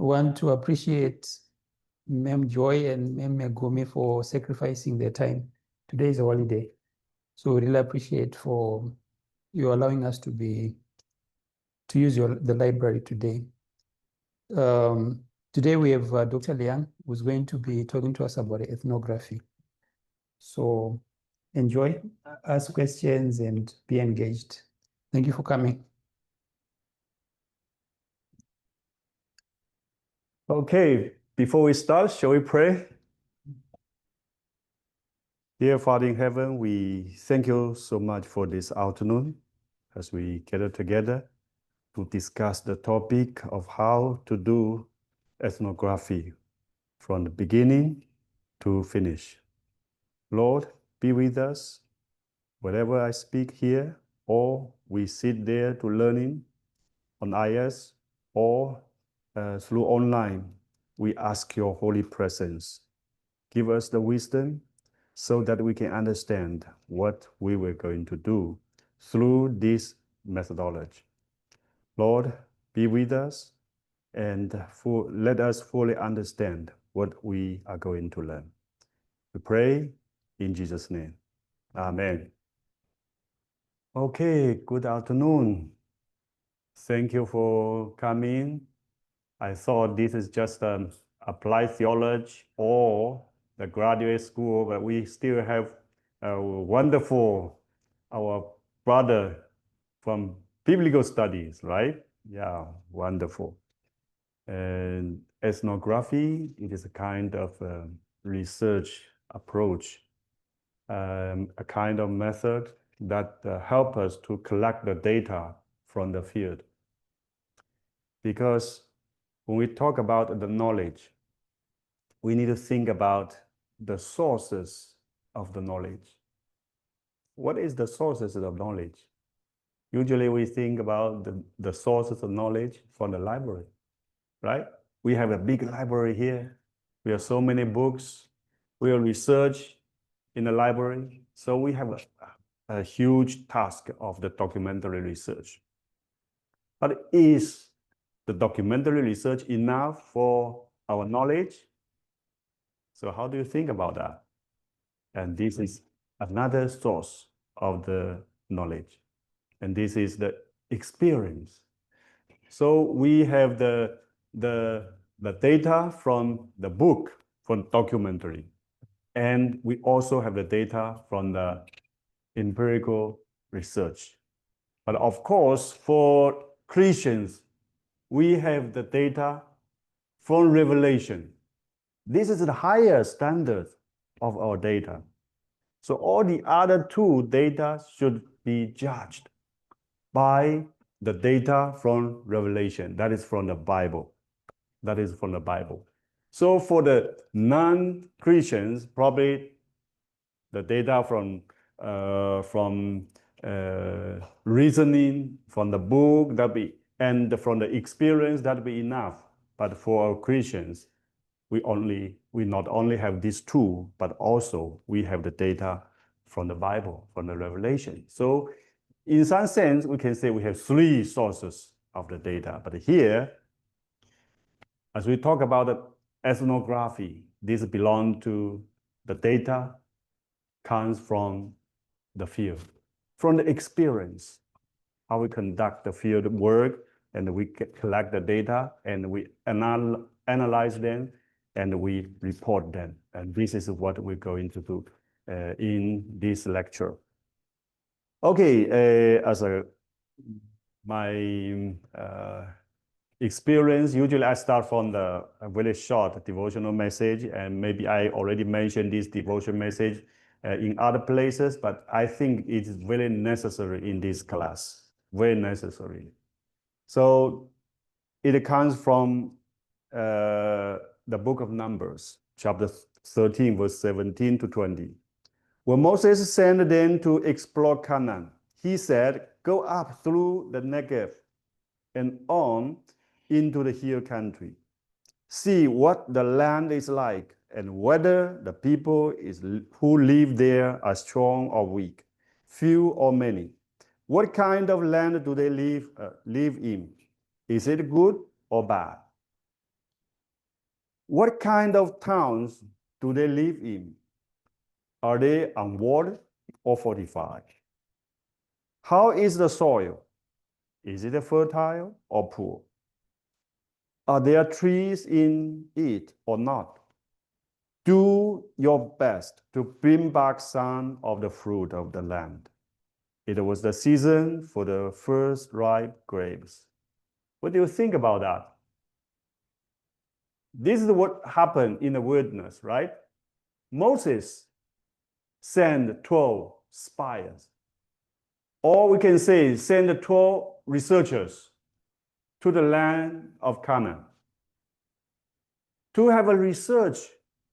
want to appreciate Mem Joy and Mem Megumi for sacrificing their time. Today is a holiday, so we really appreciate for you allowing us to use the library today. Today we have Dr. Liang, who's going to be talking to us about ethnography. So enjoy, ask questions, and be engaged. Thank you for coming. Okay, before we start, shall we pray? Dear Father in heaven, we thank you so much for this afternoon as we gather together to discuss the topic of how to do ethnography from the beginning to finish. Lord, be with us. Whatever I speak here, or we sit there to learning on AIIAS or through online, we ask your holy presence. Give us the wisdom so that we can understand what we were going to do through this methodology. Lord, be with us and let us fully understand what we are going to learn. We pray in Jesus' name. Amen. Okay, good afternoon. Thank you for coming. I thought this is just applied theology or the graduate school, but we still have a wonderful, our brother from biblical studies, right? Yeah, wonderful. And ethnography, it is a kind of research approach, a kind of method that help us to collect the data from the field. Because when we talk about the knowledge, we need to think about the sources of the knowledge. What is the sources of knowledge? Usually we think about the sources of knowledge from the library, right? We have a big library here. We have so many books. We have research in the library. So we have a huge task of the documentary research. But is the documentary research enough for our knowledge? So how do you think about that? And this is another source of the knowledge. And this is the experience. So we have the data from the book, from documentary. And we also have the data from the empirical research. But of course, for Christians, we have the data from revelation. This is the higher standard of our data. So all the other two data should be judged by the data from revelation. That is from the Bible. That is from the Bible. So for the non-Christians, probably the data from reasoning, from the book, and from the experience, that'd be enough. But for our Christians, we not only have these two, but also we have the data from the Bible, from the Revelation. So in some sense, we can say we have three sources of the data. But here, as we talk about the ethnography, this belongs to the data comes from the field, from the experience, how we conduct the field work, and we collect the data, and we analyze them, and we report them. And this is what we're going to do in this lecture. Okay, my experience, usually I start from the very short devotional message, and maybe I already mentioned this devotion message in other places, but I think it is very necessary in this class, very necessary. So it comes from the book of Numbers, chapter 13, verse 17 to 20. When Moses sent them to explore Canaan, he said, "Go up through the Negev and on into the hill country. See what the land is like, and whether the people who live there are strong or weak, few or many. What kind of land do they live in? Is it good or bad?" What kind of towns do they live in? Are they unwalled or fortified? How is the soil? Is it fertile or poor? Are there trees in it or not? Do your best to bring back some of the fruit of the land. It was the season for the first ripe grapes. What do you think about that? This is what happened in the wilderness, right? Moses sent 12 spies. Or we can say send 12 researchers to the land of Canaan to have a research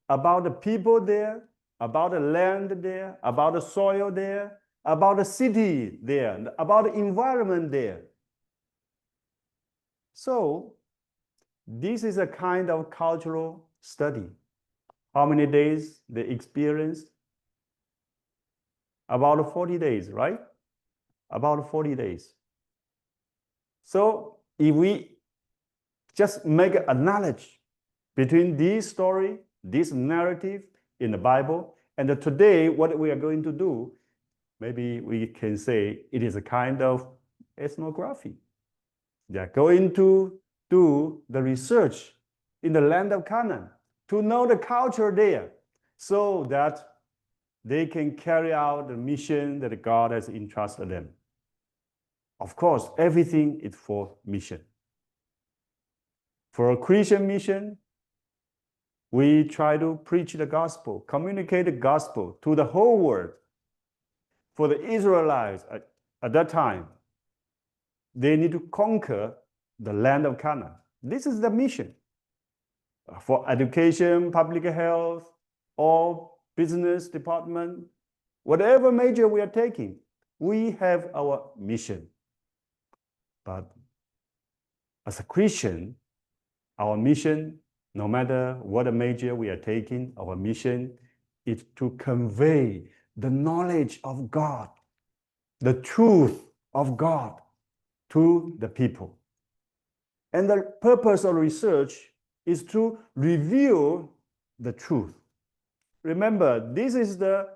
about the people there, about the land there, about the soil there, about the city there, about the environment there. So this is a kind of cultural study. How many days they experienced? About 40 days, right? About 40 days. So if we just make an analogy between this story, this narrative in the Bible, and today what we are going to do, maybe we can say it is a kind of ethnography. They are going to do the research in the land of Canaan to know the culture there so that they can carry out the mission that God has entrusted them. Of course, everything is for mission. For a Christian mission, we try to preach the gospel, communicate the gospel to the whole world. For the Israelites at that time, they need to conquer the land of Canaan. This is the mission. For education, public health, or business department, whatever major we are taking, we have our mission. But as a Christian, our mission, no matter what major we are taking, our mission is to convey the knowledge of God, the truth of God to the people. And the purpose of research is to reveal the truth. Remember, this is the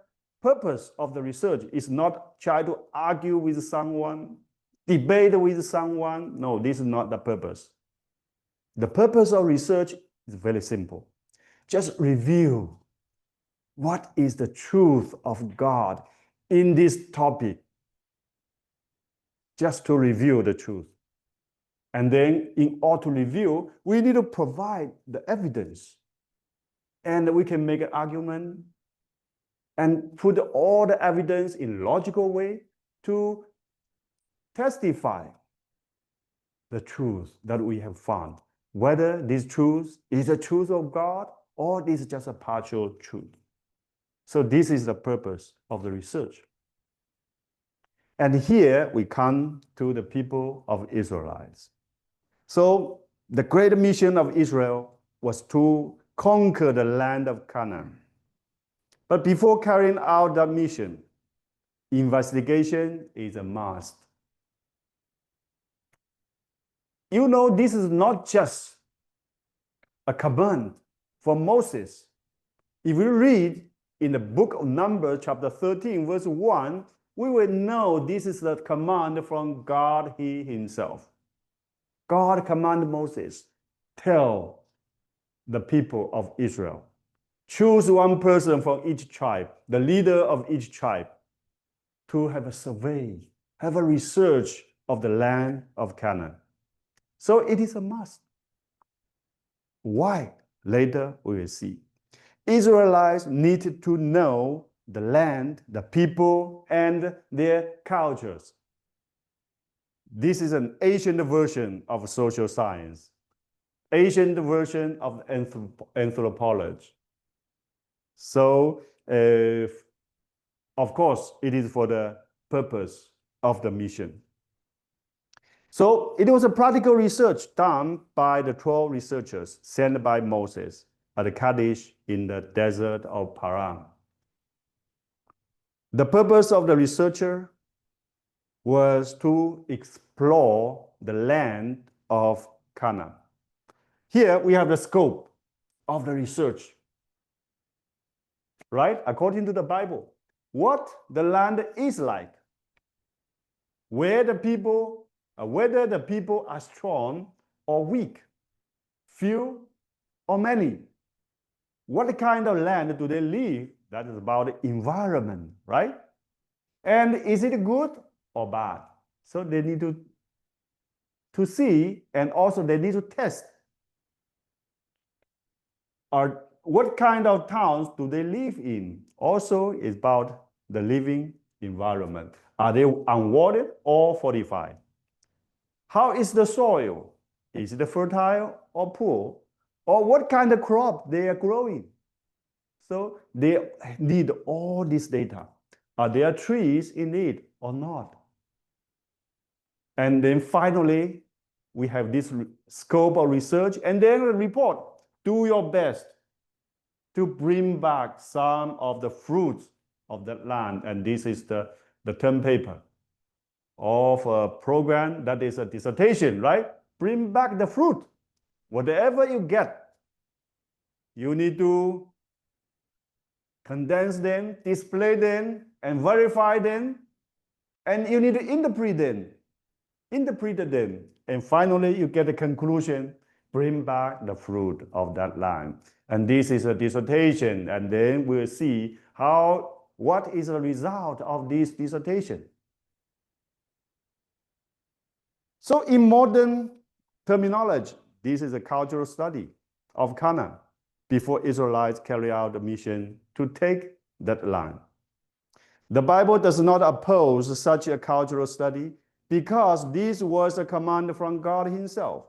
purpose of the research. It's not try to argue with someone, debate with someone. No, this is not the purpose. The purpose of research is very simple. Just reveal what is the truth of God in this topic. Just to reveal the truth. And then in order to reveal, we need to provide the evidence. And we can make an argument and put all the evidence in logical way to testify the truth that we have found. Whether this truth is the truth of God or this is just a partial truth. So this is the purpose of the research. And here we come to the people of Israelites. So the great mission of Israel was to conquer the land of Canaan. But before carrying out that mission, investigation is a must. You know, this is not just a command from Moses. If we read in the book of Numbers, chapter 13, verse 1, we will know this is the command from God himself. God commanded Moses, tell the people of Israel, choose one person from each tribe, the leader of each tribe, to have a survey, have a research of the land of Canaan. So it is a must. Why? Later we will see. Israelites needed to know the land, the people, and their cultures. This is an ancient version of social science, ancient version of anthropology. So, of course, it is for the purpose of the mission. So it was a practical research done by the 12 researchers sent by Moses at Kadesh in the desert of Paran. The purpose of the researcher was to explore the land of Canaan. Here we have the scope. of the research, right? According to the Bible, what the land is like, whether the people are strong or weak, few or many. What kind of land do they live? That is about the environment, right? And is it good or bad? So they need to see, and also they need to test. Or what kind of towns do they live in? Also is about the living environment. Are they unwatered or fortified? How is the soil? Is it fertile or poor? Or what kind of crop they are growing? So they need all this data. Are there trees in it or not? And then finally, we have this scope of research and then a report. Do your best to bring back some of the fruits of that land. And this is the term paper of a program that is a dissertation, right? Bring back the fruit. Whatever you get, you need to condense them, display them, and verify them. And you need to interpret them. And finally, you get a conclusion, bring back the fruit of that land. And this is a dissertation, and then we'll see what is the result of this dissertation. So in modern terminology, this is a cultural study of Canaan before Israelites carry out the mission to take that land. The Bible does not oppose such a cultural study because this was a command from God himself.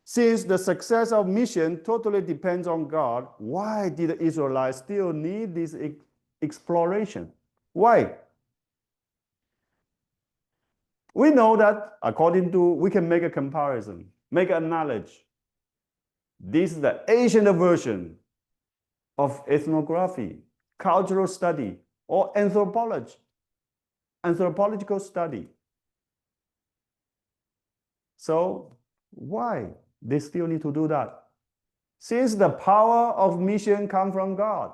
Since the success of mission totally depends on God, why did the Israelites still need this exploration? Why? We know that we can make a comparison, make an analogy. This is the ancient version of ethnography, cultural study, or anthropological study. So why they still need to do that? Since the power of mission comes from God.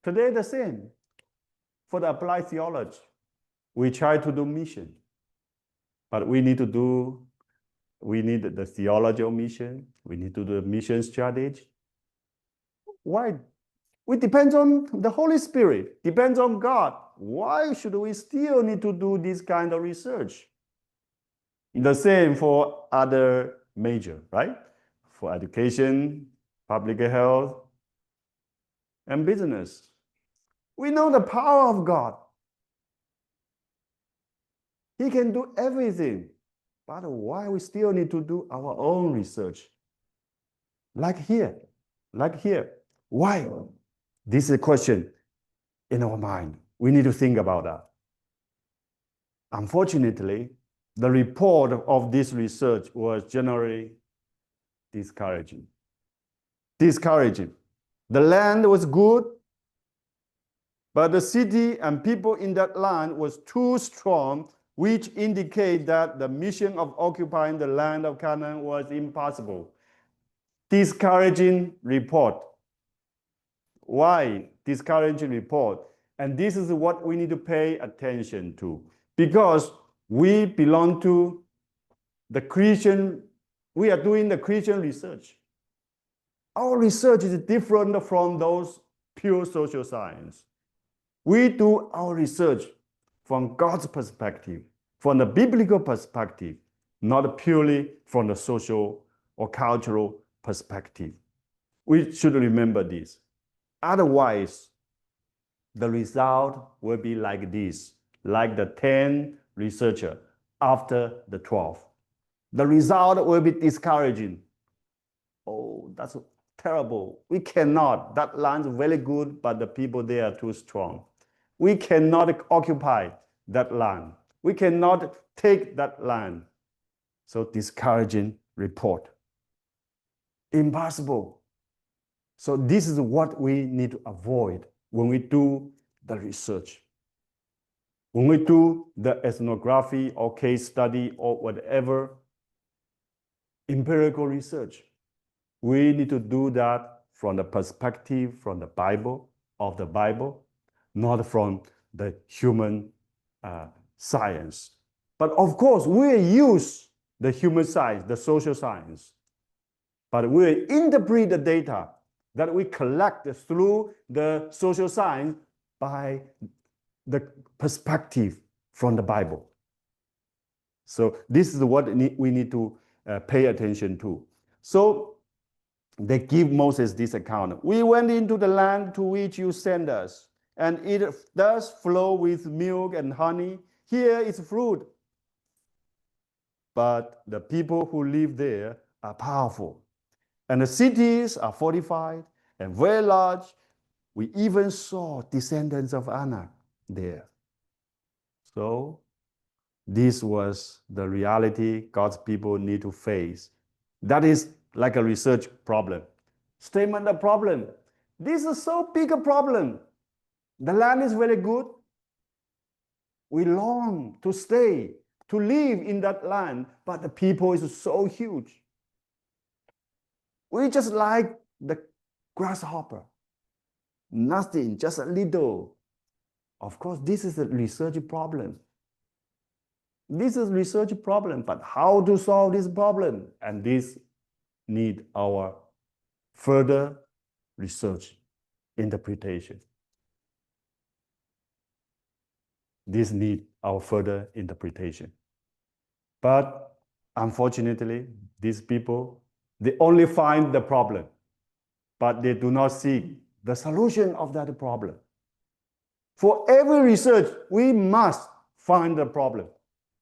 Today the same. For the applied theology, we try to do mission. But we need the theology of mission. We need to do the mission strategy. Why? It depends on the Holy Spirit, depends on God. Why should we still need to do this kind of research? The same for other major, right? For education, public health, and business. We know the power of God. He can do everything. But why we still need to do our own research? Like here. Why? This is a question in our mind. We need to think about that. Unfortunately, the report of this research was generally discouraging. The land was good, but the city and people in that land was too strong, which indicate that the mission of occupying the land of Canaan was impossible. Discouraging report. Why discouraging report? And this is what we need to pay attention to, because we belong to the Christian, we are doing the Christian research. Our research is different from those pure social science. We do our research from God's perspective, from the biblical perspective, not purely from the social or cultural perspective. We should remember this. Otherwise, the result will be like this, like the 10 researchers after the 12. The result will be discouraging. Oh, that's terrible. We cannot. That land is very good, but the people there are too strong. We cannot occupy that land. We cannot take that land. So discouraging report. Impossible. So this is what we need to avoid when we do the research. When we do the ethnography or case study or whatever empirical research, We need to do that from the perspective from the Bible, not from the human science. But of course, we use the human science, the social science, but we interpret the data that we collect through the social science by the perspective from the Bible. So this is what we need to pay attention to. So they give Moses this account. We went into the land to which you sent us, and it does flow with milk and honey. Here is fruit. But the people who live there are powerful, and the cities are fortified and very large. We even saw descendants of Anak there. So this was the reality God's people need to face. That is like a research problem. Statement of problem. This is so big a problem. The land is very good. We long to stay, to live in that land, but the people is so huge. We just like the grasshopper. Nothing, just a little. Of course, this is a research problem. This is a research problem, but how to solve this problem? And this need our further research, interpretation. This need our further interpretation. But unfortunately, these people, they only find the problem, but they do not see the solution of that problem. For every research, we must find the problem.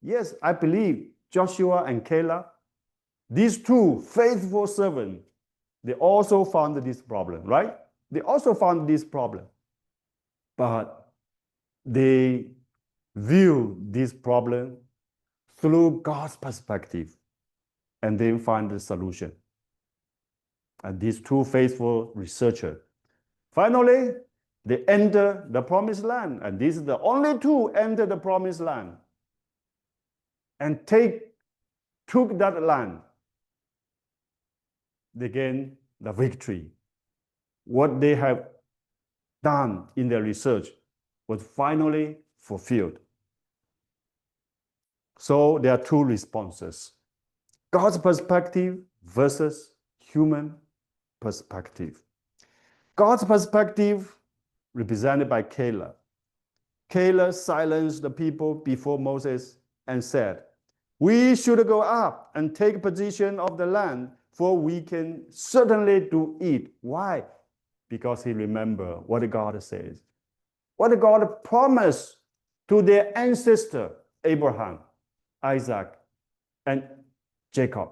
Yes, I believe Joshua and Caleb, these two faithful servants, they also found this problem, right? They also found this problem. But they view this problem through God's perspective and then find the solution. And these two faithful researchers, finally, they enter the promised land. And this is the only two enter the promised land and took that land. They gain the victory. What they have done in their research was finally fulfilled. So there are two responses: God's perspective versus human perspective. God's perspective, represented by Caleb. Caleb silenced the people before Moses and said, "We should go up and take possession of the land, for we can certainly do it." Why? Because he remembered what God says, what God promised to their ancestor Abraham, Isaac, and Jacob.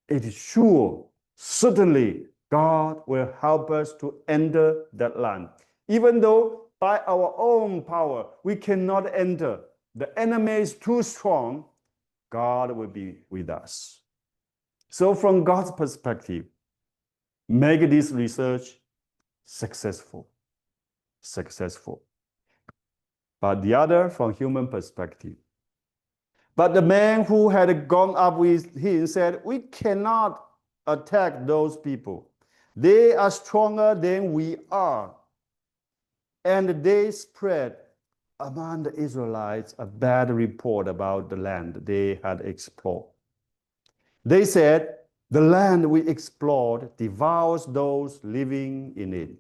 It is sure, certainly, God will help us to enter that land. Even though by our own power we cannot enter, the enemy is too strong, God will be with us. So from God's perspective, make this research successful. But the other, from human perspective. But the man who had gone up with him said, "We cannot attack those people. They are stronger than we are." And they spread among the Israelites a bad report about the land they had explored. They said, "The land we explored devours those living in it.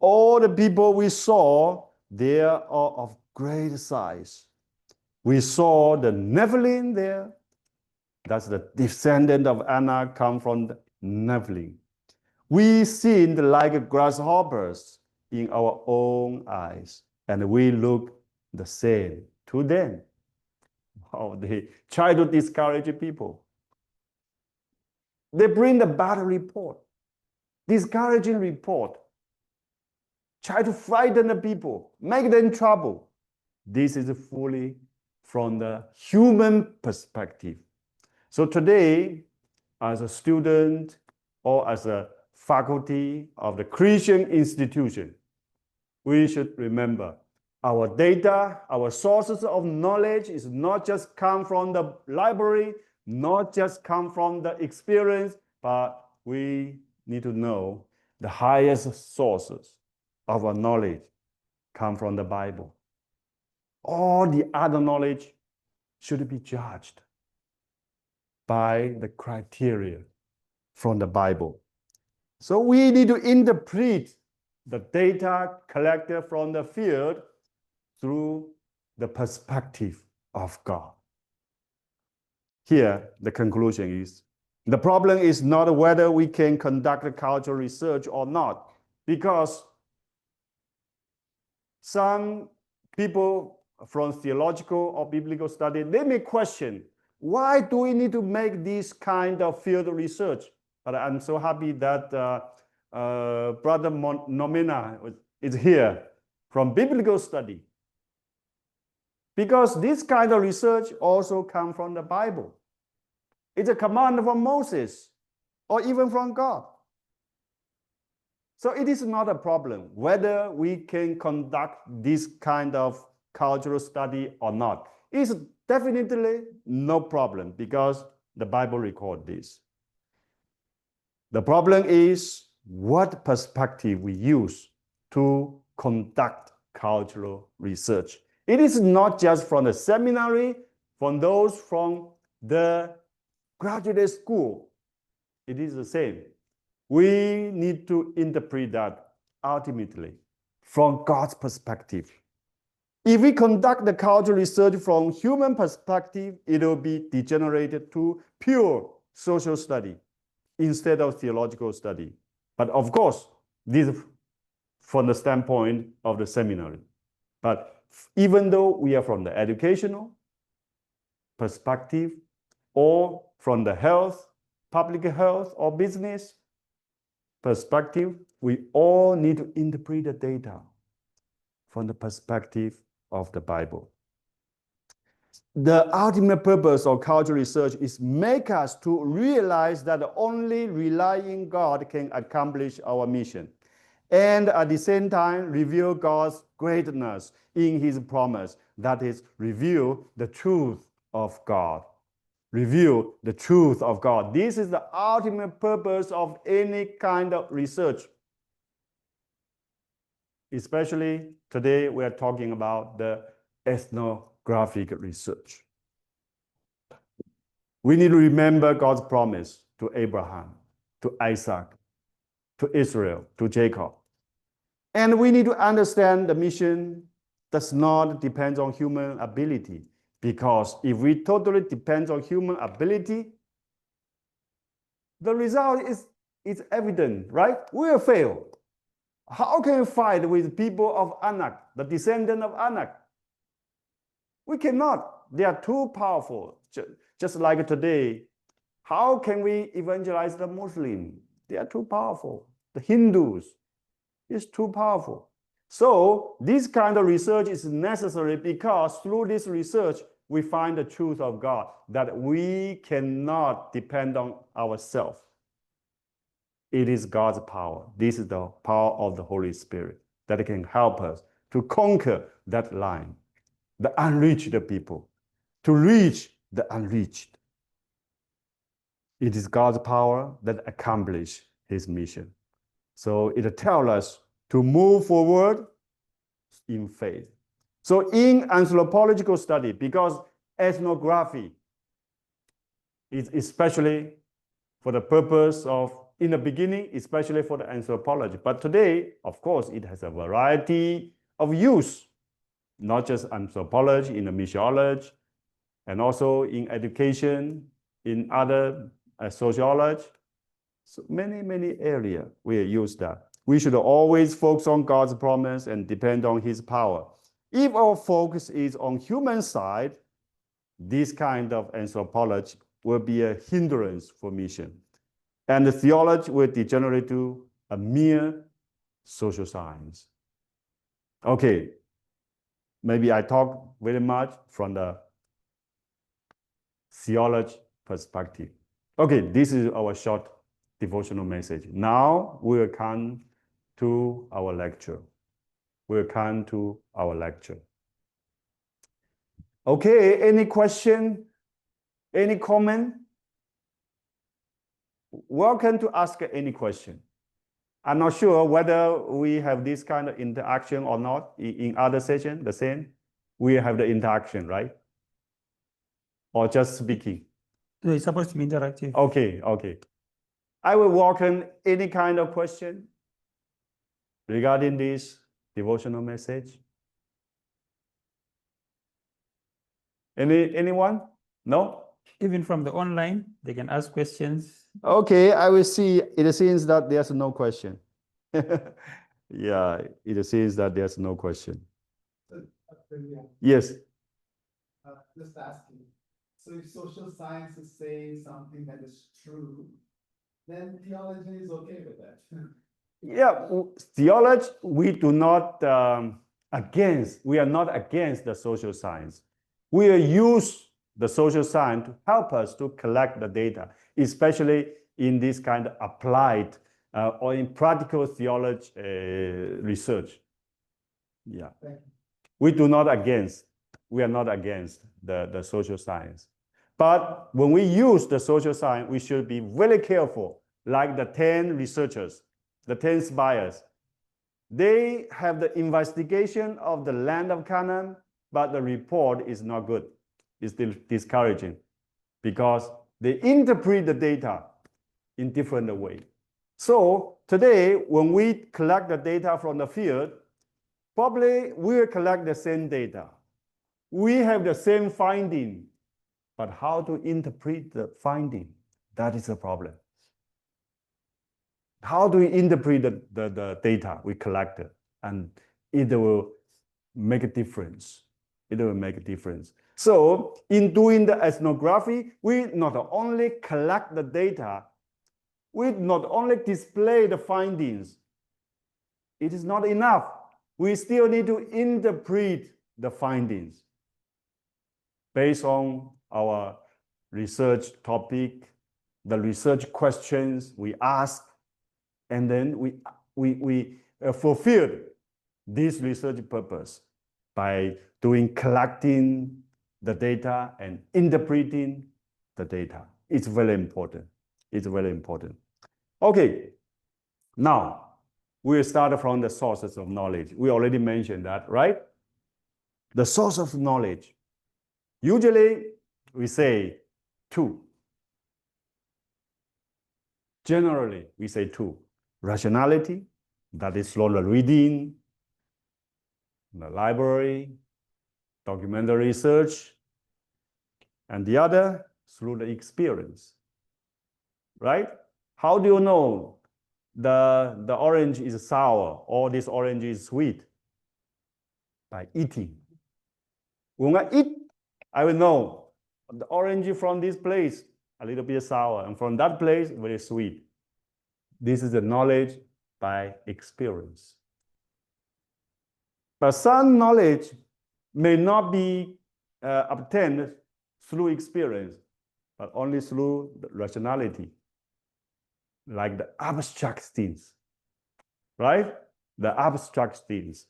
All the people we saw there are of great size. We saw the Nephilim there." That's the descendant of Anak, come from the Nephilim. "We seemed like grasshoppers in our own eyes, and we look the same to them." Wow, they try to discourage people. They bring the bad report, discouraging report, try to frighten the people, make them trouble. This is fully from the human perspective. So today, as a student or as a faculty of the Christian institution, we should remember our data, our sources of knowledge is not just come from the library, not just come from the experience, but we need to know the highest sources of our knowledge come from the Bible. All the other knowledge should be judged by the criteria from the Bible. So we need to interpret the data collected from the field through the perspective of God. Here, the conclusion is, the problem is not whether we can conduct cultural research or not, because some people from theological or biblical study, they may question, why do we need to make this kind of field research? But I'm so happy that Brother Nomena is here from biblical study. Because this kind of research also comes from the Bible. It's a command from Moses or even from God. So it is not a problem whether we can conduct this kind of cultural study or not. It's definitely no problem because the Bible records this. The problem is what perspective we use to conduct cultural research. It is not just from the seminary, from those from the graduate school. It is the same. We need to interpret that ultimately from God's perspective. If we conduct the cultural research from human perspective, it will be degenerated to pure social study instead of theological study. But of course, this is from the standpoint of the seminary. But even though we are from the educational perspective or from the health, public health or business perspective, we all need to interpret the data from the perspective of the Bible. The ultimate purpose of cultural research is make us to realize that only relying God can accomplish our mission, and at the same time reveal God's greatness in His promise, that is, reveal the truth of God. Reveal the truth of God. This is the ultimate purpose of any kind of research. Especially today, we are talking about the ethnographic research. We need to remember God's promise to Abraham, to Isaac, to Israel, to Jacob. And we need to understand the mission does not depend on human ability, because if we totally depend on human ability, the result is evident, right? We will fail. How can we fight with people of Anak, the descendant of Anak? We cannot. They are too powerful. Just like today, how can we evangelize the Muslim? They are too powerful. The Hindus is too powerful. So this kind of research is necessary because through this research, we find the truth of God, that we cannot depend on ourselves. It is God's power. This is the power of the Holy Spirit that can help us to conquer that line, the unreached people, to reach the unreached. It is God's power that accomplishes His mission. So it tells us to move forward in faith. So in anthropological study, because ethnography is especially for the purpose of, in the beginning, especially for the anthropology. But today, of course, it has a variety of use, not just anthropology, in the missiology, and also in education, in other sociology. So many areas we use that. We should always focus on God's promise and depend on His power. If our focus is on human side, this kind of anthropology will be a hindrance for mission. And the theology will degenerate to a mere social science. Okay, maybe I talk very much from the theology perspective. Okay, this is our short devotional message. Now we will come to our lecture. Okay, any question? Any comment? welcome to ask any question. I'm not sure whether we have this kind of interaction or not in other sessions, the same. We have the interaction, right? Or just speaking? So it's supposed to be interactive. Okay, okay. I will welcome any kind of question regarding this devotional message. Anyone? No? Even from the online, they can ask questions. Okay, I will see. It seems that there's no question. Yeah, it seems that there's no question. Yes. Just asking. So if social science is saying something that is true, then theology is okay with that. Yeah, theology, we do not we are not against the social science. We use the social science to help us to collect the data, especially in this kind of applied or in practical theology research. Yeah. We are not against the social science. But when we use the social science, we should be very careful, like the 10 researchers, the 10 spies. They have the investigation of the land of Canaan, but the report is not good. It's still discouraging because they interpret the data in different ways. So today, when we collect the data from the field, probably we will collect the same data. We have the same finding, but how to interpret the finding, that is the problem. How do we interpret the data we collected? And it will make a difference. It will make a difference. So in doing the ethnography, we not only collect the data, we not only display the findings. It is not enough. We still need to interpret the findings based on our research topic, the research questions we ask, and then we fulfill this research purpose by collecting the data and interpreting the data. It's very important. It's very important. Okay, now we'll start from the sources of knowledge. We already mentioned that, right? The source of knowledge. Usually we say two. Generally, we say two. Rationality, that is through the reading, the library, documentary research, and the other through the experience, right? How do you know the orange is sour or this orange is sweet? By eating. When I eat, I will know the orange from this place, a little bit sour, and from that place, very sweet. This is the knowledge by experience. But some knowledge may not be obtained through experience, but only through the rationality, like the abstract things, right? The abstract things.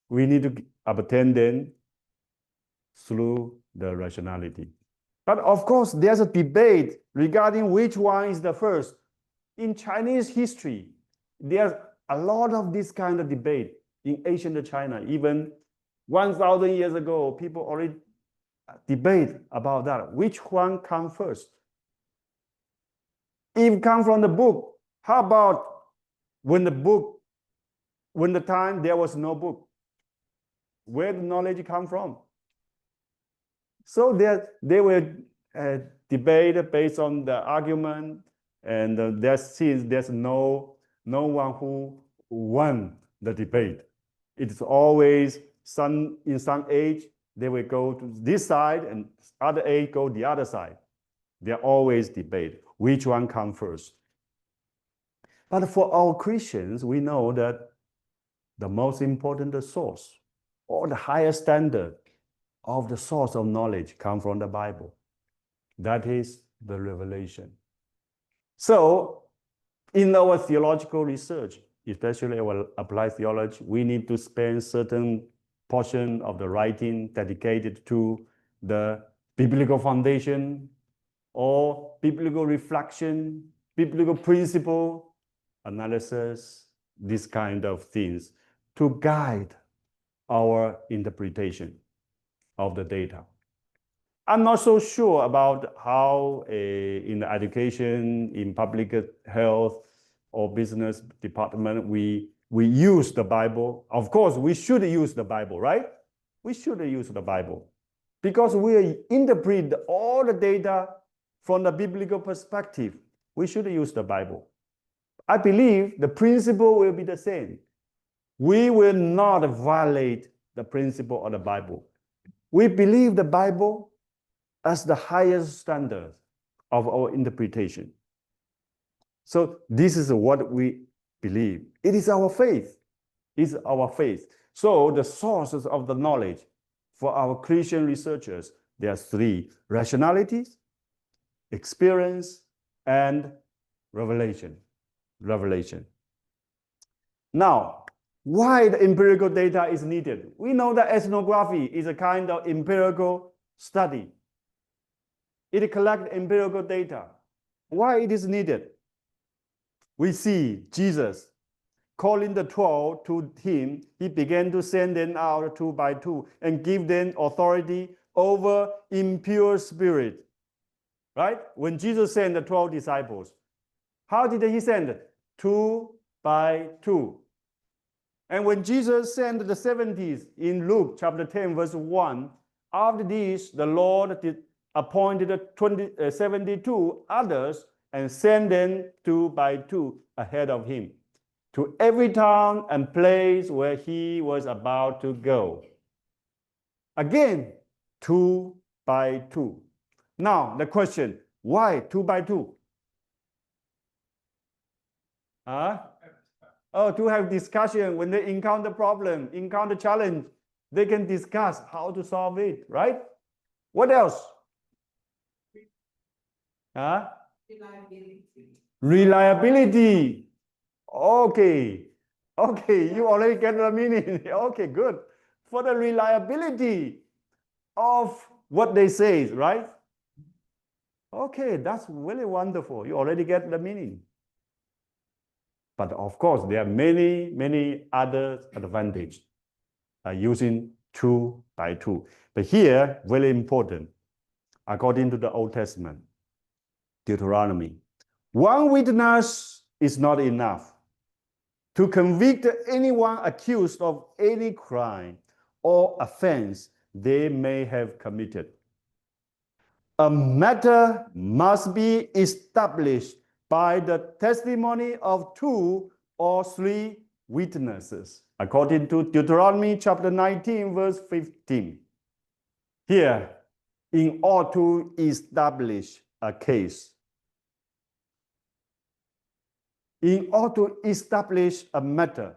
We need to obtain them through the rationality. But of course, there's a debate regarding which one is the first. In Chinese history, there's a lot of this kind of debate in ancient China. Even 1,000 years ago, people already debate about that. Which one comes first? If it comes from the book, how about when the time there was no book? Where did knowledge come from? So they will debate based on the argument, and there's no one who won the debate. It's always in some age, they will go to this side, and other age go the other side. They always debate which one comes first. But for our Christians, we know that the most important source or the highest standard of the source of knowledge comes from the Bible. That is the revelation. So in our theological research, especially our applied theology, we need to spend certain portion of the writing dedicated to the biblical foundation or biblical reflection biblical principle analysis, these kind of things to guide our interpretation of the data. I'm not so sure about how in the education, in public health or business department, we use the Bible. Of course, we should use the Bible, right? We should use the Bible because we interpret all the data from the biblical perspective. We should use the Bible. I believe the principle will be the same. We will not violate the principle of the Bible. We believe the Bible as the highest standard of our interpretation. So this is what we believe. It is our faith. It's our faith. So the sources of the knowledge for our Christian researchers, there are three: rationalities, experience, and revelation. Now, why the empirical data is needed? We know that ethnography is a kind of empirical study. It collects empirical data. Why it is needed? We see Jesus calling the 12 to him. He began to send them out 2 by 2 and give them authority over impure spirit. Right? When Jesus sent the 12 disciples, how did he send? 2 by 2. And when Jesus sent the 70s in Luke chapter 10 verse 1, after this the Lord appointed 72 others and sent them 2 by 2 ahead of him to every town and place where he was about to go. Again, 2 by 2. Now the question, why 2 by 2? Oh, to have discussion when they encounter problem, encounter challenge, they can discuss how to solve it, right? What else? Reliability. Okay, you already get the meaning. Okay, good. For the reliability of what they say, right? Okay, that's really wonderful. You already get the meaning. But of course, there are many other advantages using 2 by 2. But here, very important, according to the Old Testament, Deuteronomy, one witness is not enough to convict anyone accused of any crime or offense they may have committed. A matter must be established by the testimony of 2 or 3 witnesses, according to Deuteronomy chapter 19, verse 15. Here, in order to establish a case, in order to establish a matter,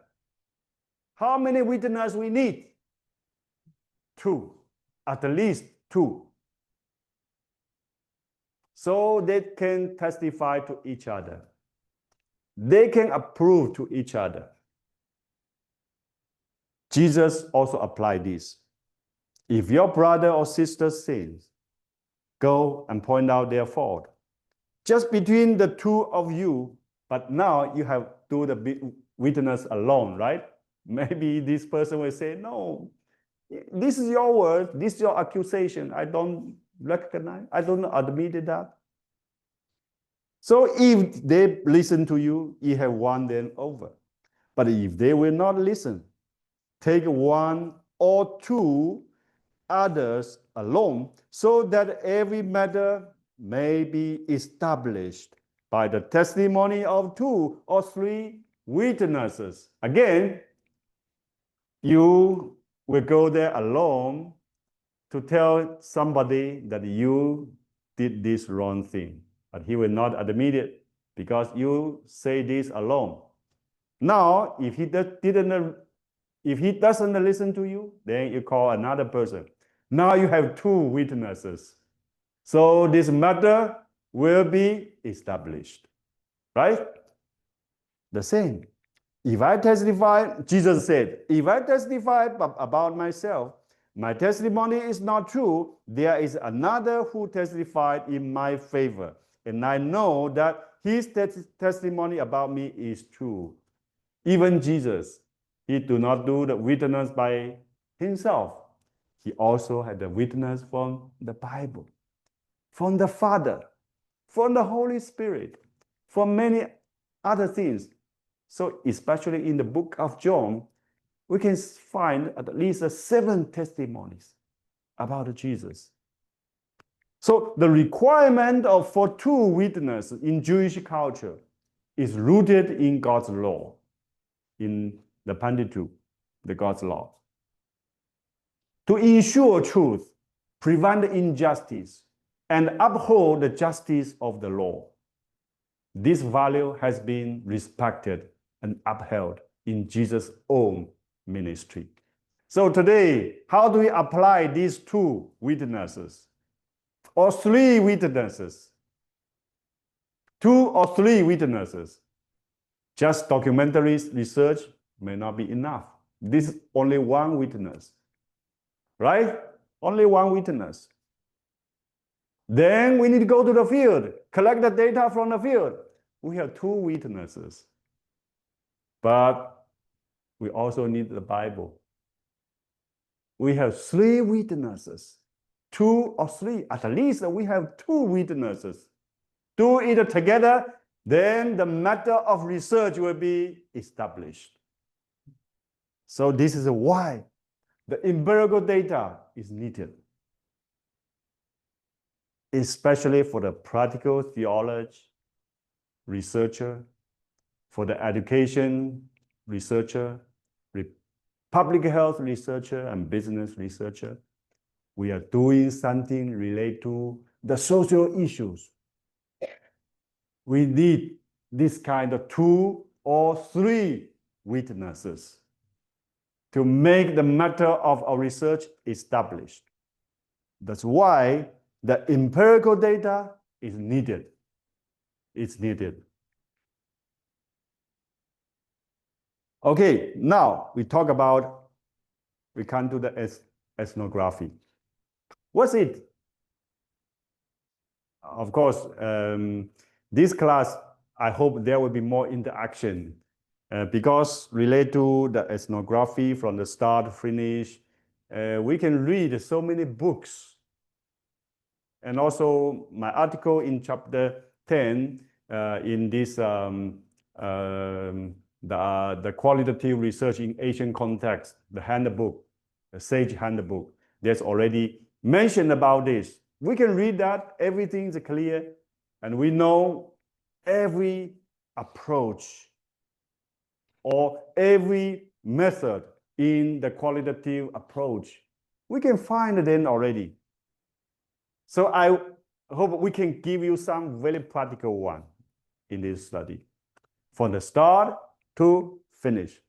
how many witnesses we need? 2, at least 2. So they can testify to each other. They can approve to each other. Jesus also applied this. If your brother or sister sins, go and point out their fault. Just between the 2 of you, but now you have to do the witness alone, right? Maybe this person will say, no, this is your word, this is your accusation. I don't recognize, I don't admit that. So if they listen to you, you have won them over. But if they will not listen, take 1 or 2 others alone, so that every matter may be established by the testimony of 2 or 3 witnesses. Again, you will go there alone to tell somebody that you did this wrong thing, but he will not admit it because you say this alone. Now, if he doesn't listen to you, then you call another person. Now you have 2 witnesses. So this matter will be established, right? The same. If I testify, Jesus said, if I testify about myself, my testimony is not true, there is another who testified in my favor. and I know that his testimony about me is true. Even Jesus, he do not do the witness by himself. He also had the witness from the Bible, from the Father, from the Holy Spirit, from many other things. So especially in the book of John, we can find at least 7 testimonies about Jesus. So the requirement for 2 witnesses in Jewish culture is rooted in God's law, in the Pentateuch, the God's law. To ensure truth, prevent injustice, and uphold the justice of the law. This value has been respected and upheld in Jesus' own ministry. So today, how do we apply these 2 witnesses? Or 3 witnesses? 2 or 3 witnesses? Just documentary research may not be enough. This is only 1 witness, right? Only 1 witness. Then we need to go to the field, collect the data from the field. We have 2 witnesses. But we also need the Bible. We have 3 witnesses, 2 or 3. At least we have 2 witnesses. Do it together, then the matter of research will be established. So this is why the empirical data is needed, especially for the practical theology researcher, for the education researcher, public health researcher, and business researcher. We are doing something related to the social issues. We need this kind of 2 or 3 witnesses to make the matter of our research established. That's why the empirical data is needed. It's needed. Okay, now we come to the ethnography. What's it? Of course, this class, I hope there will be more interaction because related to the ethnography from the start to finish, we can read so many books. And also my article in chapter 10 in this the qualitative research in Asian context, the handbook, the SAGE handbook, there's already mentioned about this. We can read that, everything's clear, and we know every approach or every method in the qualitative approach. We can find them already. So I hope we can give you some very practical one in this study, from the start to finish.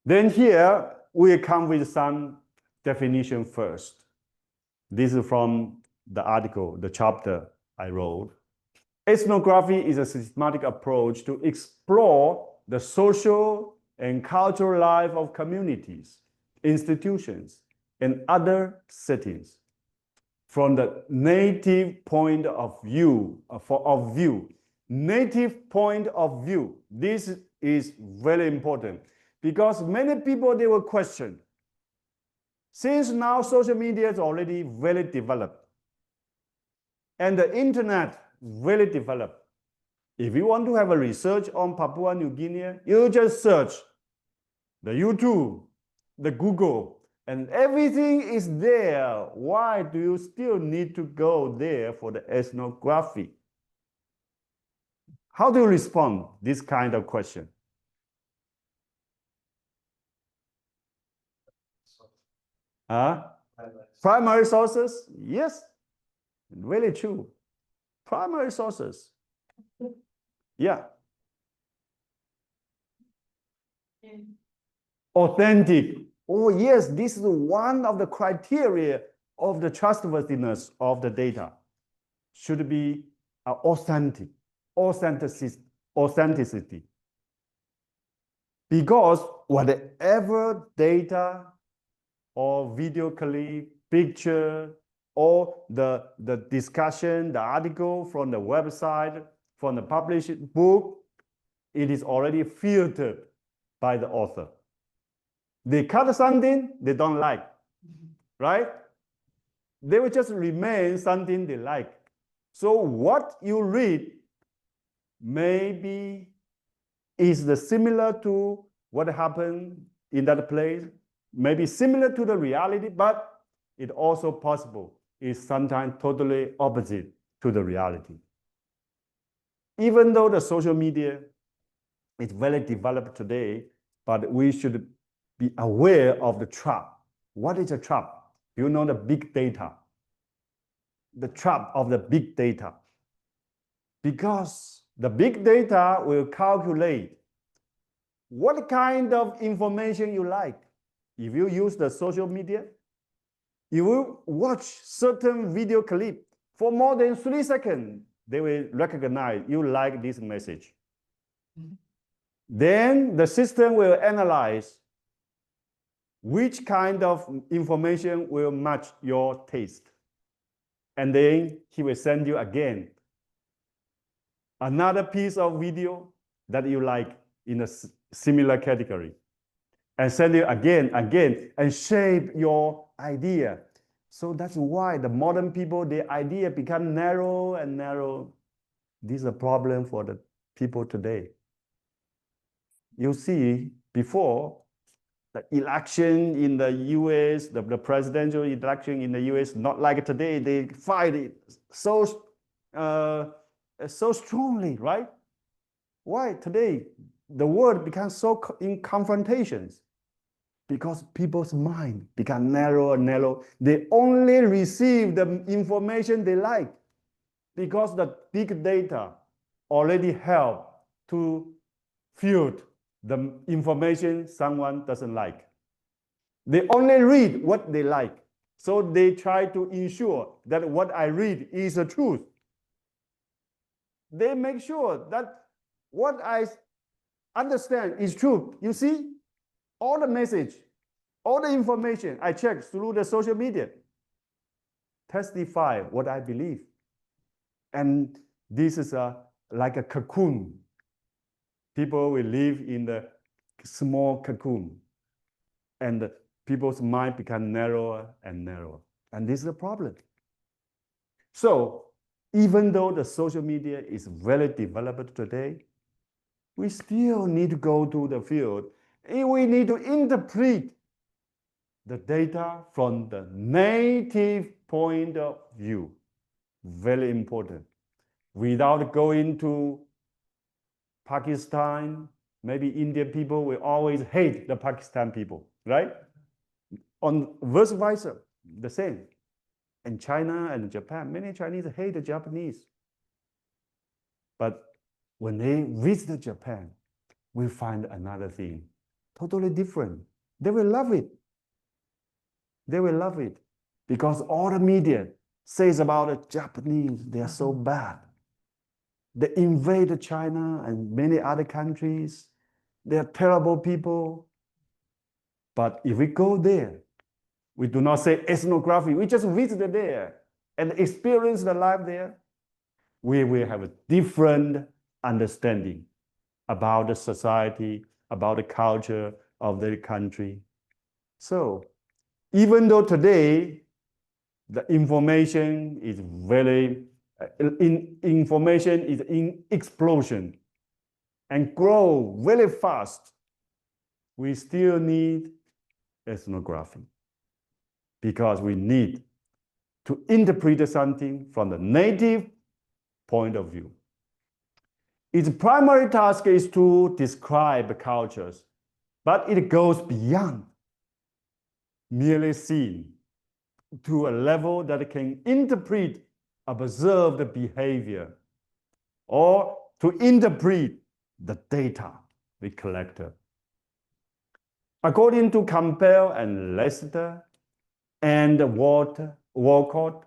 Then here we come with some definition first. This is from the article, the chapter I wrote. Ethnography is a systematic approach to explore the social and cultural life of communities, institutions, and other settings from the native point of view, native point of view. This is very important because many people, they will question. Since now social media is already very developed and the internet very developed, if you want to have a research on Papua New Guinea, you just search the YouTube, the Google, and everything is there. Why do you still need to go there for the ethnography? How do you respond to this kind of question? Primary sources? Yes, really true. Primary sources. Yeah. Authentic. Oh yes, this is one of the criteria of the trustworthiness of the data. Should be authenticity. Because whatever data or video clip, picture, or the discussion, the article from the website, from the published book, it is already filtered by the author. They cut something they don't like, right? They will just remain something they like. So what you read maybe is similar to what happened in that place, maybe similar to the reality, but it also possible is sometimes totally opposite to the reality. Even though the social media is very developed today, but we should be aware of the trap. What is a trap? You know the big data. The trap of the big data. Because the big data will calculate what kind of information you like. If you use the social media, you will watch certain video clip for more than 3 seconds. They will recognize you like this message. Then the system will analyze which kind of information will match your taste. And then he will send you again another piece of video that you like in a similar category. And send you again, and shape your idea. So that's why the modern people, their idea become narrow and narrow. This is a problem for the people today. You see, before the election in the US, the presidential election in the US, not like today, they fight it so strongly, right? Why today the world becomes so in confrontations? Because people's mind become narrow and narrow. They only receive the information they like because the big data already help to filter the information someone doesn't like. They only read what they like. So they try to ensure that what I read is the truth. They make sure that what I understand is true. You see, all the message, all the information I check through the social media testify what I believe. And this is like a cocoon. People will live in the small cocoon. And people's mind become narrower and narrower. And this is a problem. So even though the social media is very developed today, we still need to go to the field. We need to interpret the data from the native point of view. Very important. Without going to Pakistan, maybe Indian people will always hate the Pakistan people, right? On vice versa, the same. In China and Japan, many Chinese hate the Japanese. But when they visit Japan, we find another thing, totally different. They will love it. They will love it because all the media says about the Japanese, they are so bad. They invaded China and many other countries. They are terrible people. But if we go there, we do not say ethnography. We just visit there and experience the life there. We will have a different understanding about the society, about the culture of the country. So even though today the information is information is in explosion and grow very fast, we still need ethnography because we need to interpret something from the native point of view. Its primary task is to describe cultures, but it goes beyond merely seeing to a level that can interpret observed behavior or to interpret the data we collected. According to Campbell and Lester and Walcott,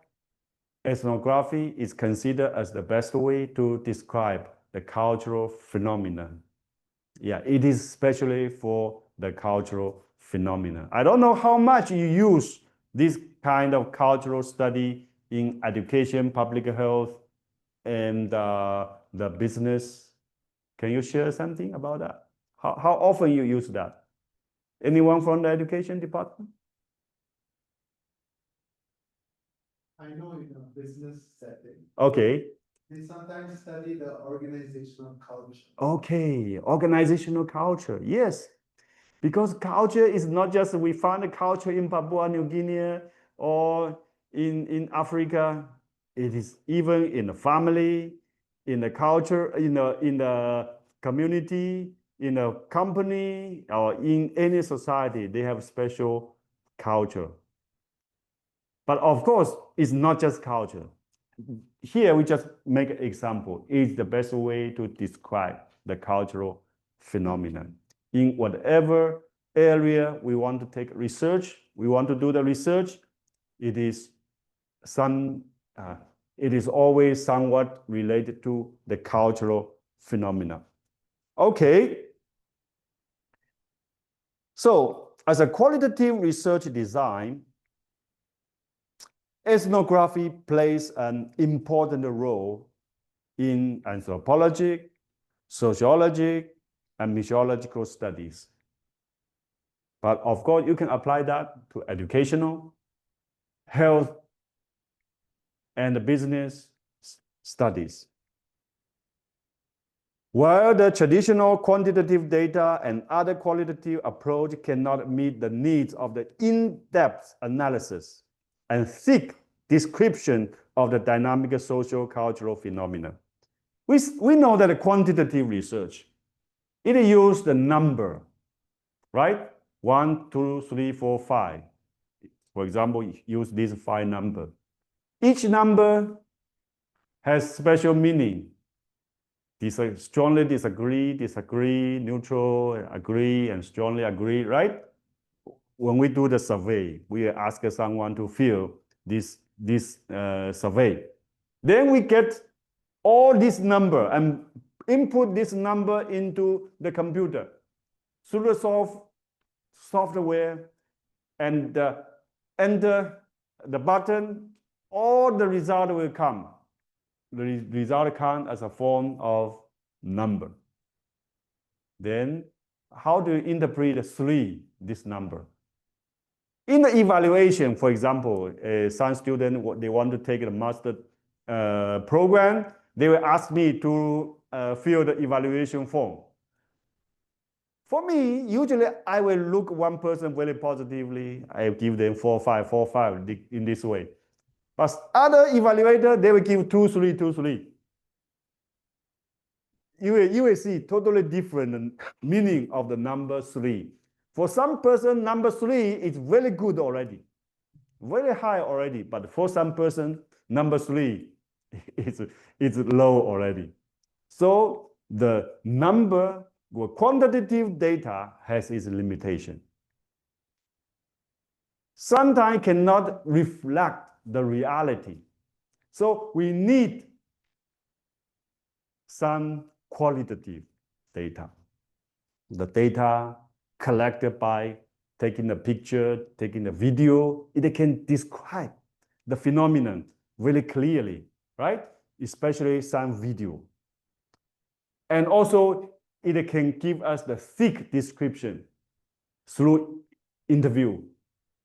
ethnography is considered as the best way to describe the cultural phenomenon. Yeah, it is especially for the cultural phenomena. I don't know how much you use this kind of cultural study in education, public health, and the business. Can you share something about that? How often you use that? Anyone from the education department? I know in a business setting, Okay. they sometimes study the organizational culture. Okay, organizational culture. Yes, because culture is not just we find a culture in Papua New Guinea or in Africa. It is even in the family, in the culture, in the community, in a company, or in any society. They have special culture. But of course, it's not just culture. Here we just make an example. It's the best way to describe the cultural phenomenon. In whatever area we want to take research, we want to do the research, it is always somewhat related to the cultural phenomena. Okay. So as a qualitative research design, ethnography plays an important role in anthropology, sociology, and meteorological studies. But of course, you can apply that to educational, health, and business studies. While the traditional quantitative data and other qualitative approach cannot meet the needs of the in-depth analysis and thick description of the dynamic social cultural phenomena. We know that the quantitative research, it uses the number, right? 1, 2, 3, 4, 5. For example, use these 5 numbers. Each number has special meaning. Strongly disagree, neutral, agree, and strongly agree, right? When we do the survey, we ask someone to fill this survey. Then we get all this number and input this number into the computer through the software and enter the button, all the result will come. The result comes as a form of number. Then how do you interpret this number? In the evaluation, for example, some student, they want to take the master program, they will ask me to fill the evaluation form. For me, usually I will look one person very positively. I give them 4, 5 in this way. But other evaluator, they will give 2, 3, 2, 3. You will see totally different meaning of the number 3. For some person, number 3 is very good already, very high already. But for some person, number 3 is low already. So the number or quantitative data has its limitation. Sometimes cannot reflect the reality. So we need some qualitative data. The data collected by taking the picture, taking the video, it can describe the phenomenon very clearly, right? Especially some video. And also, it can give us the thick description through interview.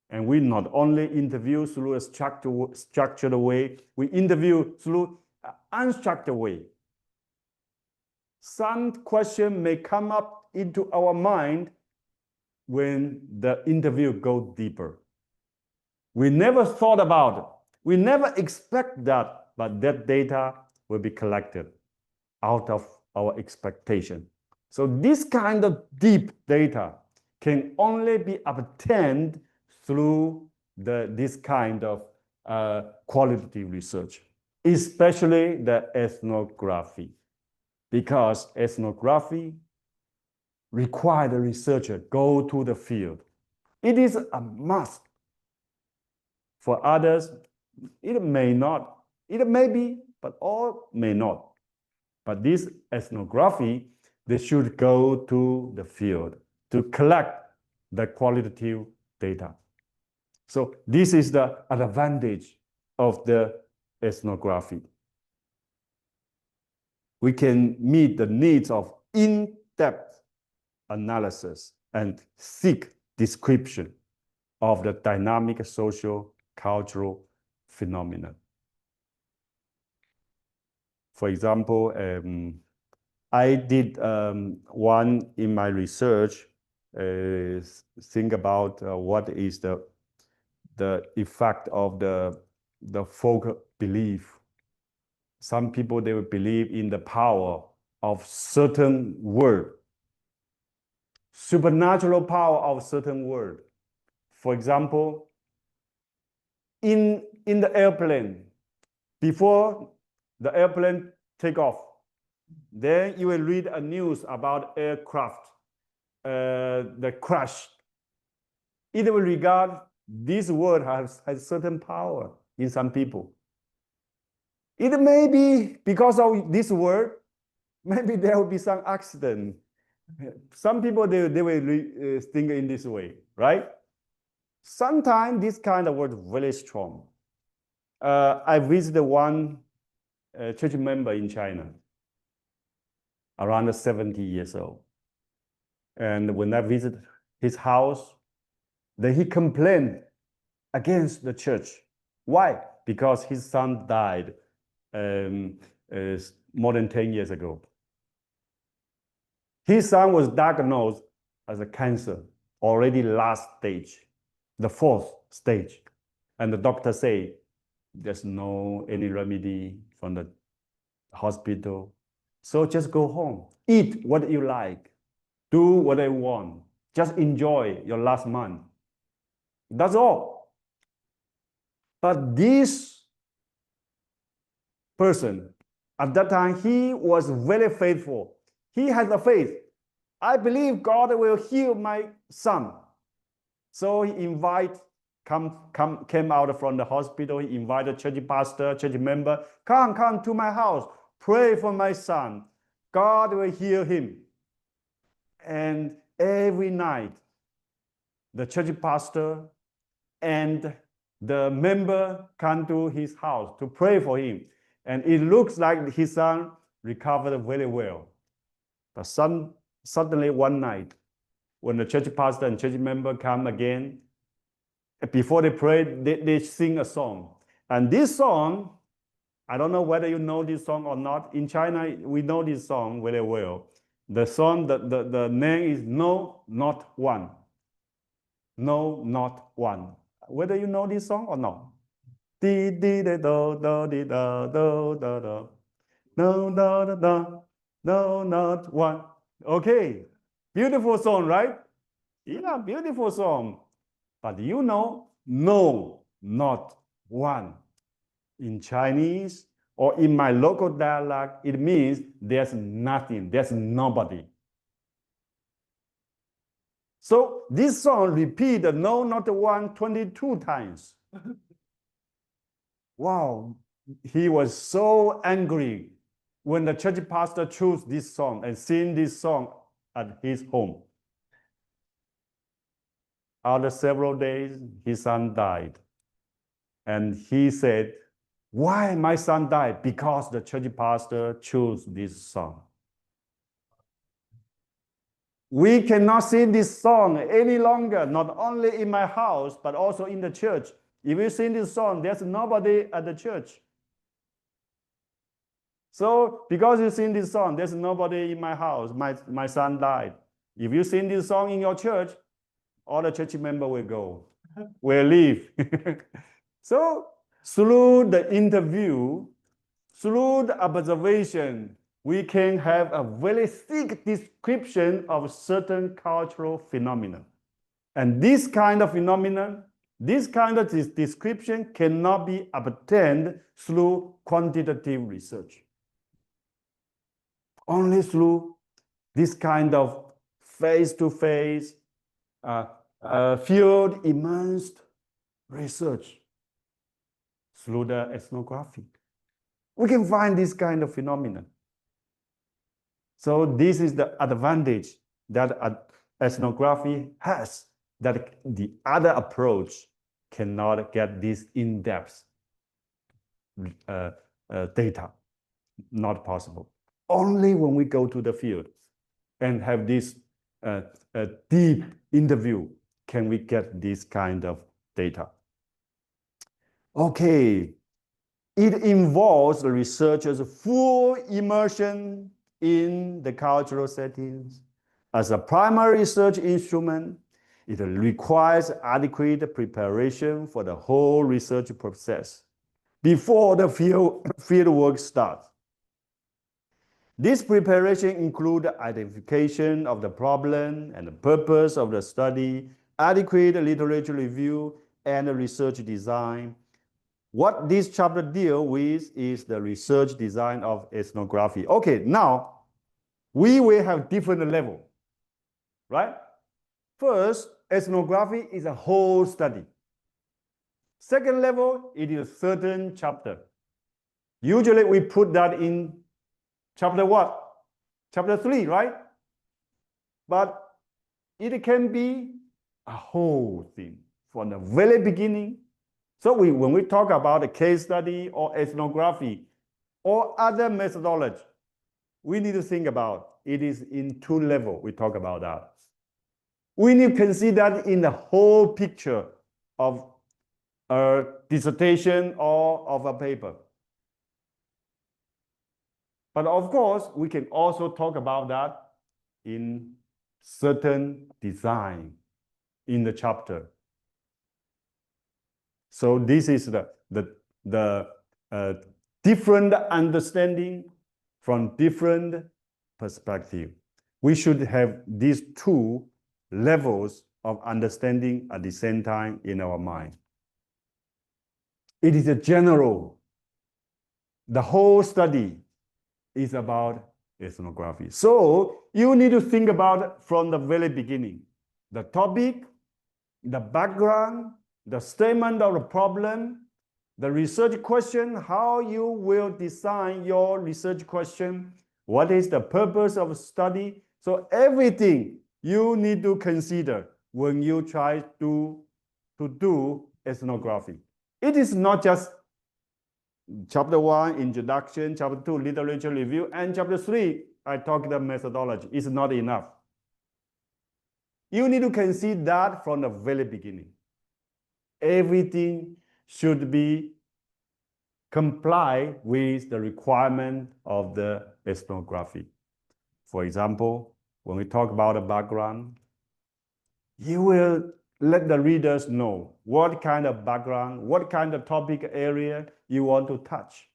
And we not only interview through a structured way, we interview through an unstructured way. Some question may come up into our mind when the interview goes deeper. We never thought about it. We never expect that, but that data will be collected out of our expectation. So this kind of deep data can only be obtained through this kind of qualitative research, especially the ethnography, because ethnography requires the researcher go to the field. It is a must. For others, it may not. It may be, but all may not. But this ethnography, they should go to the field to collect the qualitative data. So this is the advantage of the ethnography. We can meet the needs of in-depth analysis and thick description of the dynamic social cultural phenomenon. For example, I did one in my research, think about what is the effect of the folk belief. Some people, they will believe in the power of certain word, supernatural power of certain word. For example, in the airplane, before the airplane take off, then you will read a news about aircraft, the crash. It will regard this word has certain power in some people. It may be because of this word, maybe there will be some accident. Some people, they will think in this way, right? Sometimes this kind of word is very strong. I visited one church member in China, around 70 years old. And when I visited his house, then he complained against the church. Why? Because his son died more than 10 years ago. His son was diagnosed as a cancer, already last stage, the 4th stage. And the doctor say, there's no any remedy from the hospital. So just go home, eat what you like, do what you want, just enjoy your last month. That's all. But this person, at that time, he was very faithful. He had the faith. I believe God will heal my son. So he came out from the hospital. He invited church pastor, church member, come to my house, pray for my son. God will heal him. And every night, the church pastor and the member come to his house to pray for him. And it looks like his son recovered very well. But suddenly one night, when the church pastor and church member come again, before they pray, they sing a song. And this song, I don't know whether you know this song or not. In China, we know this song very well. The song, the name is No, Not One. No, Not One. Whether you know this song or not. Di di da do do di da do da da. No, no, no, no, no, not one. Okay, beautiful song, right? Yeah, beautiful song. But you know, no, not one. In Chinese or in my local dialect, it means there's nothing, there's nobody. So this song repeated no, not one, 22 times. Wow, he was so angry when the church pastor chose this song and sing this song at his home. After several days, his son died. And he said, why my son died? Because the church pastor chose this song. We cannot sing this song any longer, not only in my house, but also in the church. If you sing this song, there's nobody at the church. So because you sing this song, there's nobody in my house. My son died. If you sing this song in your church, all the church members will go, will leave. So through the interview, through the observation, we can have a very thick description of certain cultural phenomena. And this kind of phenomenon, this kind of description cannot be obtained through quantitative research. Only through this kind of face-to-face, field immersed research, through the ethnography, we can find this kind of phenomenon. So this is the advantage that ethnography has that the other approach cannot get this in-depth data. Not possible. Only when we go to the field and have this deep interview can we get this kind of data. Okay, it involves the researcher's full immersion in the cultural settings. As a primary research instrument, it requires adequate preparation for the whole research process before the field work starts. This preparation includes identification of the problem and the purpose of the study, adequate literature review, and research design. What this chapter deals with is the research design of ethnography. Okay, now we will have different levels, right? First, ethnography is a whole study. Second level, it is a certain chapter. Usually we put that in chapter what? Chapter 3, right? But it can be a whole thing from the very beginning. So when we talk about a case study or ethnography or other methodology, we need to think about it is in 2 levels. We talk about that. We need to consider that in the whole picture of a dissertation or of a paper. But of course, we can also talk about that in certain design in the chapter. So this is the different understanding from different perspectives. We should have these 2 levels of understanding at the same time in our mind. It is a general. The whole study is about ethnography. So you need to think about it from the very beginning. The topic, the background, the statement of the problem, the research question, how you will design your research question, what is the purpose of study. So everything you need to consider when you try to do ethnography. It is not just chapter 1, introduction, chapter 2, literature review, and chapter 3, I talk the methodology. It's not enough. You need to consider that from the very beginning. Everything should be comply with the requirement of the ethnography. For example, when we talk about the background, you will let the readers know what kind of background, what kind of topic area you want to touch.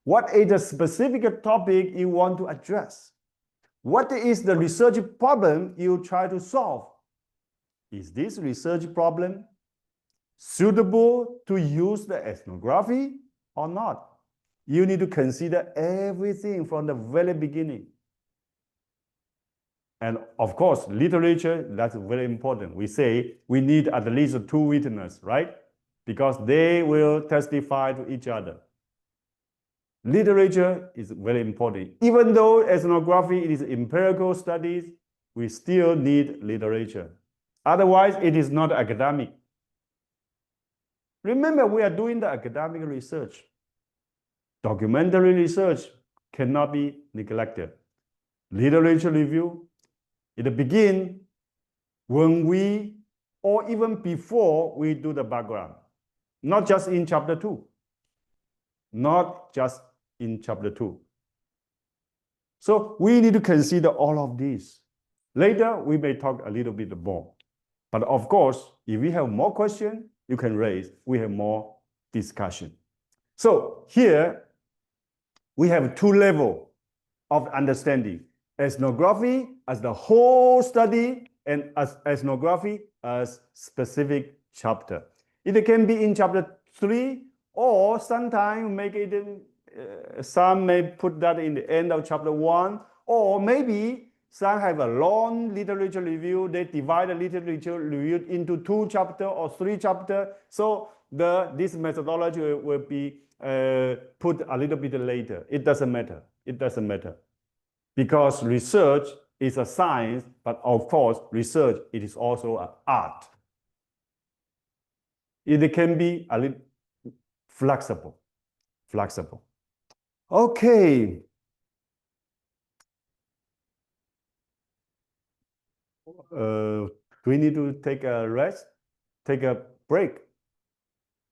What is the specific topic you want to address? What is the research problem you try to solve? Is this research problem suitable to use the ethnography or not? You need to consider everything from the very beginning. And of course, literature, that's very important. We say we need at least 2 witnesses, right? Because they will testify to each other. Literature is very important. Even though ethnography is empirical studies, we still need literature. Otherwise, it is not academic. Remember, we are doing the academic research. Documentary research cannot be neglected. Literature review, it begins when we, or even before we do the background, not just in chapter 2. Not just in chapter 2. So we need to consider all of these. Later, we may talk a little bit more. But of course, if we have more questions, you can raise, we have more discussion. So here, we have 2 levels of understanding. Ethnography as the whole study and as ethnography as specific chapter. It can be in chapter 3 or sometimes make it in, some may put that in the end of chapter 1, or maybe some have a long literature review. They divide the literature review into 2 chapters or 3 chapters. So this methodology will be put a little bit later. It doesn't matter. It doesn't matter. Because research is a science, but of course, research, it is also an art. It can be a little flexible. Okay. Do we need to take a rest? Take a break?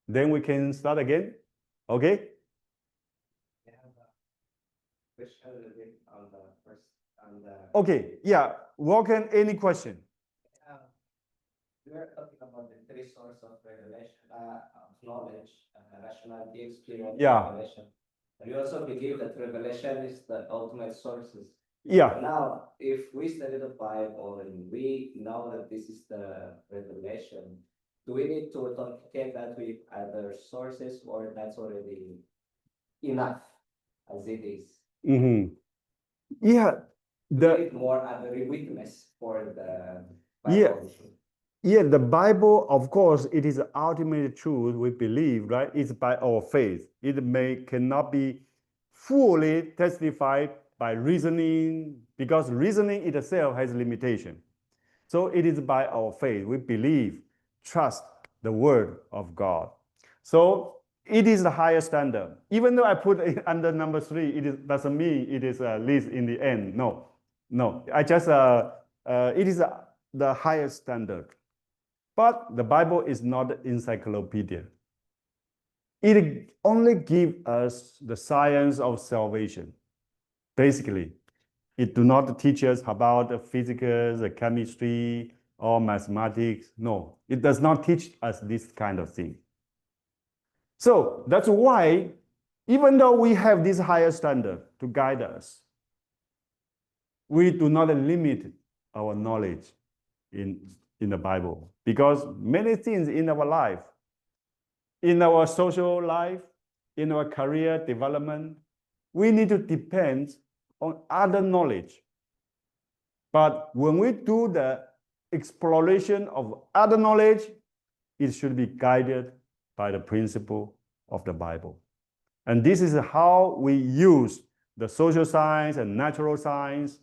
Then we can start again? Okay? Okay, yeah. Welcome. Any question? We are talking about the three sources of revelation, of knowledge, rationality, experience, Yeah. revelation. And we also believe that revelation is the ultimate sources. Yeah. Now, if we study the Bible and we know that this is the revelation, do we need to authenticate that with other sources, or that's already enough as it is? Yeah. Do we need more other witness for the Bible? Yeah, the Bible, of course, it is the ultimate truth we believe, right? It's by our faith. It cannot be fully testified by reasoning, because reasoning itself has limitation. So it is by our faith. We believe, trust the word of God. So it is the highest standard. Even though I put it under number 3, it doesn't mean it is least in the end. No. I just, it is the highest standard. But the Bible is not an encyclopedia. It only gives us the science of salvation. Basically, it do not teach us about the physics, the chemistry, or mathematics. No, it does not teach us this kind of thing. So that's why, even though we have this higher standard to guide us, we do not limit our knowledge in the Bible, because many things in our life, in our social life, in our career development, we need to depend on other knowledge. But when we do the exploration of other knowledge, it should be guided by the principle of the Bible. And this is how we use the social science and natural science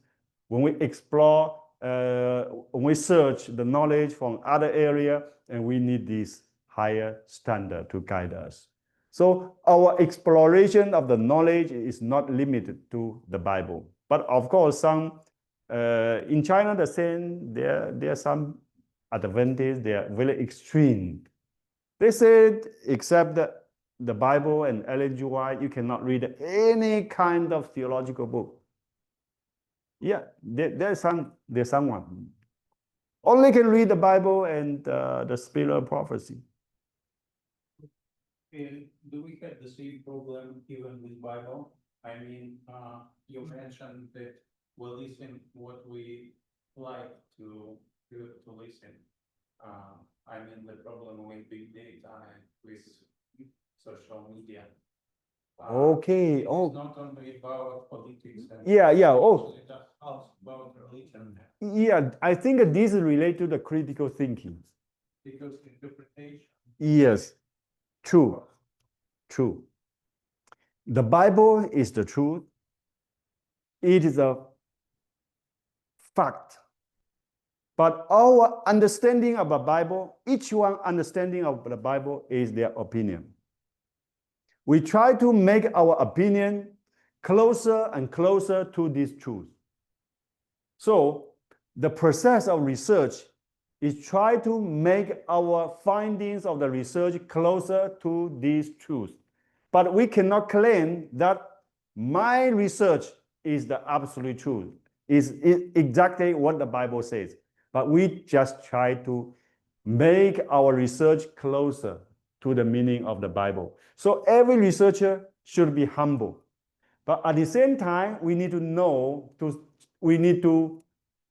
when we explore, when we search the knowledge from other area, and we need this higher standard to guide us. So our exploration of the knowledge is not limited to the Bible. But of course, some in China, the same, there are some Adventists, they are very extreme. They said, except the Bible and Ellen G. White, you cannot read any kind of theological book. Yeah, there's someone. Only can read the Bible and the spirit of prophecy. And do we have the same problem even with Bible? I mean, you mentioned that we listen what we like to listen. I mean, the problem with big data and with social media. Okay. It's not only about politics. Yeah. Oh. It's also about religion. Yeah, I think this is related to the critical thinking. Because interpretation. Yes, true. The Bible is the truth. It is a fact. But our understanding of the Bible, each one understanding of the Bible is their opinion. We try to make our opinion closer and closer to this truth. So the process of research is try to make our findings of the research closer to this truth. But we cannot claim that my research is the absolute truth, is exactly what the Bible says. But we just try to make our research closer to the meaning of the Bible. So every researcher should be humble. But at the same time, we need to know, we need to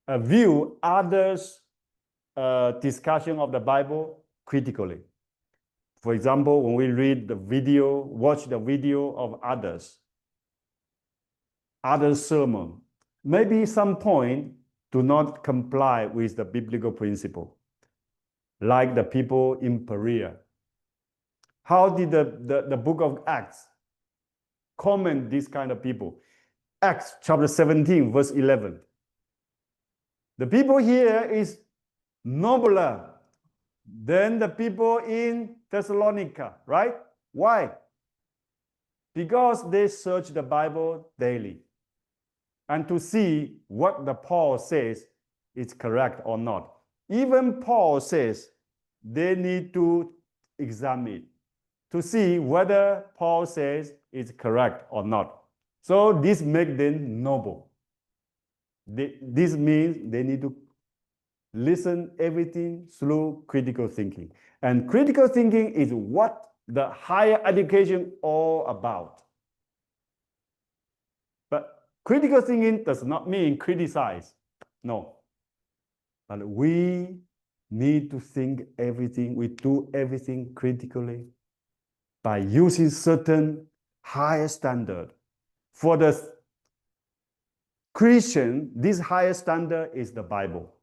view others' discussion of the Bible critically. For example, when we read the video, watch the video of others' sermon, maybe some point do not comply with the biblical principle, like the people in Perea. How did the book of Acts comment this kind of people? Acts chapter 17, verse 11. The people here is nobler than the people in Thessalonica, right? Why? Because they search the Bible daily and to see what the Paul says is correct or not. Even Paul says they need to examine to see whether Paul says it's correct or not. So this makes them noble. This means they need to listen everything through critical thinking. And critical thinking is what the higher education all about. But critical thinking does not mean criticize. No. But we need to think everything, we do everything critically by using certain higher standard. For the Christian, this higher standard is the Bible.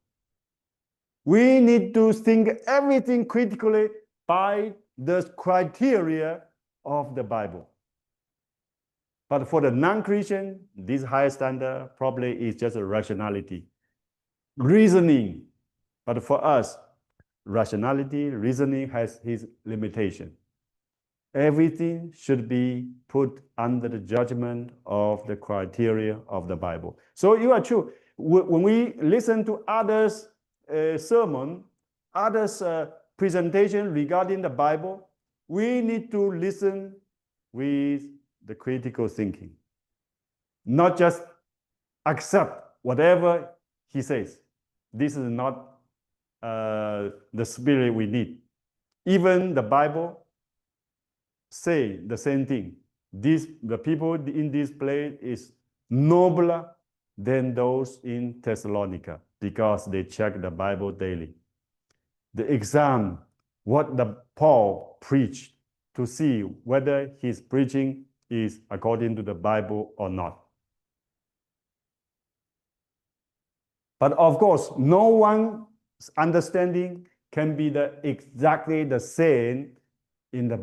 We need to think everything critically by the criteria of the Bible. But for the non-Christian, this higher standard probably is just a rationality, reasoning. But for us, rationality, reasoning has its limitation. Everything should be put under the judgment of the criteria of the Bible. So you are true. When we listen to others' sermon, others' presentation regarding the Bible, we need to listen with the critical thinking, not just accept whatever he says. This is not the spirit we need. Even the Bible say the same thing. The people in this place is nobler than those in Thessalonica because they check the Bible daily. They examine what the Paul preached to see whether his preaching is according to the Bible or not. But of course, no one's understanding can be exactly the same in the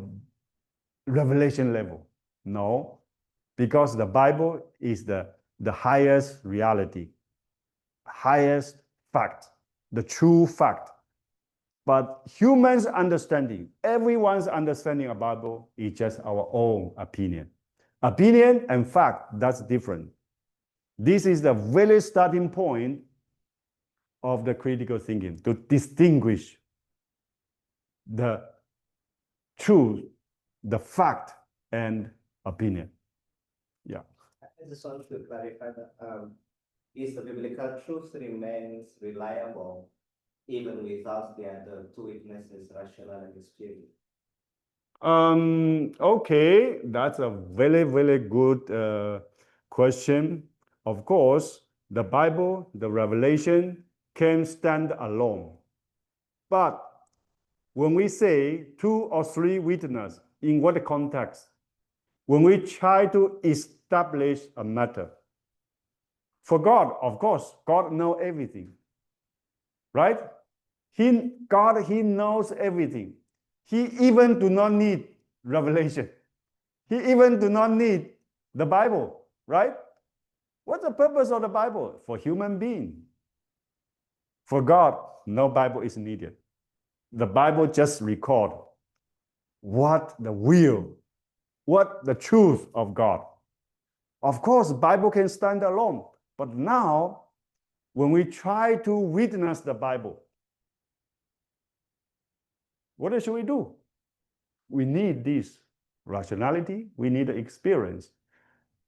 revelation level. No, because the Bible is the highest reality, highest fact, the true fact. But humans' understanding, everyone's understanding of the Bible is just our own opinion. Opinion and fact, that's different. This is the very starting point of the critical thinking, to distinguish the truth, the fact, and opinion. Yeah. I just want to clarify that is the biblical truth remains reliable even without the other two witnesses, rational and spirit? Okay, that's a very, very good question. Of course, the Bible, the Revelation can stand alone. But when we say 2 or 3 witnesses, in what context? When we try to establish a matter. For God, of course, God knows everything, right? God, He knows everything. He even do not need revelation. He even do not need the Bible, right? What's the purpose of the Bible? For human being. For God, no Bible is needed. The Bible just record what the will, what the truth of God. Of course, the Bible can stand alone. But now, when we try to witness the Bible, what should we do? We need this rationality. We need experience.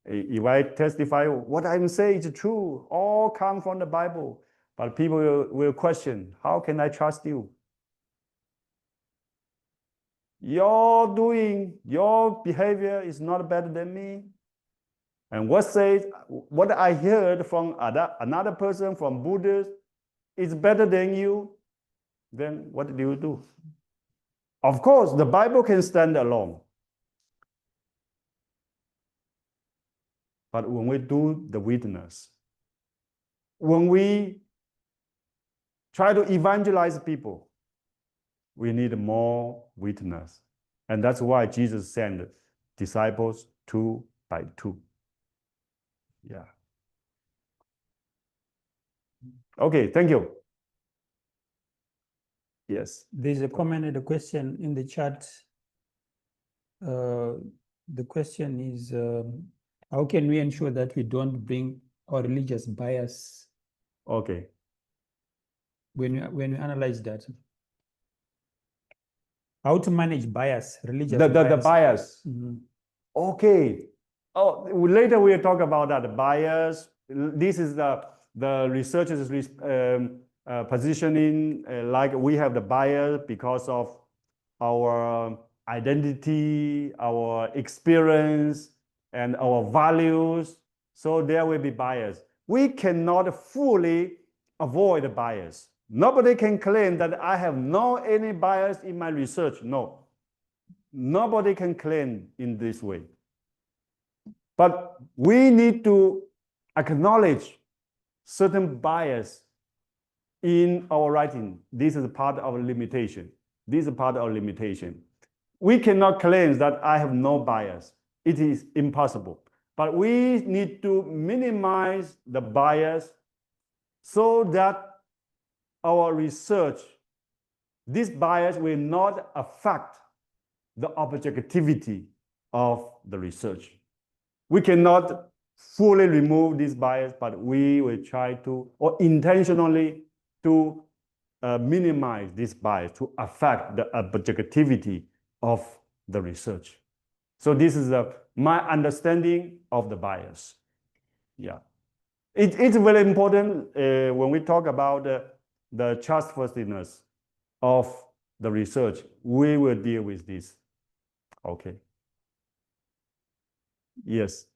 If I testify what I'm saying is true, all come from the Bible. But people will question, how can I trust you? Your behavior is not better than me. And what I heard from another person, from Buddhists, is better than you, then what do you do? Of course, the Bible can stand alone. But when we do the witness, when we try to evangelize people, we need more witness. And that's why Jesus sent disciples 2 by 2. Yeah. Okay, thank you. Yes. There's a comment and a question in the chat. The question is, how can we ensure that we don't bring our religious bias Okay. when we analyze that? How to manage bias, religious The bias? bias. Mhm. Okay. Oh, later we'll talk about that. The bias. This is the researchers' positioning. Like we have the bias because of our identity, our experience, and our values. So there will be bias. We cannot fully avoid the bias. Nobody can claim that I have no any bias in my research. No. Nobody can claim in this way. But we need to acknowledge certain bias in our writing. This is part of our limitation. This is part of our limitation. We cannot claim that I have no bias. It is impossible. But we need to minimize the bias so that our research, this bias will not affect the objectivity of the research. We cannot fully remove this bias, but we will try to, or intentionally, to minimize this bias to affect the objectivity of the research. So this is my understanding of the bias. Yeah, it's very important when we talk about the trustworthiness of the research. We will deal with this. Okay. Yes.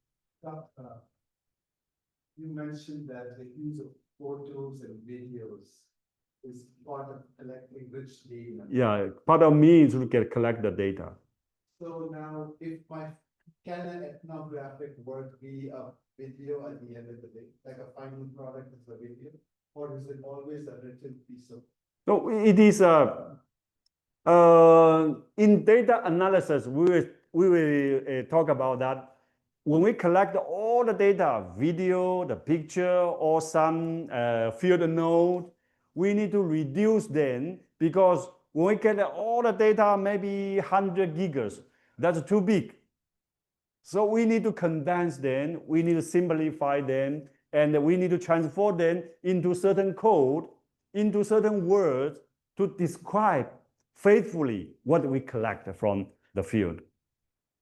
You mentioned that the use of photos and videos is part of collecting rich data. Yeah, part of me is to collect the data. So now, can an ethnographic work be a video at the end of the day, like a final product is a video, or is it always a written piece of? No, it is in data analysis. We will talk about that. When we collect all the data, video, the picture, or some field node, we need to reduce them because when we get all the data, maybe 100 gigas, that's too big. So we need to condense them, we need to simplify them, and we need to transform them into certain code, into certain words to describe faithfully what we collect from the field.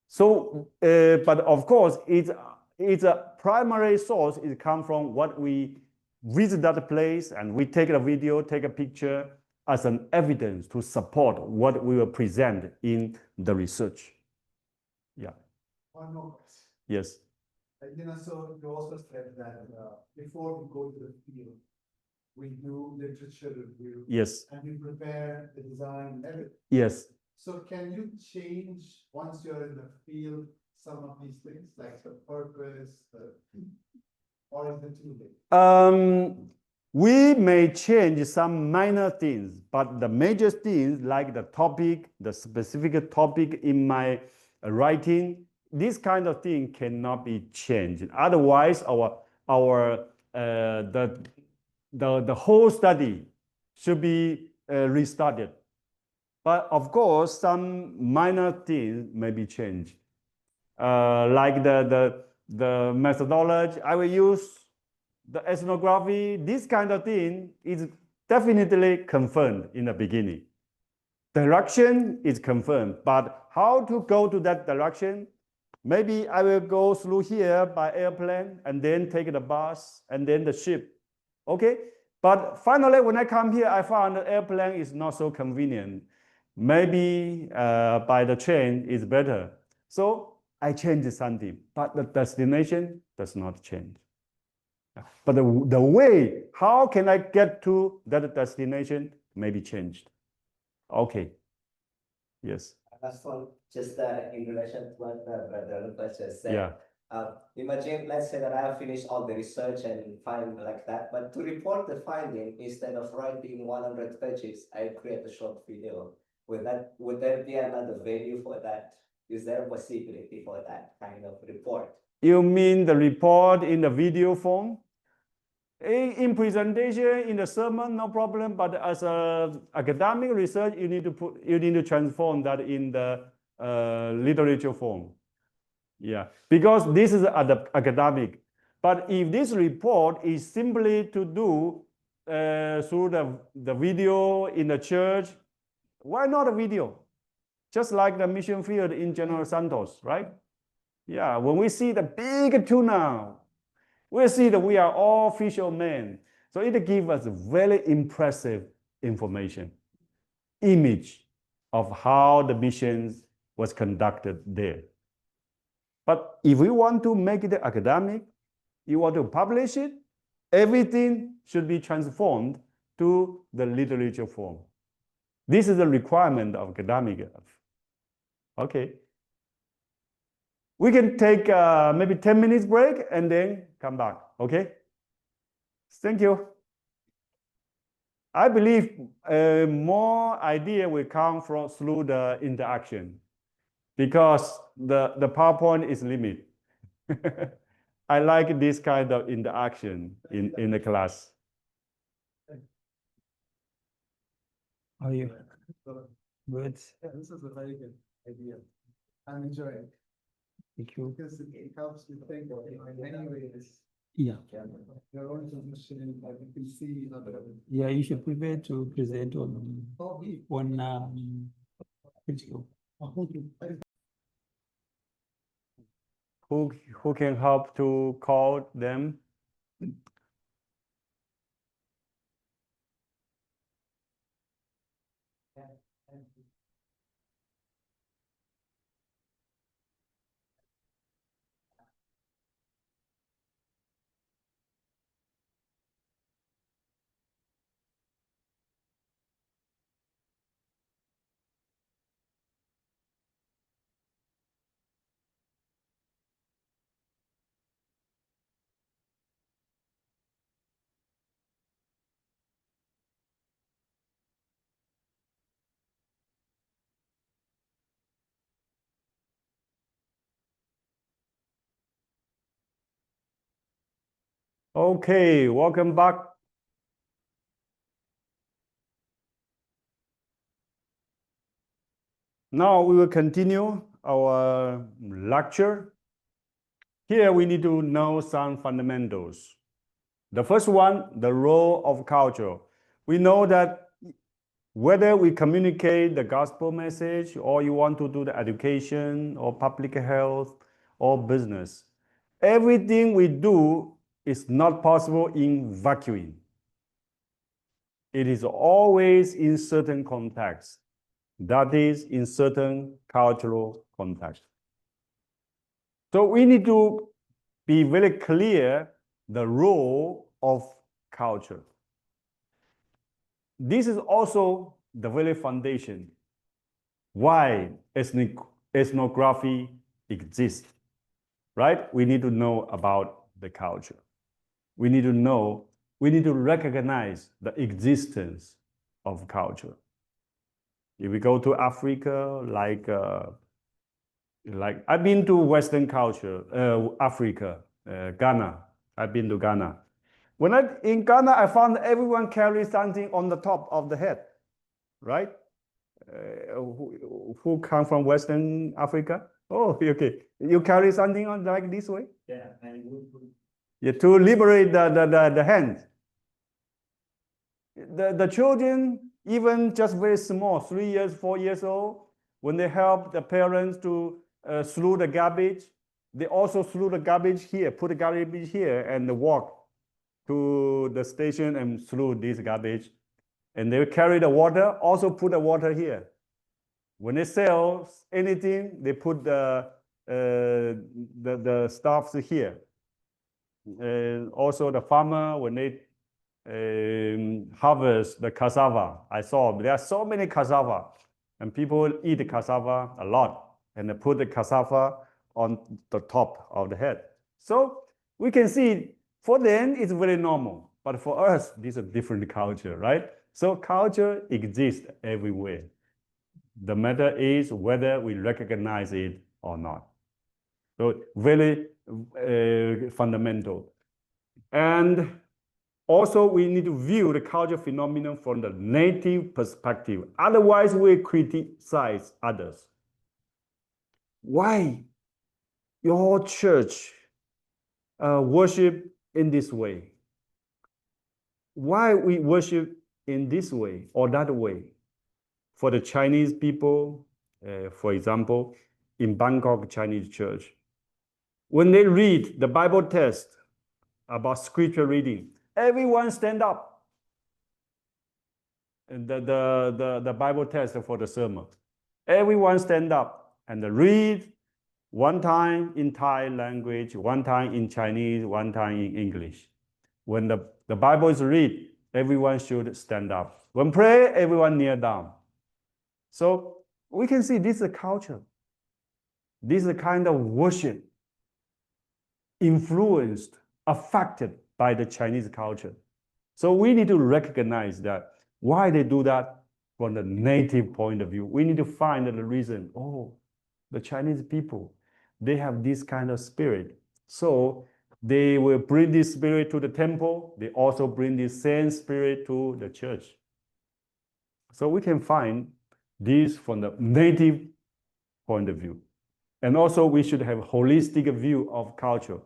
So, but of course, it's a primary source. It comes from what we visit that place, and we take a video, take a picture as an evidence to support what we will present in the research. Yeah. One more question. Yes. So you also said that before we go to the field, we do literature review. Yes. And we prepare the design and everything. Yes. So can you change, once you're in the field, some of these things, like the purpose, or is it too late? We may change some minor things, but the major things like the topic, the specific topic in my writing, this kind of thing cannot be changed. Otherwise, the whole study should be restarted. But of course, some minor things may be changed. Like the methodology, I will use the ethnography. This kind of thing is definitely confirmed in the beginning. Direction is confirmed, but how to go to that direction? Maybe I will go through here by airplane and then take the bus and then the ship. Okay, but finally, when I come here, I found the airplane is not so convenient. Maybe by the train is better. So I changed something, but the destination does not change. But the way, how can I get to that destination may be changed. Okay. Yes. Last one, just in relation to what Brother Lucas just said. Yeah. Imagine, let's say that I have finished all the research and find like that, but to report the finding, instead of writing 100 pages, I create a short video. Would there be another value for that? Is there a possibility for that kind of report? You mean the report in the video form? In presentation, in the sermon, no problem. But as a academic research, you need to transform that in the literature form. Yeah, because this is academic. But if this report is simply to do through the video in the church, why not a video? Just like the mission field in General Santos, right? Yeah, when we see the big tuna, we see that we are all fishermen. So it gives us very impressive information, image of how the missions was conducted there. But if we want to make it academic, you want to publish it, everything should be transformed to the literature form. This is the requirement of academic. Okay. We can take maybe 10 minutes break and then come back, okay? Thank you. I believe more idea will come through the interaction because the PowerPoint is limited. I like this kind of interaction in the class. How are you? Good. Yeah, this is a very good idea. I'm enjoying it Thank you. because it helps you think of it in many ways. Yeah. Your own position, like you can see other. Yeah, you should prepare to present on video. Who can help to call them? Okay, welcome back. Now we will continue our lecture. Here we need to know some fundamentals. The first one, the role of culture. We know that whether we communicate the gospel message or you want to do the education or public health or business, everything we do is not possible in vacuum. It is always in certain context. That is in certain cultural context. So we need to be very clear the role of culture. This is also the very foundation why ethnography exists, right? We need to know about the culture. We need to know, we need to recognize the existence of culture. If we go to Africa, like I've been to Western culture, Africa, Ghana. I've been to Ghana. In Ghana, I found everyone carries something on the top of the head, right? Who come from Western Africa? Oh, okay. You carry something on like this way? Yeah, Yeah, to liberate the hand. The children, even just very small, 3 years, 4 years old, when they help the parents to slew the garbage, they also slew the garbage here, put the garbage here, and walk to the station and slew this garbage. And they carry the water, also put the water here. When they sell anything, they put the stuffs here. Also the farmer, when they harvest the cassava, I saw there are so many cassava, and people eat the cassava a lot, and they put the cassava on the top of the head. So we can see for them it's very normal, but for us, this is a different culture, right? So culture exists everywhere. The matter is whether we recognize it or not. So very fundamental. And Also, we need to view the cultural phenomenon from the native perspective. Otherwise, we criticize others. Why your church worship in this way? Why we worship in this way or that way? For the Chinese people, for example, in Bangkok Chinese church, when they read the Bible text about scripture reading, everyone stand up. And the Bible text for the sermon, everyone stand up and read one time in Thai language, one time in Chinese, one time in English. When the Bible is read, everyone should stand up. When pray, everyone kneel down. So we can see this is a culture. This is a kind of worship influenced, affected by the Chinese culture. So we need to recognize that why they do that from the native point of view. We need to find the reason. Oh, the Chinese people, they have this kind of spirit. So they will bring this spirit to the temple. They also bring this same spirit to the church. So we can find this from the native point of view. And also we should have a holistic view of culture.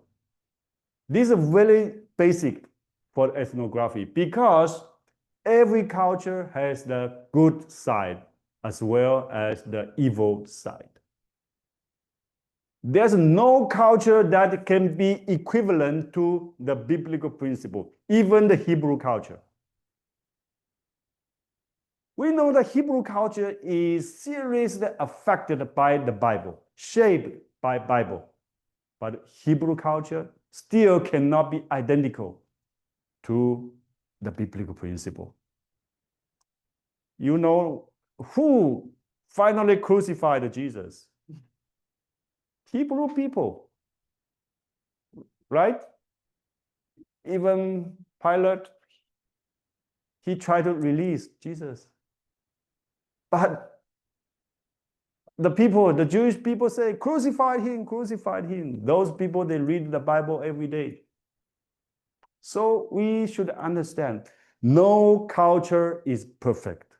This is very basic for ethnography because every culture has the good side as well as the evil side. There's no culture that can be equivalent to the biblical principle, even the Hebrew culture. We know the Hebrew culture is seriously affected by the Bible, shaped by Bible. But Hebrew culture still cannot be identical to the biblical principle. You know who finally crucified Jesus? Hebrew people, right? Even Pilate, he tried to release Jesus. But the people, the Jewish people say, crucify him, crucify him. Those people, they read the Bible every day. So we should understand, no culture is perfect.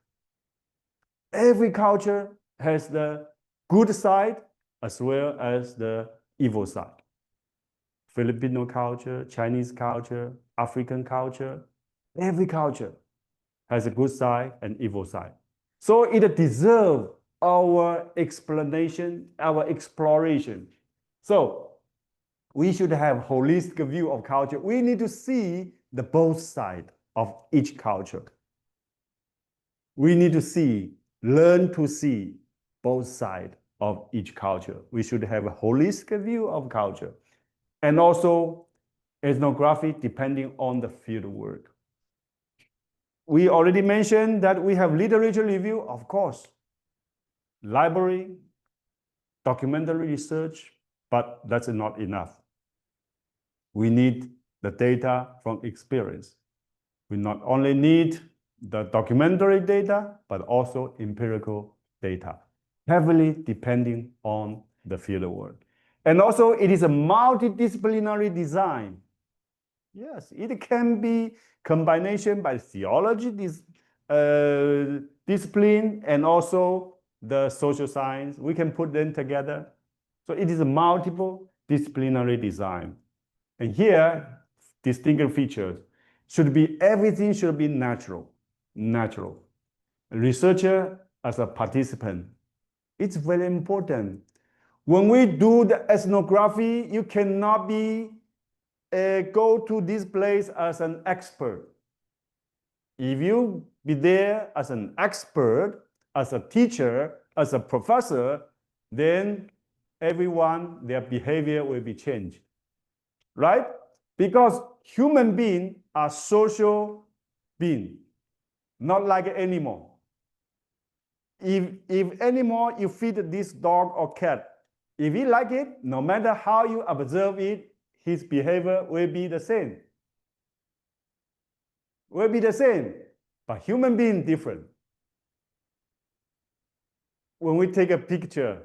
Every culture has the good side as well as the evil side. Filipino culture, Chinese culture, African culture, every culture has a good side and evil side. So it deserves our explanation, our exploration. So we should have a holistic view of culture. We need to see the both sides of each culture. We need to see, learn to see both sides of each culture. We should have a holistic view of culture. And also ethnography depending on the field work. We already mentioned that we have literature review, of course, library, documentary research, but that's not enough. We need the data from experience. We not only need the documentary data, but also empirical data, heavily depending on the field work. And also it is a multidisciplinary design. Yes, it can be combination by theology discipline and also the social science. We can put them together. So it is a multiple disciplinary design. And here, distinctive features should be, everything should be natural. Natural. A researcher as a participant, it's very important. When we do the ethnography, you cannot be go to this place as an expert. If you be there as an expert, as a teacher, as a professor, then everyone, their behavior will be changed, right? Because human beings are social beings, not like an animal. If animal, you feed this dog or cat, if he like it, no matter how you observe it, his behavior will be the same. Will be the same, but human being different. When we take a picture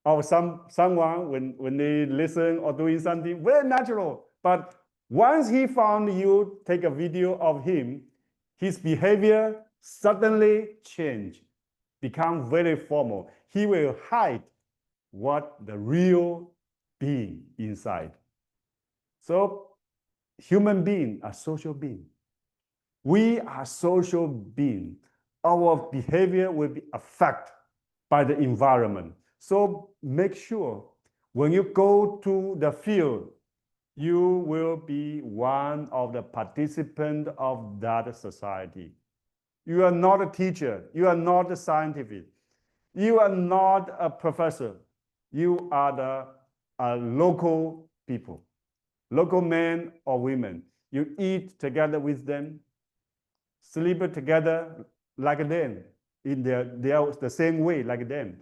of someone when they listen or doing something very natural, but Once he found you take a video of him, his behavior suddenly changed, become very formal. He will hide what the real being inside. So human beings are social beings. We are social beings. Our behavior will be affected by the environment. So make sure when you go to the field, you will be one of the participants of that society. You are not a teacher. You are not a scientist. You are not a professor. You are the local people, local men or women. You eat together with them, sleep together like them, they are the same way like them.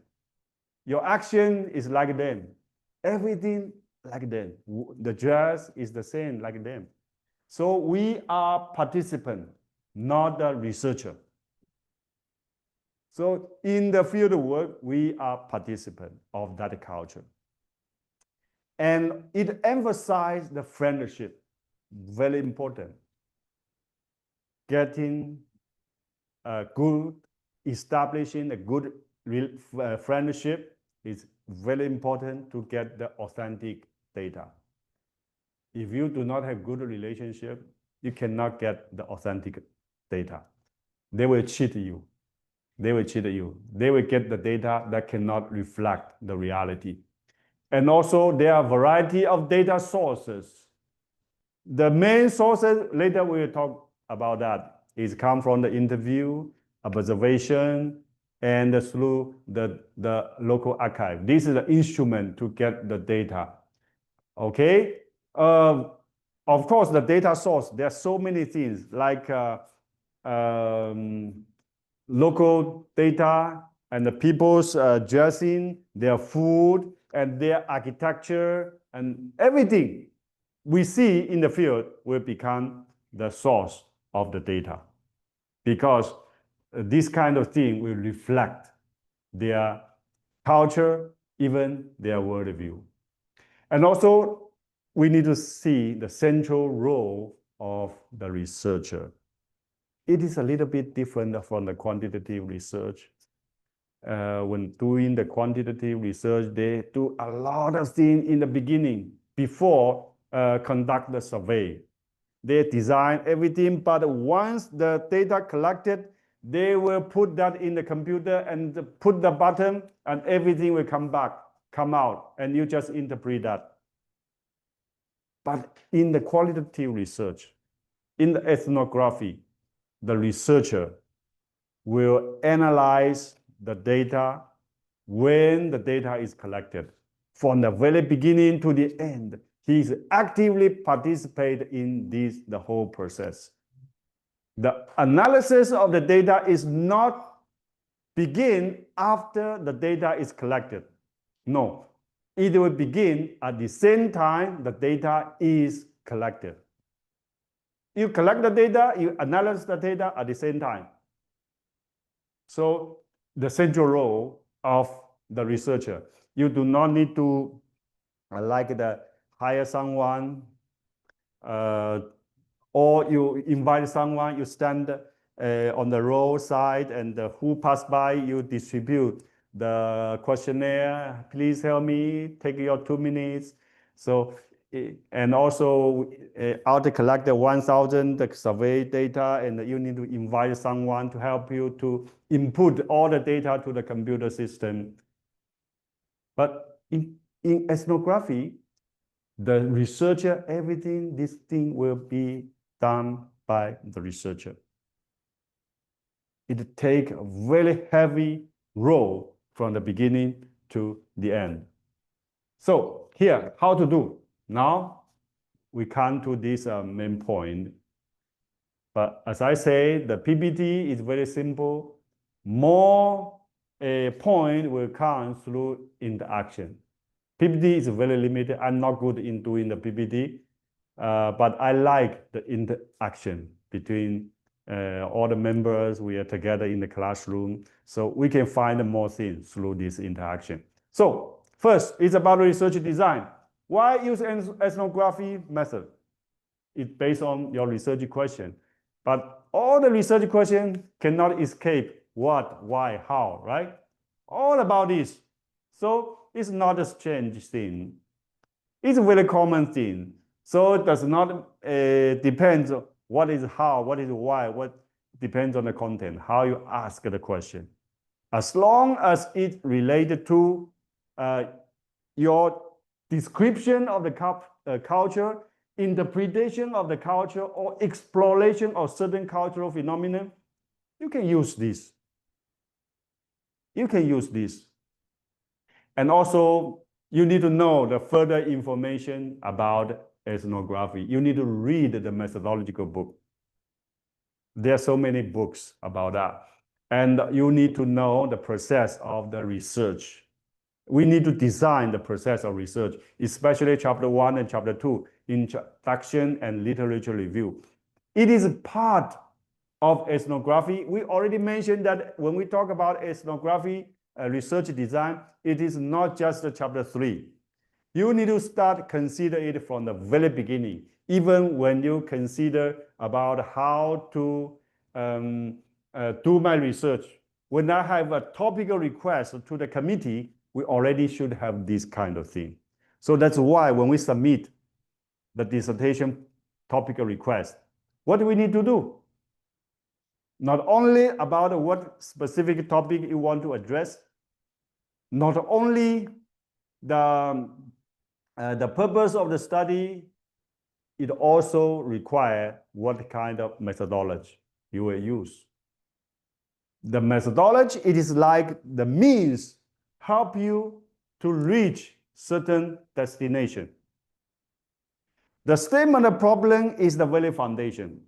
Your action is like them. Everything like them. The dress is the same like them. So we are participant, not a researcher. So in the field work, we are participant of that culture. And it emphasizes the friendship, very important. Getting a good, establishing a good friendship is very important to get the authentic data. If you do not have good relationship, you cannot get the authentic data. They will cheat you. They will cheat you. They will get the data that cannot reflect the reality. And also, there are a variety of data sources. The main sources, later we will talk about that, is come from the interview, observation, and through the local archive. This is the instrument to get the data. Okay? Of course, the data source, there are so many things like local data and the people's dressing, their food, and their architecture, and everything we see in the field will become the source of the data, because this kind of thing will reflect their culture, even their worldview. And also, we need to see the central role of the researcher. It is a little bit different from the quantitative research. When doing the quantitative research, they do a lot of things in the beginning before conduct the survey. They design everything, but once the data collected, they will put that in the computer and put the button, and everything will come out, and you just interpret that. But in the qualitative research, in the ethnography, the researcher will analyze the data when the data is collected. From the very beginning to the end, he is actively participating in the whole process. The analysis of the data is not begin after the data is collected. No, it will begin at the same time the data is collected. You collect the data, you analyze the data at the same time. So the central role of the researcher, you do not need to hire someone, or you invite someone, you stand on the roadside, and who pass by, you distribute the questionnaire. Please help me, take your 2 minutes. So, and also out to collect the 1,000 survey data, and you need to invite someone to help you to input all the data to the computer system. But in ethnography, the researcher, everything, this thing will be done by the researcher. It takes a very heavy role from the beginning to the end. So here, how to do? Now, we come to this main point. But as I say, the PPT is very simple. More point will come through interaction. PPT is very limited. I'm not good in doing the PPT, but I like the interaction between all the members. We are together in the classroom, so we can find more things through this interaction. So first, it's about research design. Why use ethnography method? It's based on your research question. But all the research questions cannot escape what, why, how, right? All about this. So it's not a strange thing. It's a very common thing. So it does not depend on what is how, what is why, what depends on the content, how you ask the question. As long as it's related to your description of the culture, interpretation of the culture, or exploration of certain cultural phenomena, you can use this. You can use this. And also, you need to know the further information about ethnography. You need to read the methodological book. There are so many books about that. And you need to know the process of the research. We need to design the process of research, especially chapter 1 and chapter 2, introduction and literature review. It is part of ethnography. We already mentioned that when we talk about ethnography, research design, it is not just the chapter 3. You need to start consider it from the very beginning, even when you consider about how to do my research. When I have a topical request to the committee, we already should have this kind of thing. So that's why when we submit the dissertation topical request, what do we need to do? Not only about what specific topic you want to address, not only the purpose of the study, it also requires what kind of methodology you will use. The methodology, it is like the means help you to reach certain destination. The statement of problem is the very foundation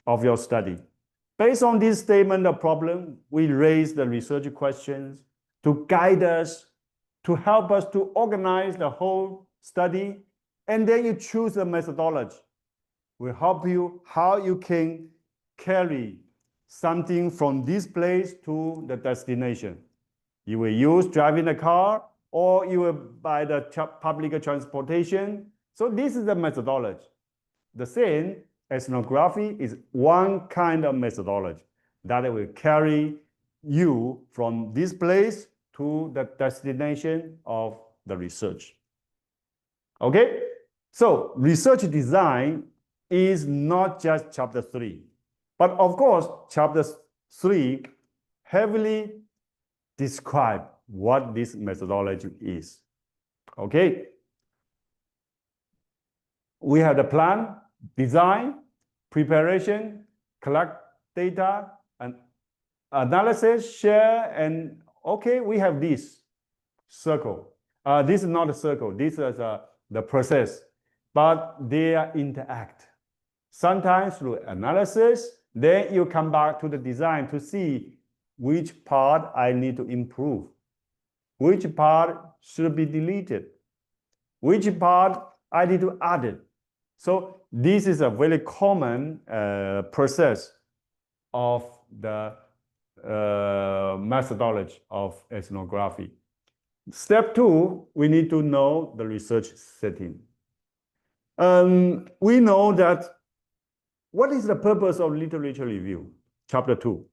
of your study. Based on this statement of problem, we raise the research questions to guide us, to help us to organize the whole study, and then you choose the methodology. We help you how you can carry something from this place to the destination. You will use driving a car, or you will buy the public transportation. So this is the methodology. The same, ethnography is one kind of methodology that will carry you from this place to the destination of the research. Okay? So research design is not just chapter 3. But of course, chapter 3 heavily describe what this methodology is. Okay? We have the plan, design, preparation, collect data, and analysis, share, and okay, we have this circle. This is not a circle, this is the process, but they interact. Sometimes through analysis, then you come back to the design to see which part I need to improve, which part should be deleted, which part I need to add it. So this is a very common process of the methodology of ethnography. Step 2, we need to know the research setting. We know that what is the purpose of literature review? Chapter 2.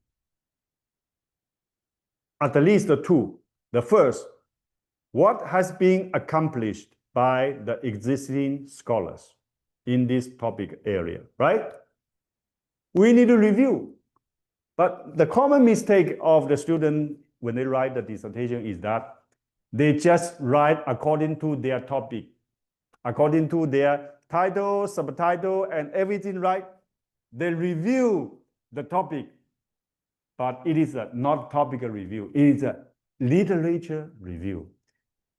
At least the 2. The first, what has been accomplished by the existing scholars in this topic area, right? We need to review. But the common mistake of the student when they write the dissertation is that they just write according to their topic, according to their title, subtitle, and everything, right? They review the topic, but it is not topical review. It is a literature review.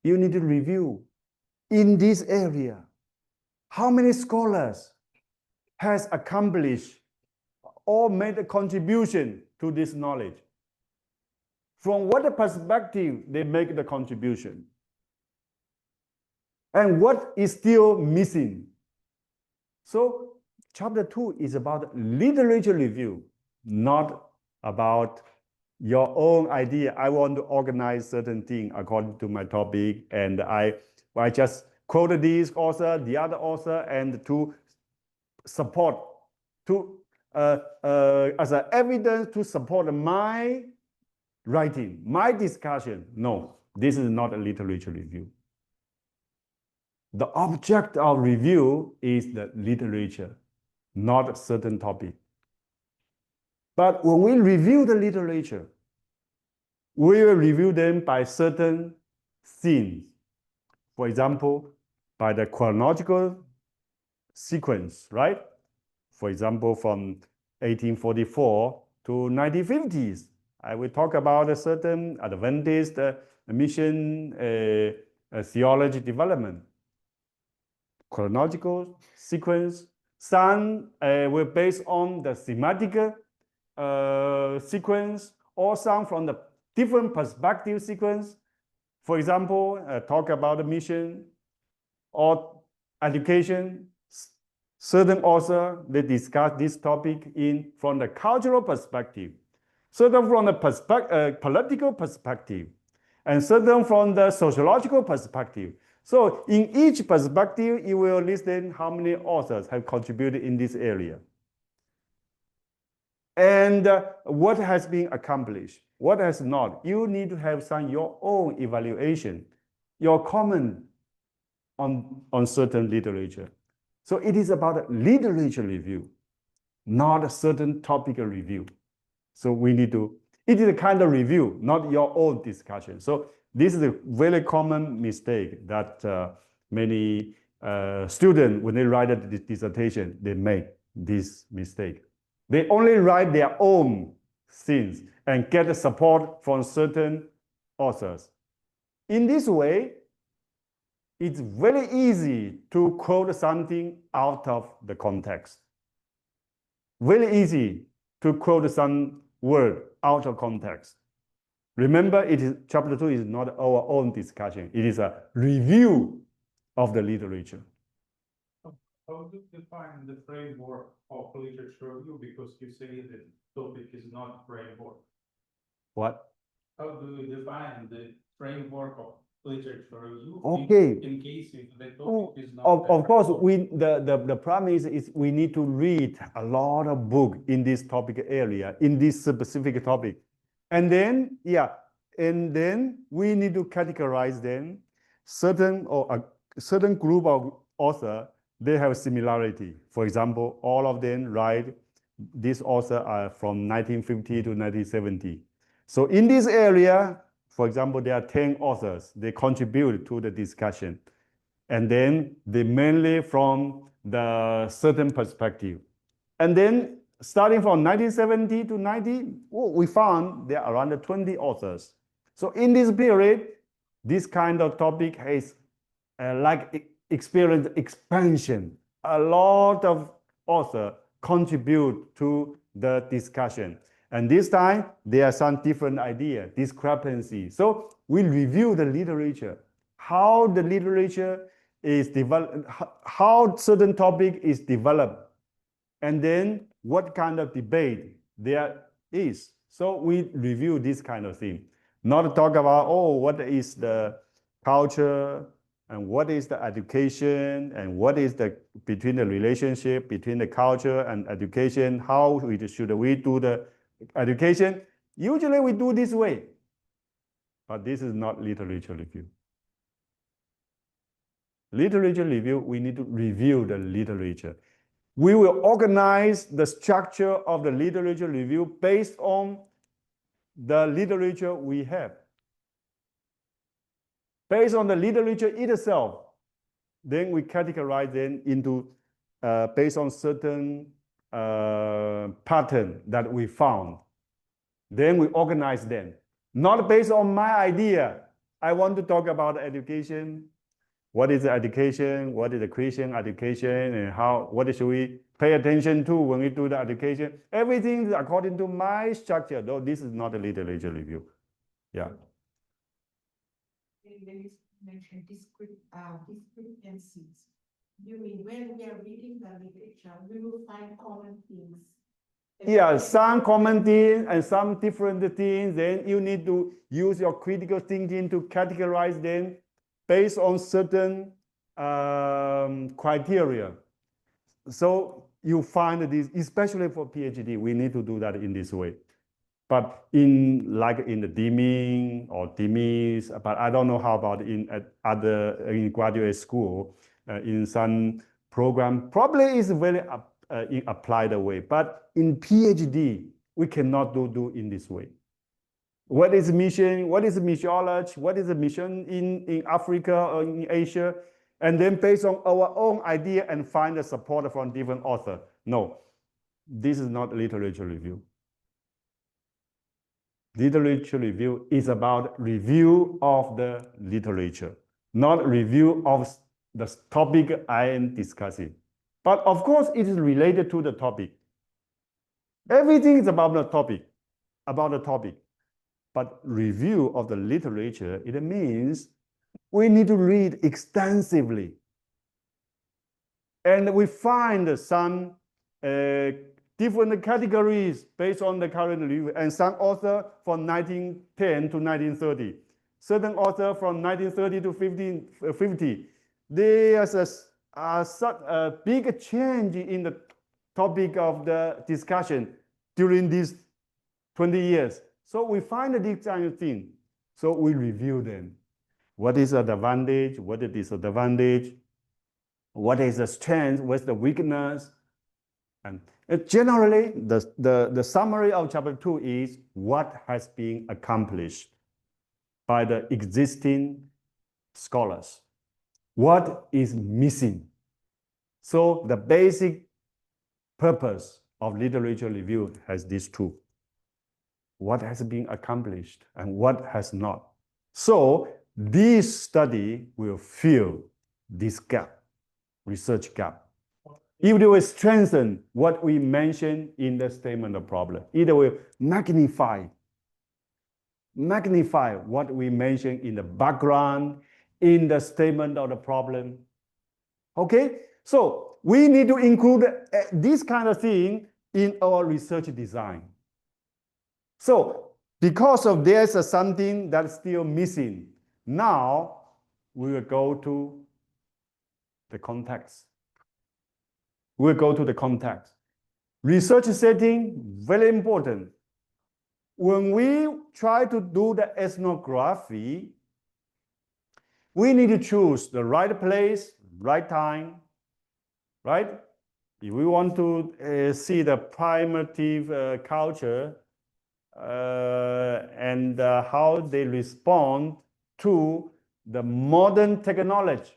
You need to review in this area. How many scholars has accomplished or made a contribution to this knowledge? From what perspective they make the contribution? And what is still missing? So chapter 2 is about literature review, not about your own idea. I want to organize certain thing according to my topic, and I just quoted this author, the other author, and to support to as an evidence to support my writing, my discussion. No, this is not a literature review. The object of review is the literature, not a certain topic. But when we review the literature, we will review them by certain themes. For example, by the chronological sequence, right? For example, from 1844 to 1950s, I will talk about a certain Adventist mission theology development. Chronological sequence. Some were based on the thematic sequence, or some from the different perspective sequence. For example, talk about the mission or education. Certain author, they discuss this topic from the cultural perspective, certain from the political perspective, and certain from the sociological perspective. So in each perspective, you will listen how many authors have contributed in this area. And what has been accomplished, what has not. You need to have your own evaluation, your comment on certain literature. So it is about a literature review, not a certain topical review. So we need to, it is a kind of review, not your own discussion. So this is a very common mistake that many students, when they write a dissertation, they make this mistake. They only write their own things and get the support from certain authors. In this way, it's very easy to quote something out of the context. Very easy to quote some word out of context. Remember, chapter 2 is not our own discussion. It is a review of the literature. How do you define the framework of literature review? Because you say the topic is not framework. What? How do you define the framework of literature review? Okay. In case if the topic is not. Of course, the problem is we need to read a lot of books in this topic area, in this specific topic. And then, we need to categorize them. A certain group of authors, they have similarity. For example, all of them write, these authors are from 1950 to 1970. So in this area, for example, there are 10 authors. They contribute to the discussion. And then they mainly from the certain perspective. And then starting from 1970 to 90, we found there are around 20 authors. So in this period, this kind of topic has experienced expansion. A lot of authors contribute to the discussion. And this time, there are some different ideas, discrepancy. So we review the literature, how the literature is developed, how certain topic is developed, and then what kind of debate there is. So we review this kind of thing, not talk about, what is the culture, and what is the education, and what is between the relationship between the culture and education, how should we do the education. Usually we do this way, but this is not literature review. Literature review, we need to review the literature. We will organize the structure of the literature review based on the literature we have. Based on the literature itself, then we categorize them into, based on certain pattern that we found. Then we organize them. Not based on my idea. I want to talk about education. What is education? What is the Christian education? And what should we pay attention to when we do the education? Everything is according to my structure, though this is not a literature review. Yeah. When you mentioned discrepancies, you mean when we are reading the literature, we will find common themes? Yeah, some common themes and some different themes. Then you need to use your critical thinking to categorize them based on certain criteria. So you find this, especially for PhD, we need to do that in this way. But in the DMing or DMIS, but I don't know how about in graduate school, in some program, probably is very applied way. But in PhD, we cannot do in this way. What is mission? What is missiology? What is the mission in Africa or in Asia? And then based on our own idea and find the support from different authors. No, this is not literature review. Literature review is about review of the literature, not review of the topic I am discussing. But of course, it is related to the topic. Everything is about the topic, But review of the literature, it means we need to read extensively. And we find some different categories based on the current review, and some author from 1910 to 1930, certain author from 1930 to 1550. There's such a big change in the topic of the discussion during these 20 years. So we find this kind of thing. So we review them. What is the advantage? What is the disadvantage? What is the strength? What's the weakness? And generally, the summary of chapter 2 is what has been accomplished by the existing scholars. What is missing? So the basic purpose of literature review has these two. What has been accomplished and what has not. So this study will fill this gap, research gap. It will strengthen what we mentioned in the statement of problem. It will magnify what we mentioned in the background, in the statement of the problem. Okay, so we need to include this kind of thing in our research design. So because of there's something that's still missing, now we will go to the context. We'll go to the context. Research setting, very important. When we try to do the ethnography, we need to choose the right place, right time, right? If we want to see the primitive culture and how they respond to the modern technology,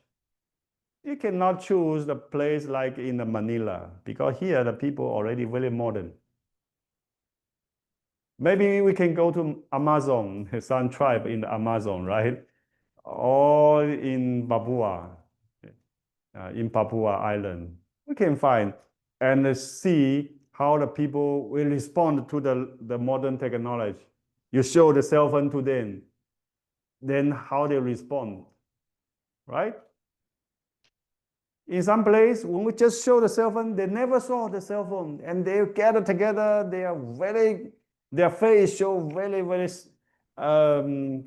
you cannot choose the place like in the Manila, because here the people already very modern. Maybe we can go to Amazon, some tribe in the Amazon, right? Or in Papua Island. We can find and see how the people will respond to the modern technology. You show the cell phone to them, then how they respond, right? In some place, when we just show the cell phone, they never saw the cell phone, and they gather together. Their face show very, very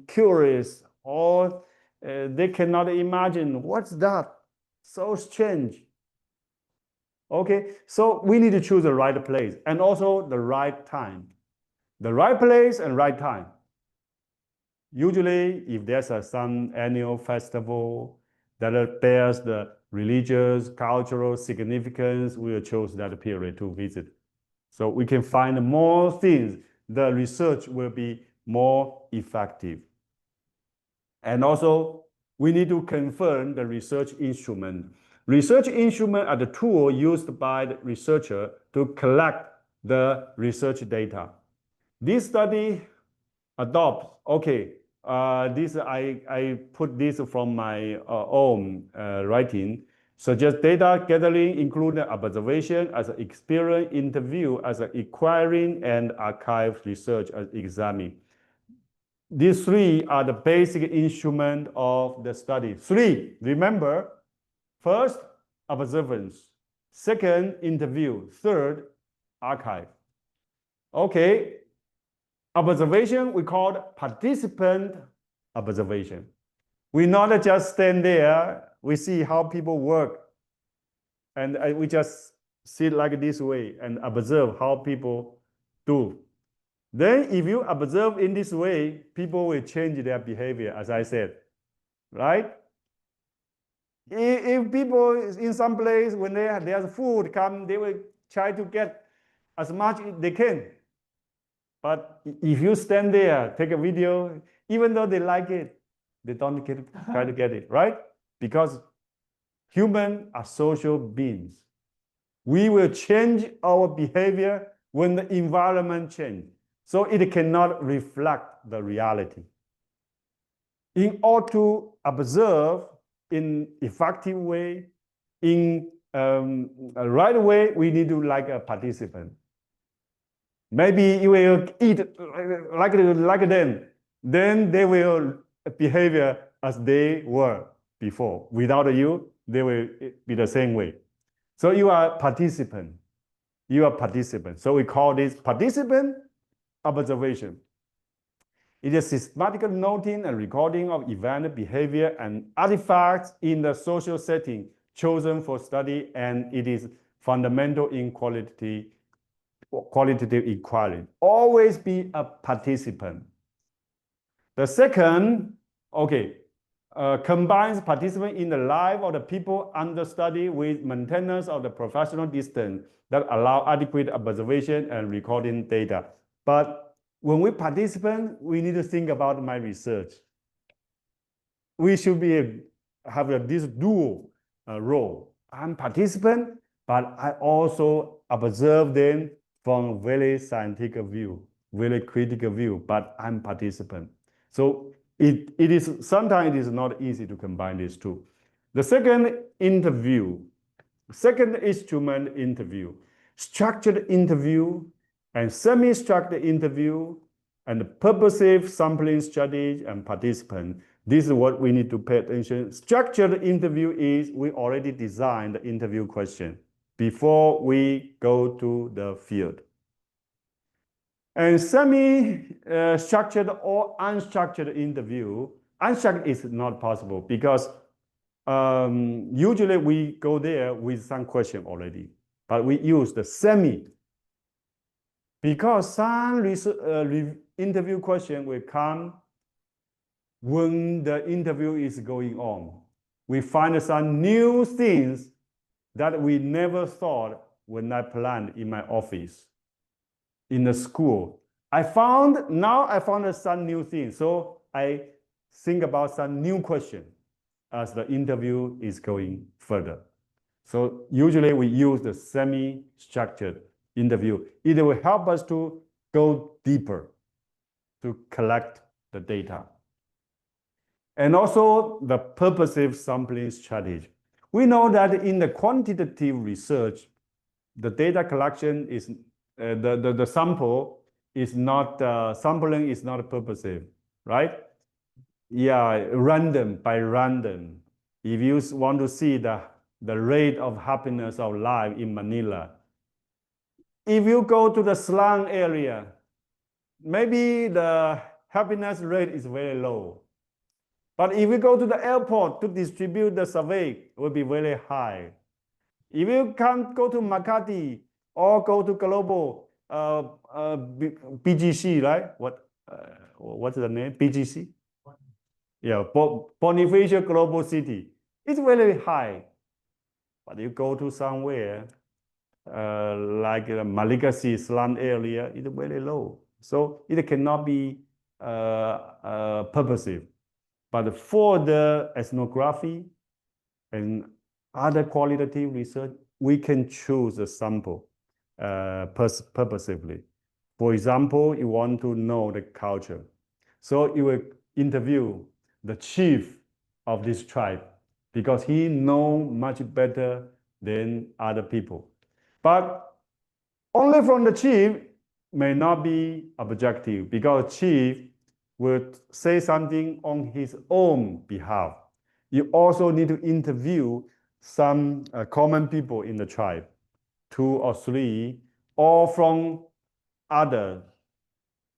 curious, or they cannot imagine what's that. So strange. Okay, so we need to choose the right place and also the right time. The right place and right time. Usually, if there's some annual festival that bears the religious, cultural significance, we will choose that period to visit. So we can find more things. The research will be more effective. And also, we need to confirm the research instrument. Research instruments are the tool used by the researcher to collect the research data. This study adopts, okay, I put this from my own writing. Suggest data gathering include observation as an experience, interview as an acquiring, and archive research as examining. These three are the basic instrument of the study. Three, remember, first, observance. Second, interview. Third, archive. Okay. Observation, we call participant observation. We not just stand there, we see how people work, and we just sit like this way and observe how people do. Then if you observe in this way, people will change their behavior, as I said, right? If people in some place, when there's food come, they will try to get as much as they can. But if you stand there, take a video, even though they like it, they don't try to get it, right? Because humans are social beings. We will change our behavior when the environment changes. So it cannot reflect the reality. In order to observe in effective way, in a right way, we need to like a participant. Maybe you will eat like them, then they will behave as they were before. Without you, they will be the same way. So you are participant. You are participant. So we call this participant observation. It is systematic noting and recording of event, behavior, and artifacts in the social setting chosen for study, and it is fundamental in qualitative inquiry. Always be a participant. The second, combines participant in the life of the people under study with maintenance of the professional distance that allow adequate observation and recording data. But when we participate, we need to think about my research. We should have this dual role. I'm participant, but I also observe them from a very scientific view, very critical view, but I'm participant. So sometimes it is not easy to combine these two. The second instrument interview, structured interview and semi-structured interview and purposive sampling strategy and participant. This is what we need to pay attention. Structured interview is we already designed the interview question before we go to the field. And semi-structured or unstructured interview, unstructured is not possible because usually we go there with some question already, but we use the semi. Because some interview question will come when the interview is going on. We find some new things that we never thought when I planned in my office, in the school. I found some new things. So I think about some new question as the interview is going further. So usually we use the semi-structured interview. It will help us to go deeper to collect the data. And also the purposive sampling strategy. We know that in the quantitative research, the data collection is, the sample is not, sampling is not purposive, right? Yeah, by random. If you want to see the rate of happiness of life in Manila, if you go to the slum area, maybe the happiness rate is very low. But if you go to the airport to distribute the survey, it will be very high. If you can't go to Makati or go to global BGC, right? What's the name? BGC? Yeah, Bonifacio Global City. It's very high. But you go to somewhere like the Malagasy slum area, it's very low. So it cannot be purposive. But for the ethnography and other qualitative research, we can choose a sample purposively. For example, you want to know the culture. So you will interview the chief of this tribe because he knows much better than other people. But only from the chief may not be objective because chief would say something on his own behalf. You also need to interview some common people in the tribe, 2 or 3, or from others.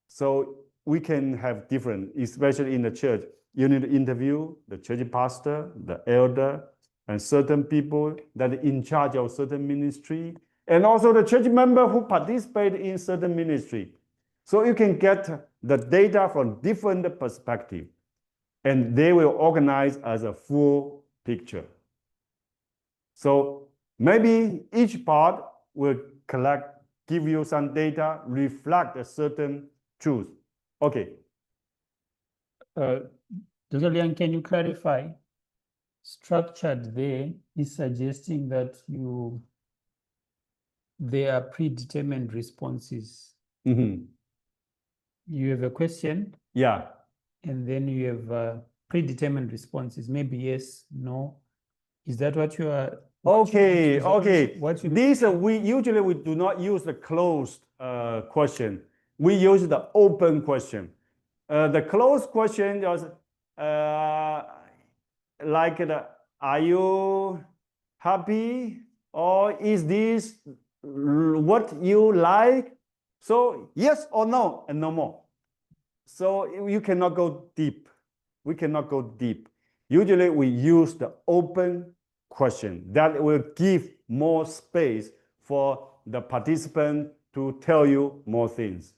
So we can have different, especially in the church. You need to interview the church pastor, the elder, and certain people that are in charge of certain ministry, and also the church member who participate in certain ministry. So you can get the data from different perspectives, and they will organize as a full picture. So maybe each part will give you some data, reflect a certain truth. Okay. Dr. Liang, can you clarify? Structured there is suggesting that there are predetermined responses. Mm-hmm. You have a question, Yeah. and then you have predetermined responses, maybe yes, no. Is that what you are? Okay, okay. What you These we usually do not use the closed question. We use the open question. The closed question is like are you happy, or is this what you like? So yes or no, and no more. So you cannot go deep. We cannot go deep. Usually we use the open question that will give more space for the participant to tell you more things.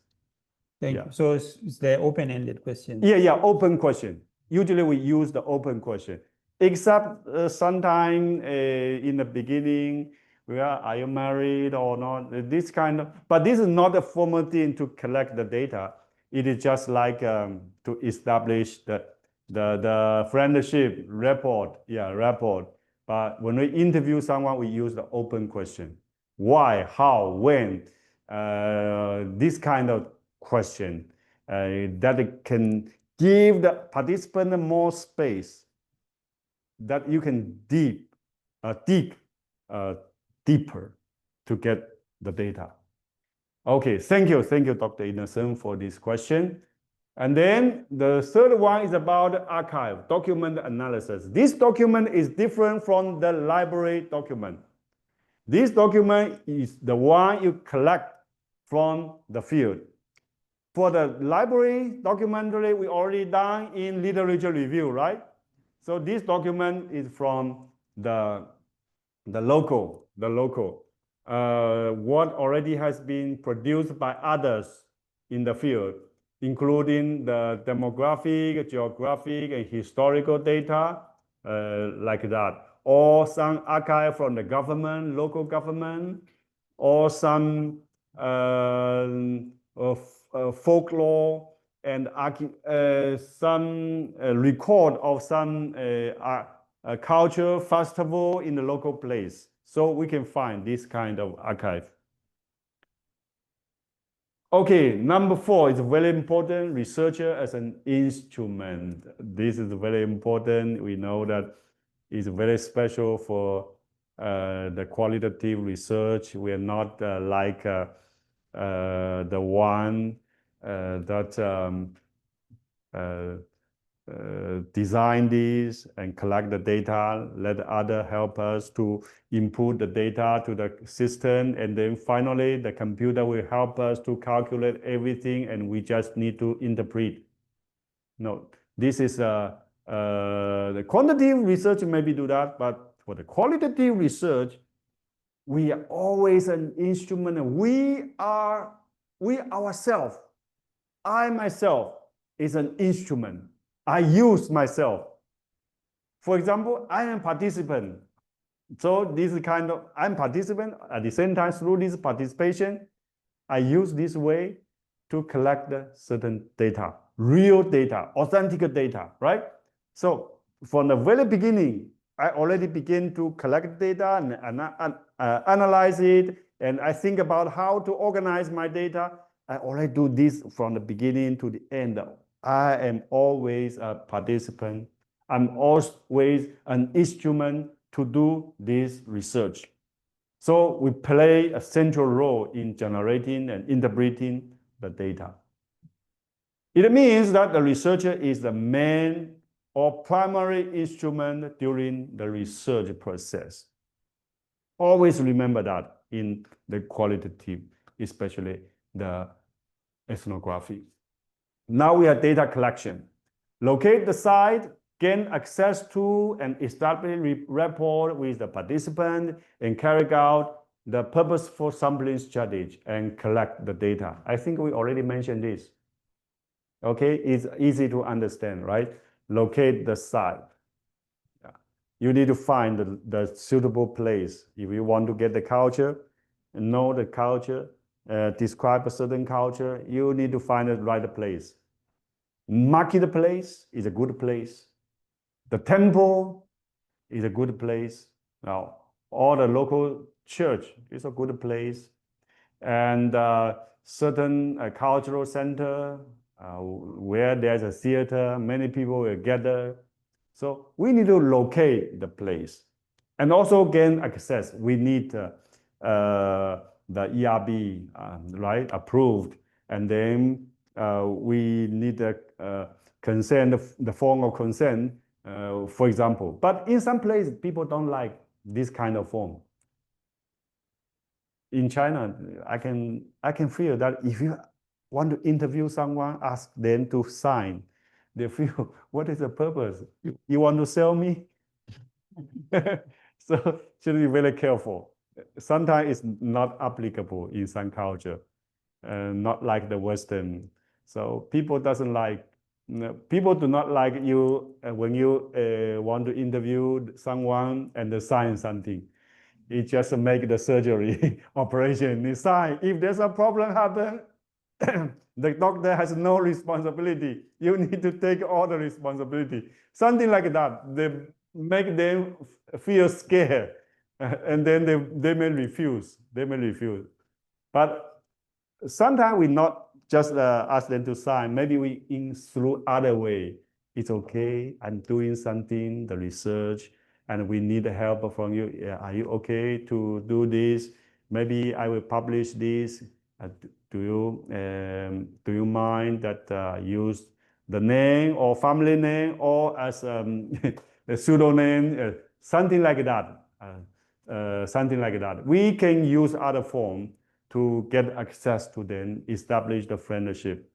Thank Yeah. you. So it's the open-ended question. Yeah, open question. Usually we use the open question, except sometime in the beginning, are you married or not? This kind of, but this is not a formal thing to collect the data. It is just like to establish the friendship rapport. Yeah, rapport. But when we interview someone, we use the open question. Why, how, when? This kind of question that can give the participant more space, that you can dig deeper to get the data. Okay, thank you, Dr. Innocent, for this question. And then the third one is about archive, document analysis. This document is different from the library document. This document is the one you collect from the field. For the library documentary, we already done in literature review, right? So this document is from the local. What already has been produced by others in the field, including the demographic, geographic, and historical data, like that, or some archive from the government, local government, or some folklore and some record of some culture festival in the local place. So we can find this kind of archive. Okay, number 4 is very important, researcher as an instrument. This is very important. We know that it's very special for the qualitative research. We are not like the one that design this and collect the data, let other help us to input the data to the system, and then finally the computer will help us to calculate everything, and we just need to interpret. No, this is the quantitative research maybe do that, but for the qualitative research, we are always an instrument. We ourselves, I myself is an instrument. I use myself. For example, I am participant. So this is kind of, I'm participant. At the same time, through this participation, I use this way to collect the certain data, real data, authentic data, right? So from the very beginning, I already begin to collect data and analyze it, and I think about how to organize my data. I already do this from the beginning to the end. I am always a participant. I'm always an instrument to do this research. So we play a central role in generating and interpreting the data. It means that the researcher is the main or primary instrument during the research process. Always remember that in the qualitative, especially the ethnography. Now we have data collection. Locate the site, gain access to and establish rapport with the participant, and carry out the purposeful sampling strategy and collect the data. I think we already mentioned this. Okay, it's easy to understand, right? Locate the site. You need to find the suitable place. If you want to get the culture, know the culture, describe a certain culture, you need to find the right place. Marketplace is a good place. The temple is a good place. Now, all the local church is a good place. And certain cultural center where there's a theater, many people will gather. So we need to locate the place and also gain access. We need the ERB, right, approved. And then we need the consent, the form of consent, for example. But in some places, people don't like this kind of form. In China, I can feel that if you want to interview someone, ask them to sign, they feel, what is the purpose? You want to sell me? So should be very careful. Sometimes it's not applicable in some culture, not like the Western. So people doesn't like, people do not like you when you want to interview someone and sign something. It just make the surgery operation decide. If there's a problem happen, the doctor has no responsibility. You need to take all the responsibility. Something like that. They make them feel scared, and then they may refuse. They may refuse. But sometimes we not just ask them to sign. Maybe we through other way. It's okay. I'm doing something, the research, and we need help from you. Are you okay to do this? Maybe I will publish this. Do you mind that use the name or family name or as a pseudonym, something like that. Something like that. We can use other form to get access to them, establish the friendship.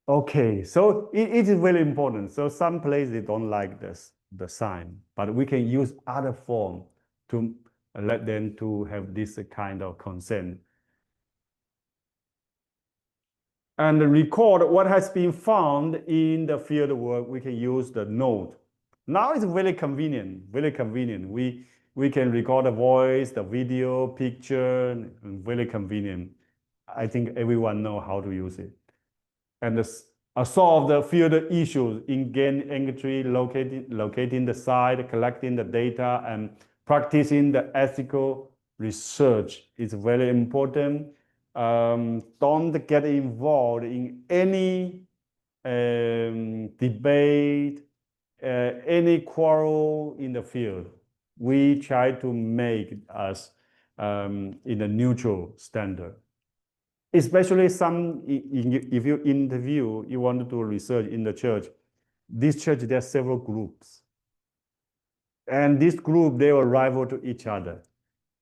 Okay, so it is very important. So some places they don't like this, the sign, but we can use other form to let them to have this kind of consent. And record what has been found in the field work. We can use the note. Now it's very convenient, very convenient. We can record the voice, the video, picture, very convenient. I think everyone knows how to use it. And solve the field issues in gain entry, locating the site, collecting the data, and practicing the ethical research is very important. Don't get involved in any debate, any quarrel in the field. We try to make us in a neutral standard. Especially if you interview, you want to do research in the church. This church, there are several groups. And this group, they will rival to each other.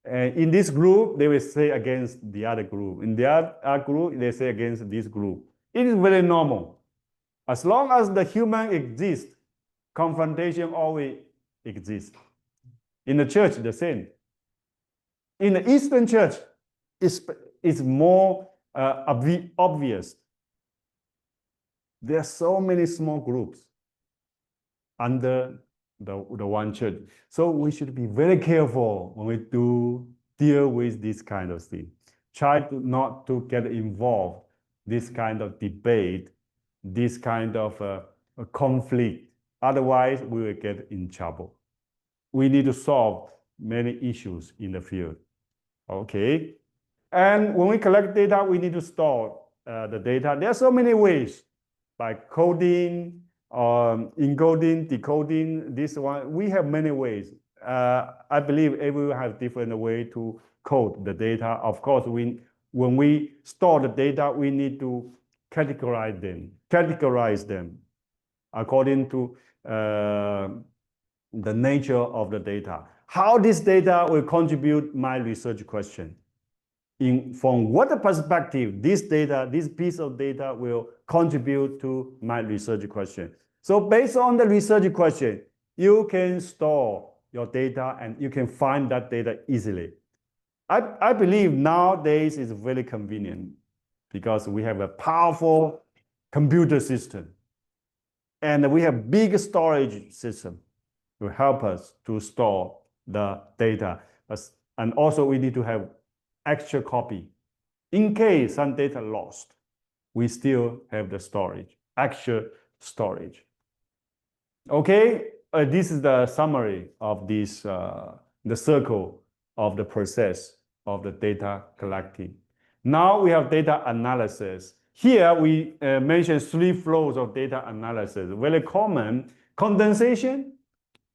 And in this group, they will say against the other group. In the other group, they say against this group. It is very normal. As long as the human exists, confrontation always exists. In the church, the same. In the Eastern church, it's more obvious. There are so many small groups under the one church. So we should be very careful when we deal with this kind of thing. Try not to get involved this kind of debate, this kind of conflict. Otherwise, we will get in trouble. We need to solve many issues in the field. Okay. And when we collect data, we need to store the data. There are so many ways, by coding, encoding, decoding, this one. We have many ways. I believe everyone has different way to code the data. Of course, when we store the data, we need to categorize them according to the nature of the data. How this data will contribute my research question. From what perspective this piece of data will contribute to my research question. So based on the research question, you can store your data and you can find that data easily. I believe nowadays is very convenient because we have a powerful computer system and we have big storage system to help us to store the data. And also we need to have extra copy. In case some data lost, we still have the storage, extra storage. Okay, this is the summary of this, the circle of the process of the data collecting. Now we have data analysis. Here we mention 3 flows of data analysis, very common: condensation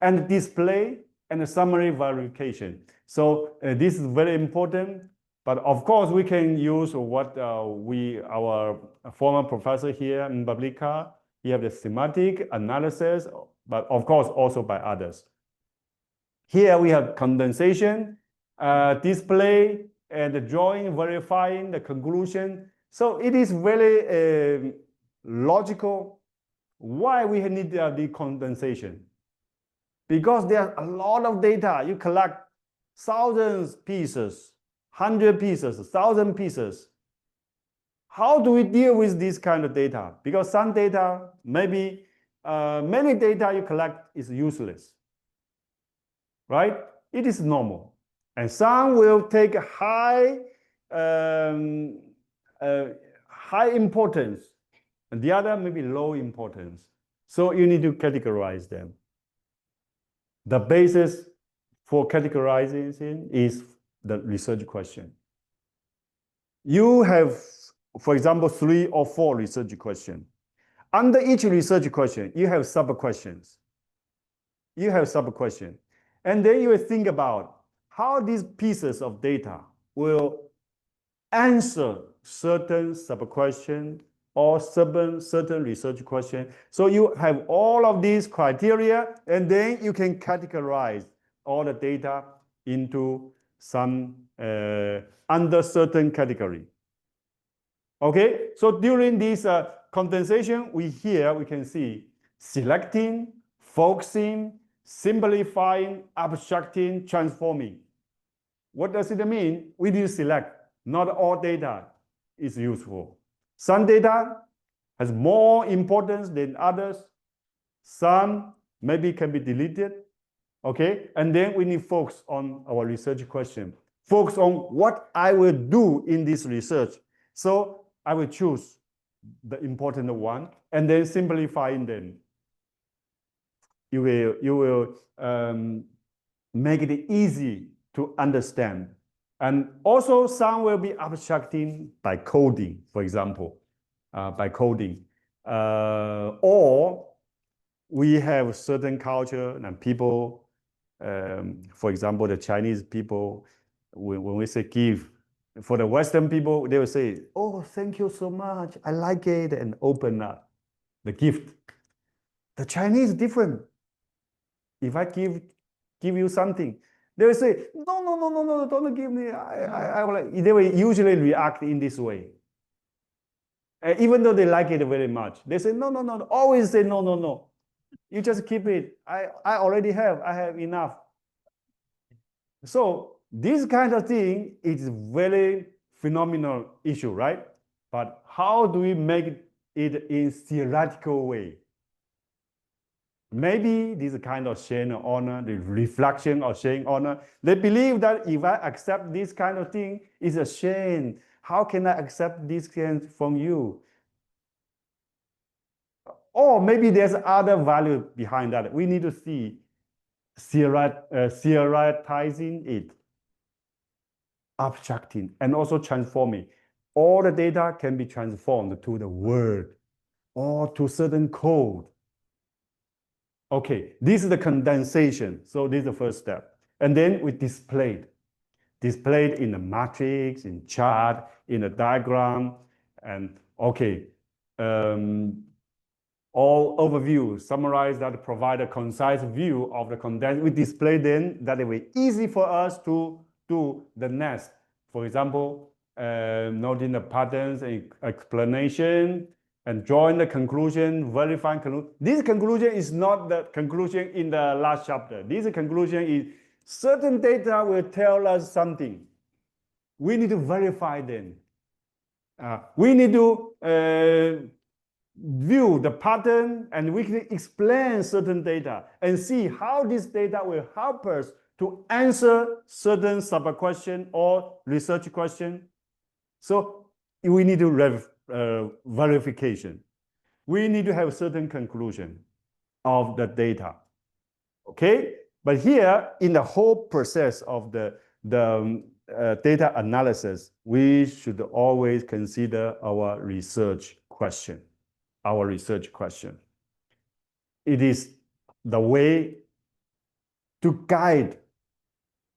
and display and summary verification. So this is very important. But of course, we can use what our former professor here in Bablika, he have the semantic analysis, but of course also by others. Here we have condensation, display, and the drawing, verifying the conclusion. So it is very logical why we need the condensation. Because there are a lot of data. You collect thousands pieces, 100 pieces, 1,000 pieces. How do we deal with this kind of data? Because some data, maybe many data you collect is useless, right? It is normal. And some will take high importance, and the other maybe low importance. So you need to categorize them. The basis for categorizing is the research question. You have, for example, 3 or 4 research questions. Under each research question, you have sub-questions. You have sub-questions. And then you will think about how these pieces of data will answer certain sub-questions or certain research question. So you have all of these criteria, and then you can categorize all the data into some under certain category. Okay, so during this condensation, we can see selecting, focusing, simplifying, abstracting, transforming. What does it mean? We need to select. Not all data is useful. Some data has more importance than others. Some maybe can be deleted. Okay, and then we need focus on our research question. Focus on what I will do in this research. So I will choose the important one and then simplifying them. You will make it easy to understand. And also some will be abstracting by coding, for example, by coding. Or we have certain culture and people, for example, the Chinese people, when we say give, for the Western people, they will say, oh, thank you so much, I like it, and open up the gift. The Chinese is different. If I give you something, they will say, no, don't give me. They will usually react in this way. Even though they like it very much, they say, no, always say no. You just keep it. I already have, I have enough. So this kind of thing is very phenomenal issue, right? But how do we make it in theoretical way? Maybe this kind of sharing honor, the reflection of sharing honor, they believe that if I accept this kind of thing, it's a shame. How can I accept this kind from you? Or maybe there's other value behind that. We need to see theoretizing it, abstracting, and also transforming. All the data can be transformed to the word or to certain code. Okay, this is the condensation. So this is the first step. And then we displayed in the matrix, in chart, in a diagram, and okay, all overview, summarize that, provide a concise view of the condensed. We display then that it will be easy for us to do the next. For example, noting the patterns and explanation, and drawing the conclusion, verifying conclusion. This conclusion is not the conclusion in the last chapter. This conclusion is certain data will tell us something. We need to verify them. We need to view the pattern, and we can explain certain data and see how this data will help us to answer certain sub-question or research question. So we need to verification. We need to have a certain conclusion of the data. Okay, but here in the whole process of the data analysis, we should always consider our research question. Our research question. It is the way to guide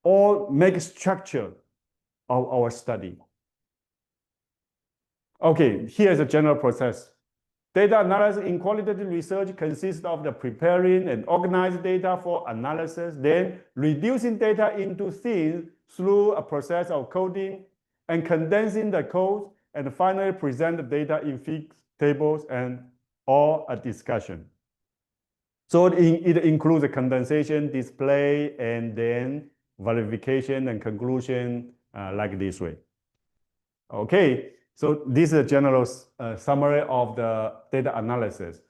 or make structure of our study. Okay, here's a general process. Data analysis in qualitative research consists of the preparing and organizing data for analysis, then reducing data into things through a process of coding and condensing the code, and finally present the data in fixed tables or a discussion. So it includes a condensation, display, and then verification and conclusion like this way. Okay, so this is a general summary of the data analysis.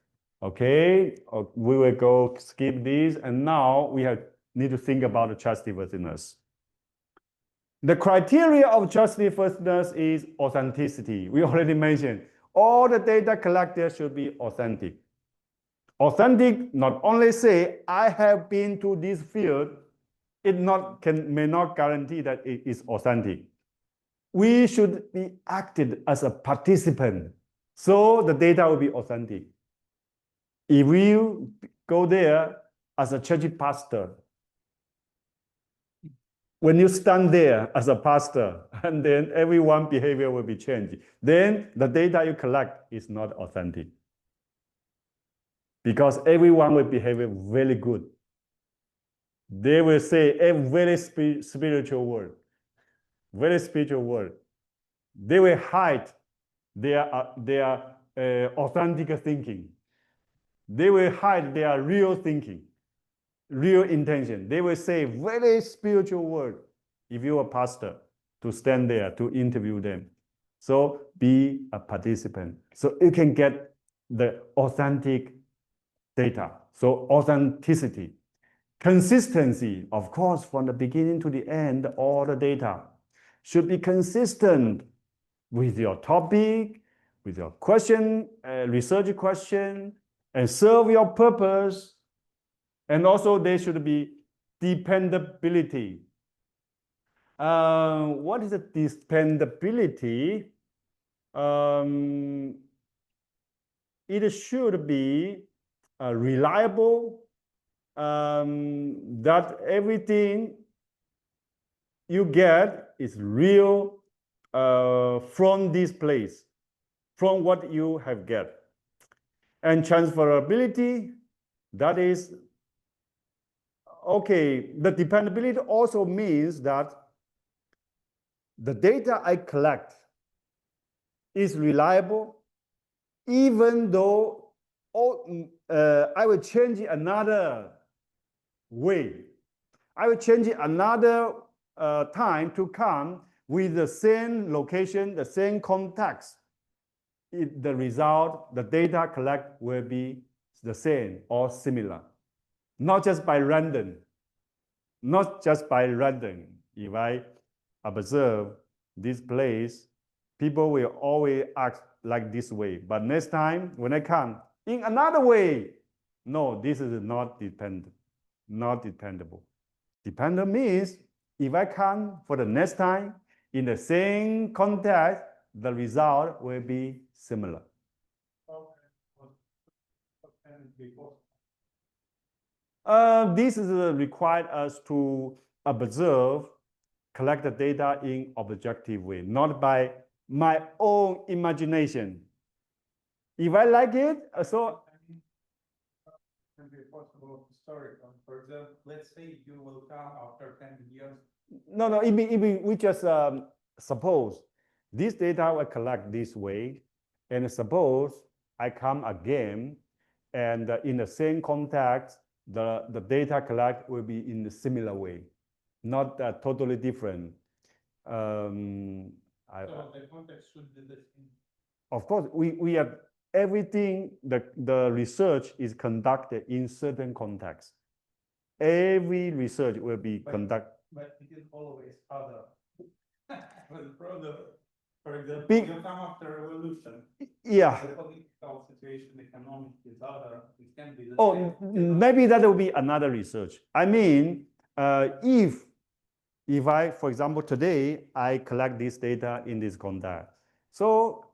Okay, we will go skip this, and now we need to think about the trustworthiness. The criteria of trustworthiness is authenticity. We already mentioned all the data collected should be authentic. Authentic not only say I have been to this field, it may not guarantee that it is authentic. We should be acted as a participant, so the data will be authentic. If you go there as a church pastor, when you stand there as a pastor, and then everyone's behavior will be changed, then the data you collect is not authentic. Because everyone will behave very good. They will say a very spiritual word. Very spiritual word. They will hide their authentic thinking. They will hide their real thinking, real intention. They will say very spiritual word if you're a pastor to stand there to interview them. So be a participant. So you can get the authentic data. So authenticity. Consistency, of course, from the beginning to the end, all the data should be consistent with your topic, with your question, research question, and serve your purpose. And also there should be dependability. What is the dependability? It should be reliable, that everything you get is real from this place, from what you have get. And transferability, that is, okay, the dependability also means that the data I collect is reliable, even though I will change it another way. I will change it another time to come with the same location, the same context. The result, the data collect will be the same or similar. Not just by random. Not just by random. If I observe this place, people will always act like this way. But next time, when I come in another way, no, this is not dependent, not dependable. Dependent means if I come for the next time in the same context, the result will be similar. This is required us to observe, collect the data in objective way, not by my own imagination. If I like it, so can be possible historical. For example, let's say you will come after 10 years. No, we just suppose this data will collect this way, and suppose I come again, and in the same context, the data collect will be in a similar way, not totally different. So the context should be the same. Of course, we have everything, the research is conducted in certain contexts. Every research will be conducted. But it is always other. For example, Big- you come after revolution. Yeah. The political situation, economic is other. It can be the Oh, same. maybe that will be another research. I mean, if I, for example, today I collect this data in this context, so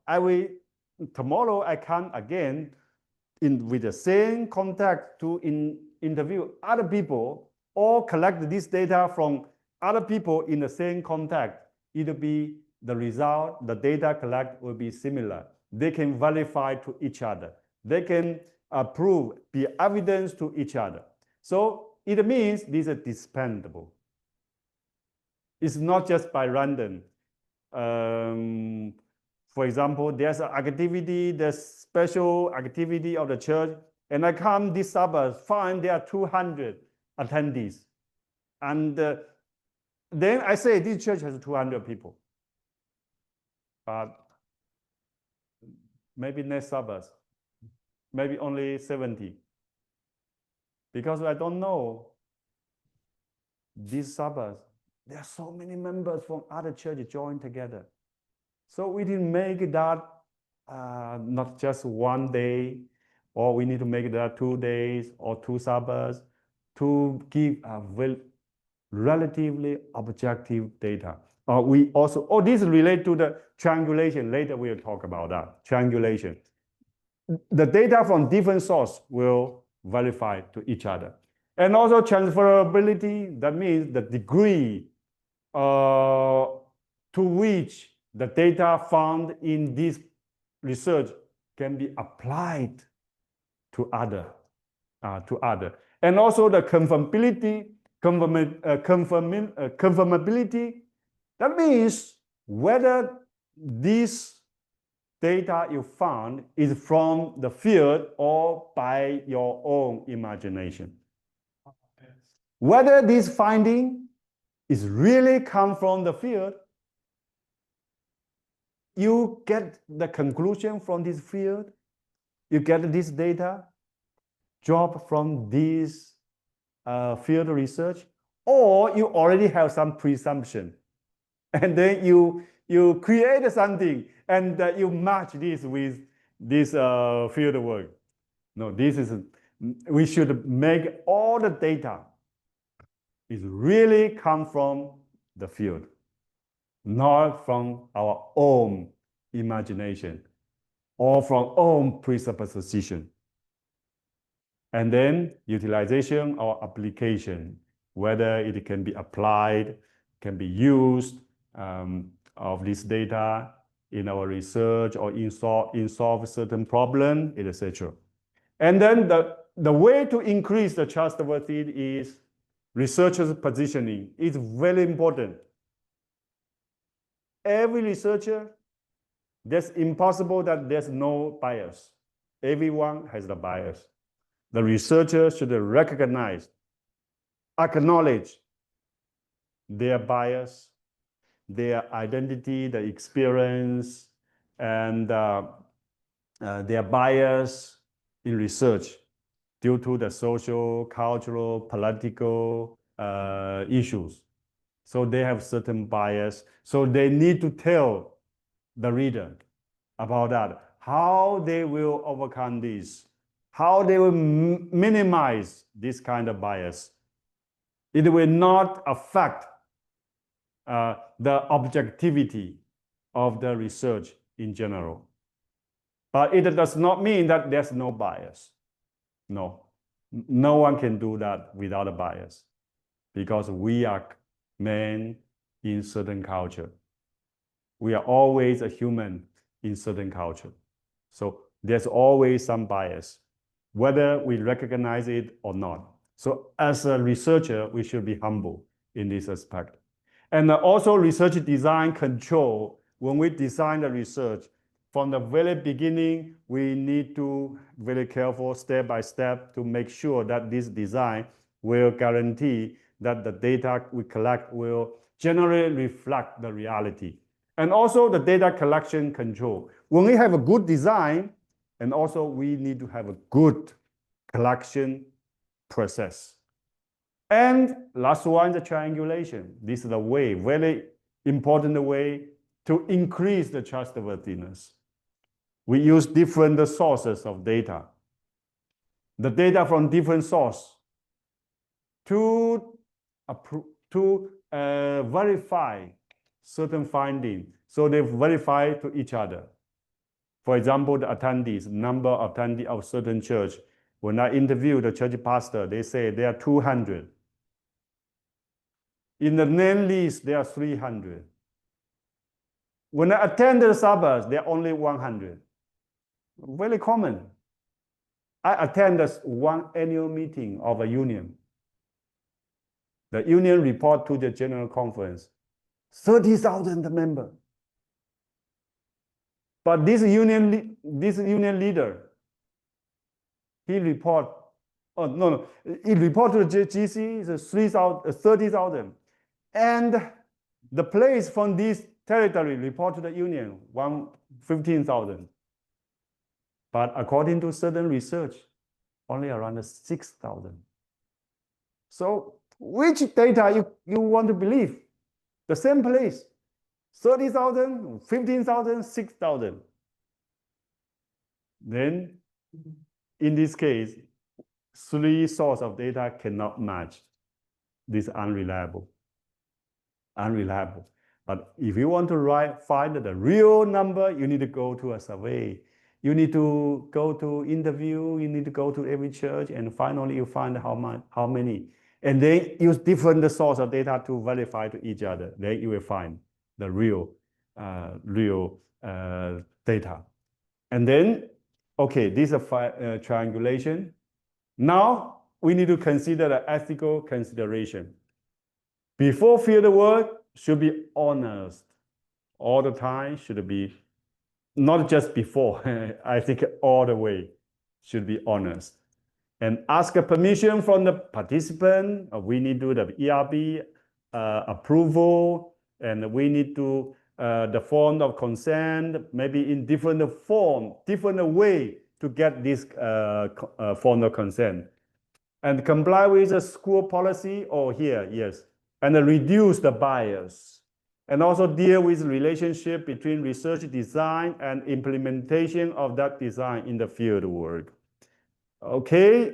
tomorrow I come again with the same context to interview other people or collect this data from other people in the same context. It'll be the result, the data collect will be similar. They can verify to each other. They can prove, be evidence to each other. So it means these are dispensable. It's not just by random. For example, there's an activity, there's special activity of the church, and I come this Sabbath, find there are 200 attendees. And then I say this church has 200 people. But maybe next Sabbath, maybe only 70. Because I don't know. This Sabbath, there are so many members from other churches joined together. So we didn't make that not just one day, or we need to make that 2 days or 2 Sabbaths to give a relatively objective data. This relates to the triangulation. Later we'll talk about that, triangulation. The data from different sources will verify to each other. And also transferability, that means the degree to which the data found in this research can be applied to other. And also the conformability, that means whether this data you found is from the field or by your own imagination. Whether this finding is really come from the field, you get the conclusion from this field, you get this data drop from this field research, or you already have some presumption, and then you create something and you match this with this field work. No, we should make all the data is really come from the field, not from our own imagination or from own presupposition. And then utilization or application, whether it can be applied, can be used of this data in our research or in solve certain problem, etc. And then the way to increase the trustworthiness is researcher's positioning. It's very important. Every researcher, that's impossible that there's no bias. Everyone has the bias. The researcher should recognize, acknowledge their bias, their identity, their experience, and their bias in research due to the social, cultural, political issues. So they have certain bias. So they need to tell the reader about that, how they will overcome this, how they will minimize this kind of bias. It will not affect the objectivity of the research in general. But it does not mean that there's no bias. No, no one can do that without a bias, because we are men in certain culture. We are always a human in certain culture. So there's always some bias, whether we recognize it or not. So as a researcher, we should be humble in this aspect. And also research design control, when we design the research, from the very beginning, we need to very careful step by step to make sure that this design will guarantee that the data we collect will generally reflect the reality. And also the data collection control. When we have a good design, and also we need to have a good collection process. And last one, the triangulation. This is the way, very important way to increase the trustworthiness. We use different sources of data, the data from different sources to verify certain findings. So they verify to each other. For example, the attendees, number of attendees of certain church. When I interview the church pastor, they say there are 200. In the name list, there are 300. When I attend the Sabbath, there are only 100. Very common. I attended one annual meeting of a union. The union report to the general conference, 30,000 members. But this union leader, he report, he report to the GC is 30,000. And the place from this territory report to the union, 15,000. But according to certain research, only around 6,000. So which data you want to believe? The same place, 30,000, 15,000, 6,000. Then, in this case, 3 sources of data cannot match. This is unreliable. Unreliable. But if you want to find the real number, you need to go to a survey. You need to go to interview. You need to go to every church, and finally you find how many. And then use different source of data to verify to each other. Then you will find the real data. And then, okay, this is a triangulation. Now we need to consider the ethical consideration. Before field work, should be honest. All the time should be, not just before, I think all the way should be honest. And ask a permission from the participant. We need to do the ERB approval, and we need to the form of consent, maybe in different form, different way to get this form of consent. And comply with the school policy, or here, yes, and reduce the bias. And also deal with relationship between research design and implementation of that design in the field work. Okay.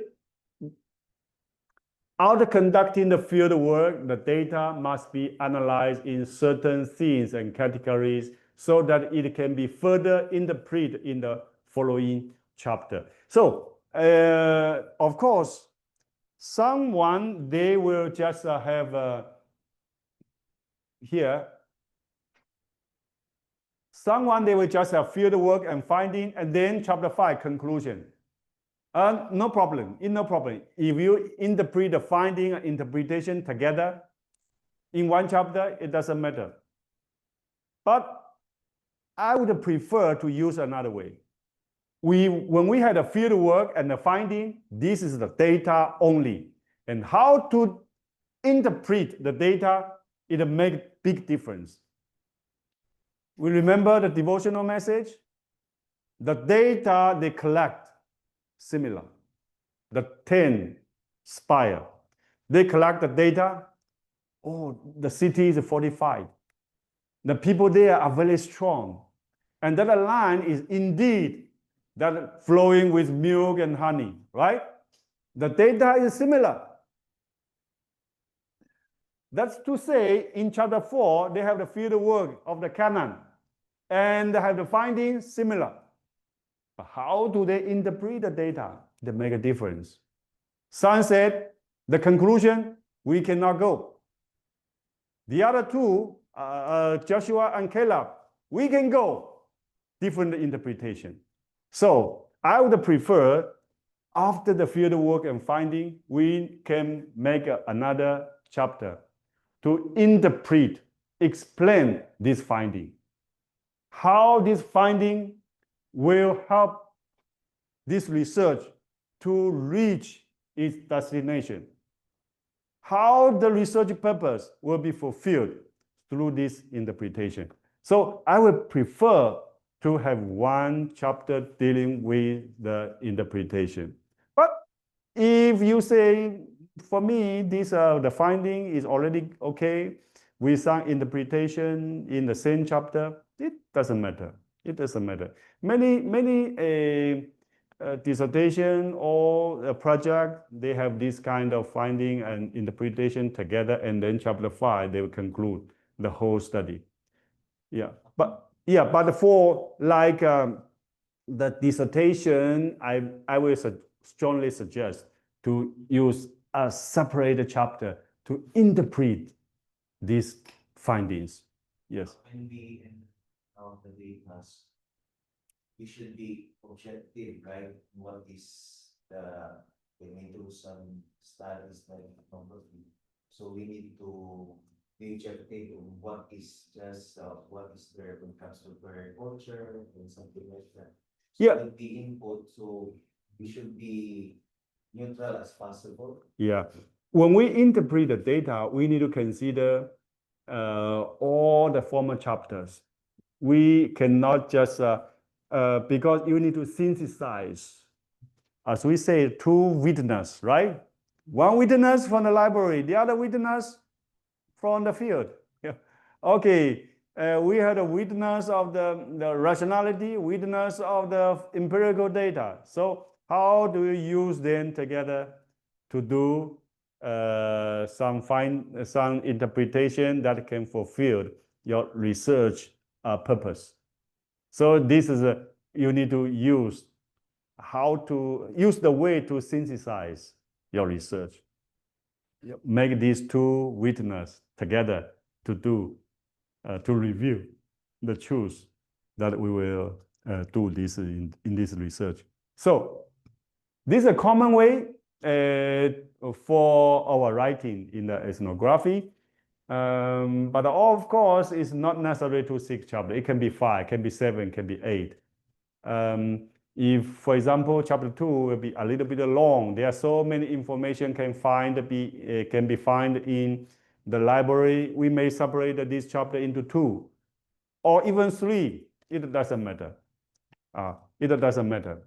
After conducting the field work, the data must be analyzed in certain themes and categories so that it can be further interpreted in the following chapter. So, of course, someone, they will just have here, someone, they will just have field work and finding, and then chapter 5, conclusion. No problem, no problem. If you interpret the finding and interpretation together in one chapter, it doesn't matter. But I would prefer to use another way. When we had a field work and the finding, this is the data only. And how to interpret the data, it makes big difference. We remember the devotional message? The data they collect, similar. The 10 spire. They collect the data. Oh, the city is fortified. The people there are very strong. And that line is indeed that flowing with milk and honey, right? The data is similar. That's to say, in chapter 4, they have the field work of the Canaan, and they have the findings similar. But how do they interpret the data? They make a difference. Some said, the conclusion, we cannot go. The other two, Joshua and Caleb, we can go. Different interpretation. So I would prefer, after the field work and finding, we can make another chapter to interpret, explain this finding. How this finding will help this research to reach its destination. How the research purpose will be fulfilled through this interpretation. So I would prefer to have one chapter dealing with the interpretation. But if you say, for me, this the finding is already okay with some interpretation in the same chapter, it doesn't matter. It doesn't matter. Many dissertation or a project, they have this kind of finding and interpretation together, and then chapter 5, they will conclude the whole study. Yeah, but for like the dissertation, I will strongly suggest to use a separate chapter to interpret these findings. Yes. When we the data, we should be objective, right? What is when we do some studies like ethnography, so we need to be objective on what is just what is there when it comes to bird culture and something like that. So Yeah. the input, so we should be neutral as possible. Yeah. When we interpret the data, we need to consider all the former chapters. We cannot just because you need to synthesize, as we say, two witnesses, right? One witness from the library, the other witness from the field. Yeah. Okay, we had a witness of the rationality, witness of the empirical data. So how do you use them together to do some interpretation that can fulfill your research purpose? So this is you need to use the way to synthesize your research. Make these two witnesses together to do to review the truth that we will do this in this research. So this is a common way for our writing in the ethnography. But of course, it's not necessary to 6 chapters. It can be 5, can be 7, can be 8. If, for example, chapter 2 will be a little bit long, there are so many information can be found in the library. We may separate this chapter into 2, or even 3. It doesn't matter. It doesn't matter.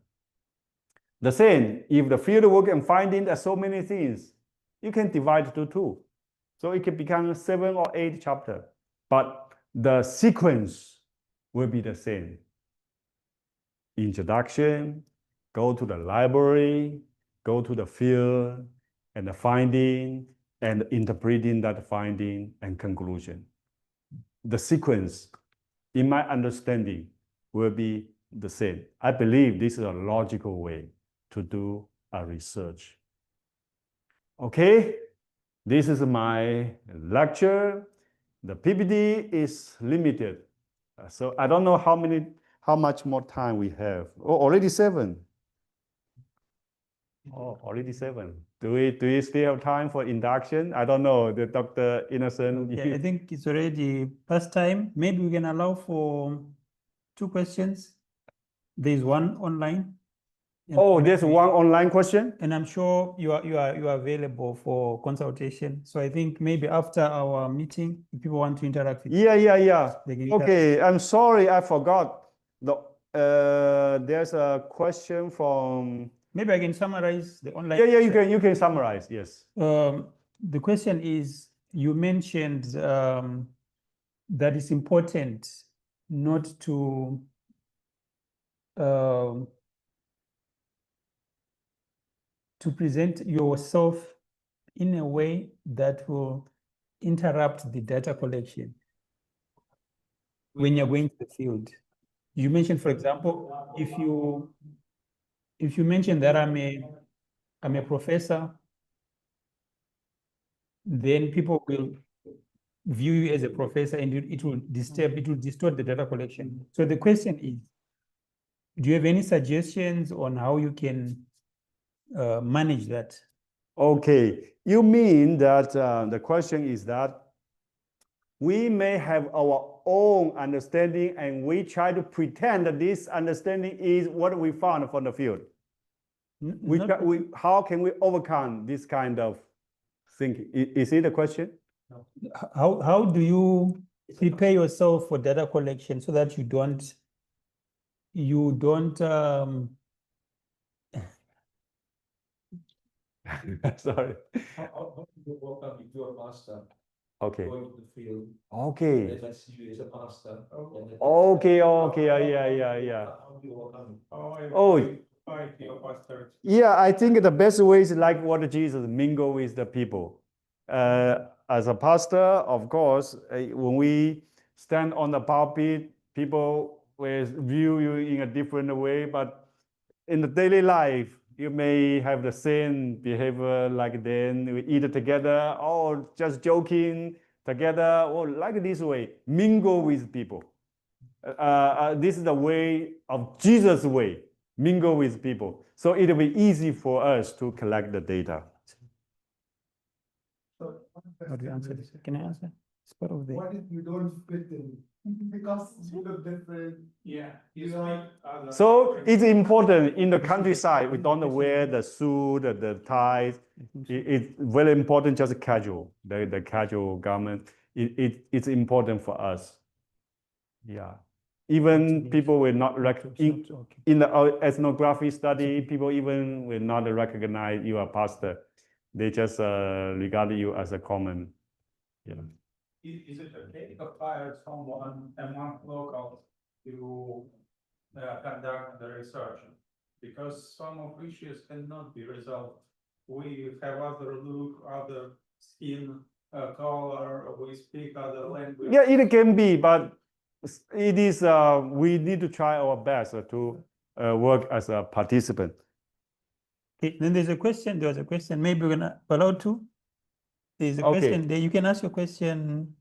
The same, if the field work and finding are so many things, you can divide to 2. So it can become 7 or 8 chapters, but the sequence will be the same. Introduction, go to the library, go to the field, and the finding, and interpreting that finding and conclusion. The sequence, in my understanding, will be the same. I believe this is a logical way to do a research. Okay. This is my lecture. The PPT is limited. So I don't know how much more time we have. Oh, already 7. Oh, already 7. Do we still have time for induction? I don't know, the Dr. Innocent. Yeah, I think it's already past time. Maybe we can allow for 2 questions. There's one online. Oh, there's one online question? And I'm sure you are available for consultation. So I think maybe after our meeting, if people want to interact with you. Yeah. They can Okay, I'm sorry, I forgot. There's a question from. Maybe I can summarize the online. Yeah, you can summarize, yes. The question is, you mentioned that it's important not to present yourself in a way that will interrupt the data collection when you're going to the field. You mentioned, for example, if you mention that I'm a professor, then people will view you as a professor, and it will distort the data collection. So the question is, do you have any suggestions on how you can manage that? Okay, you mean that the question is that we may have our own understanding and we try to pretend that this understanding is what we found from the field. How can we overcome this kind of thinking? Is it a question? How do you prepare yourself for data collection so that you don't Sorry. How do you welcome if you are a master Okay. going to the field? Okay. Let us see you as a master. Okay. Yeah. How do you welcome it? Oh. Fight your pastor. Yeah, I think the best way is like what Jesus mingle with the people. As a pastor, of course, when we stand on the pulpit, people will view you in a different way. But in the daily life, you may have the same behavior like then we eat together or just joking together or like this way, mingle with people. This is the way of Jesus' way, mingle with people. So it will be easy for us to collect the data. So How do you answer this? Can I answer? It's part of the. what if you don't fit in? Because you look different. Yeah. You are. So it's important in the countryside, we don't wear the suit, the ties. It's very important, just casual, the casual garment. It's important for us. Yeah. Even people will not in the ethnography study, people even will not recognize you are pastor. They just regard you as a common. Yeah. Is it okay to hire someone among locals to conduct the research? Because some of issues cannot be resolved. We have other look, other skin color, we speak other language. Yeah, it can be, but it is we need to try our best to work as a participant. Okay, then there's a question. There was a question. Maybe we're gonna allow two. There's a Okay. question there. You can ask your question.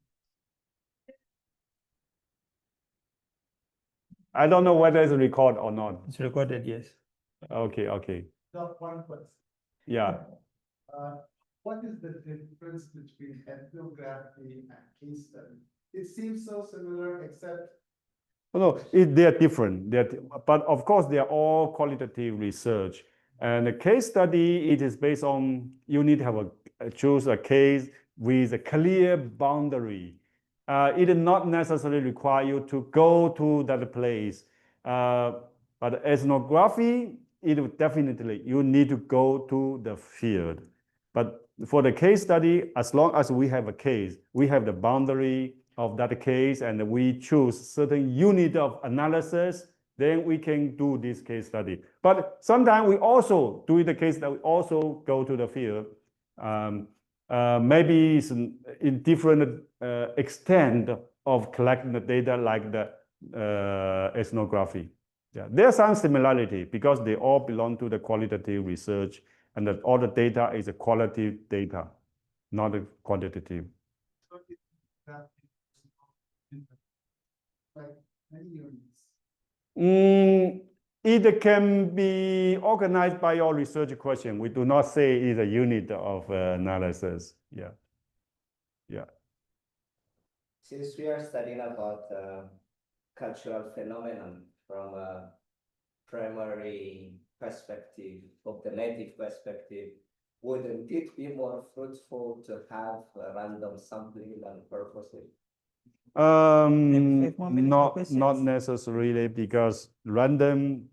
I don't know whether it's recorded or not. It's recorded, yes. Okay. Not one question. Yeah. What is the difference between ethnography and case study? It seems so similar, except. No, they are different. But of course, they are all qualitative research. And the case study, it is based on you need to have choose a case with a clear boundary. It does not necessarily require you to go to that place. But ethnography, it would definitely you need to go to the field. But for the case study, as long as we have a case, we have the boundary of that case, and we choose certain unit of analysis, then we can do this case study. But sometimes we also do the case that we also go to the field. Maybe it's in different extent of collecting the data, like the ethnography. Yeah, there's some similarity because they all belong to the qualitative research, and that all the data is a qualitative data, not a quantitative. Like many units. It can be organized by your research question. We do not say it's a unit of analysis. Yeah. Since we are studying about cultural phenomenon from a primary perspective, of the native perspective, wouldn't it be more fruitful to have a random sampling than purposely? Maybe 5 more minutes for questions. Not necessarily, because random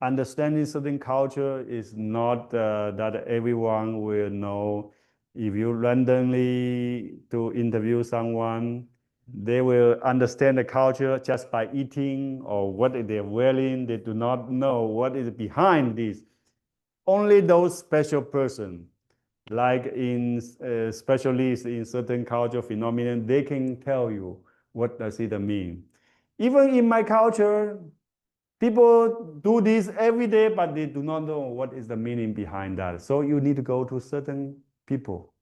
understanding certain culture is not that everyone will know. If you randomly to interview someone, they will understand the culture just by eating or what they're wearing. They do not know what is behind this. Only those special persons, like in specialists in certain cultural phenomenon, they can tell you what does it mean. Even in my culture, people do this every day, but they do not know what is the meaning behind that. So you need to go to certain people.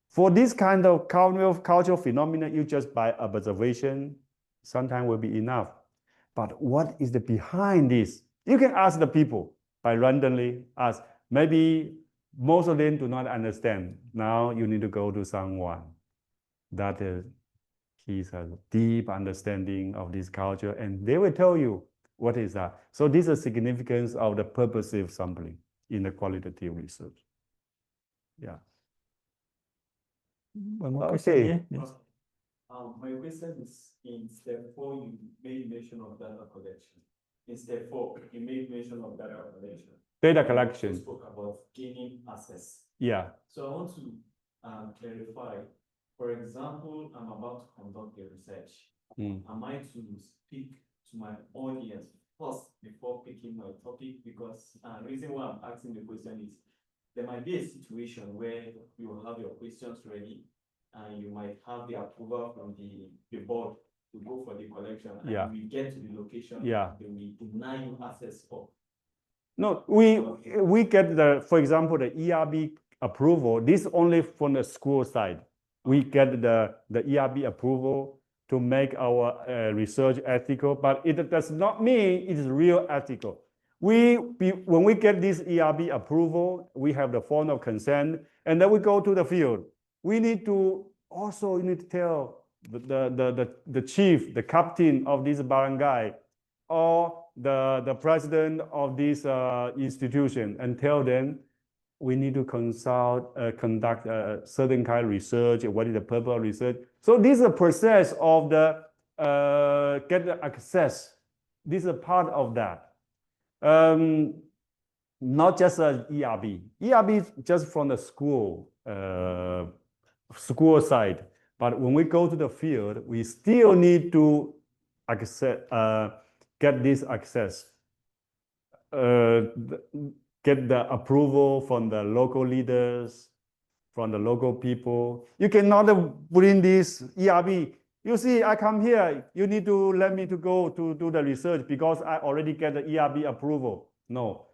For this kind of cultural phenomena, you just by observation, sometimes will be enough. But what is the behind this? You can ask the people by randomly ask. Maybe most of them do not understand. Now you need to go to someone that He has a deep understanding of this culture, and they will tell you what is that. So this is the significance of the purposive sampling in the qualitative research. Yeah. One more question Okay. here. Yes. My question is, in step 4, you made mention of data collection. In step 4, you made mention of data collection. Data You collection. also spoke about gaining access. Yeah. So I want to clarify. For example, I'm about to conduct a research. Am I to speak to my audience first before picking my topic? Because the reason why I'm asking the question is there might be a situation where you will have your questions ready and you might have the approval from the board to go for the collection. Yeah. And we get to the location, Yeah. then we deny you access for. No, we get the, for example, the ERB approval. This only from the school side. We get the ERB approval to make our research ethical, but it does not mean it is real ethical. When we get this ERB approval, we have the form of consent, and then we go to the field. We need to tell the chief, the captain of this barangay, or the president of this institution, and tell them we need to conduct a certain kind of research. What is the purpose of research? So this is a process of the get the access. This is a part of that. Not just ERB. ERB is just from the school side. But when we go to the field, we still need to get this access. Get the approval from the local leaders, from the local people. You cannot bring this ERB. You see, I come here, you need to let me to go to do the research because I already get the ERB approval. No.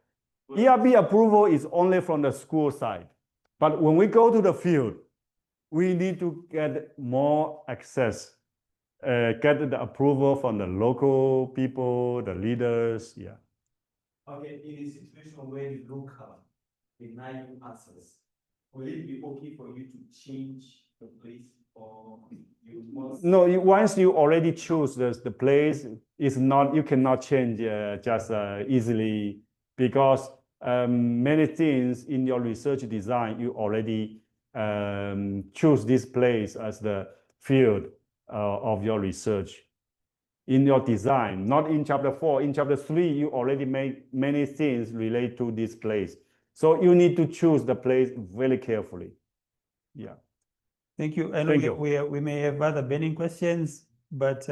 ERB approval is only from the school side. But when we go to the field, we need to get more access, get the approval from the local people, the leaders, yeah. Okay, in a situation where you don't have denying access, will it be okay for you to change the place, or you must? No, once you already choose the place, it's not, you cannot change just easily, because many things in your research design, you already choose this place as the field of your research. In your design, not in chapter 4. In chapter 3, you already made many things relate to this place. So you need to choose the place very carefully. Yeah. Thank you. I know we may have other burning questions, but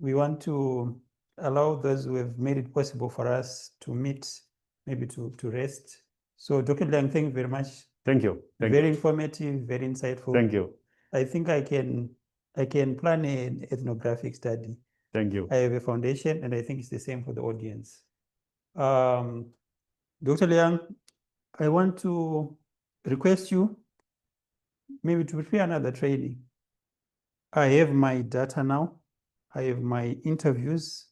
we want to allow those who have made it possible for us to meet, maybe to rest. So Dr. Liang, thank you very much. Thank you. Very informative, very insightful. Thank you. I think I can plan an ethnographic study. Thank you. I have a foundation, and I think it's the same for the audience. Dr. Liang, I want to request you maybe to prepare another training. I have my data now. I have my interviews.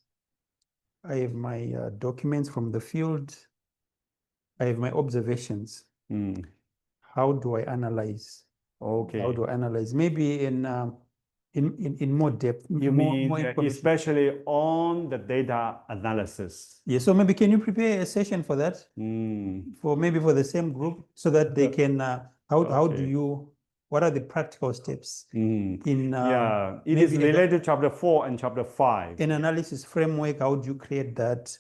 I have my documents from the field. I have my observations. How do I analyze? Okay. How do I analyze? Maybe in more depth. You mean especially on the data analysis? Yeah. So maybe can you prepare a session for that? For maybe for the same group, so that they can. How do you? What are the practical steps in? Yeah, it is related to chapter 4 and chapter 5. An analysis framework. How do you create that?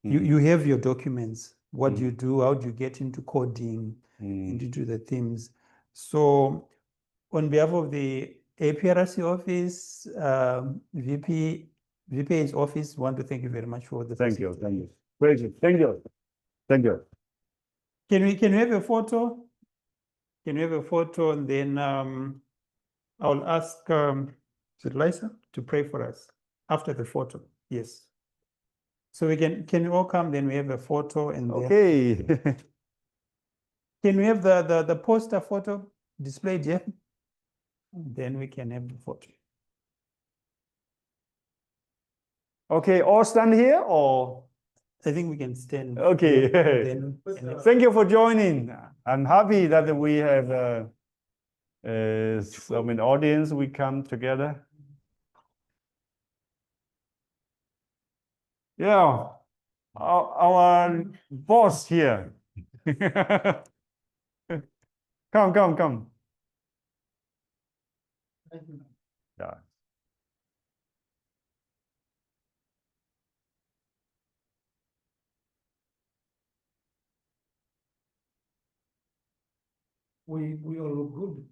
You have your documents. What do you do? How do you get into coding, into the themes? So, on behalf of the APRC office, VPA's office, want to thank you very much for the Thank you. Thank you. Great. Thank you. Thank you. Can we have a photo? Can we have a photo, and then I'll ask Lisa to pray for us after the photo. Yes. So we can you all come? Then we have a photo, and okay. Can we have the poster photo displayed here? Then we can have the photo. Okay, all stand here, or? I think we can stand. Okay. Then, thank you for joining. I'm happy that we have So, audience, we come together. Yeah, our boss here. Come. Yeah. We all look good.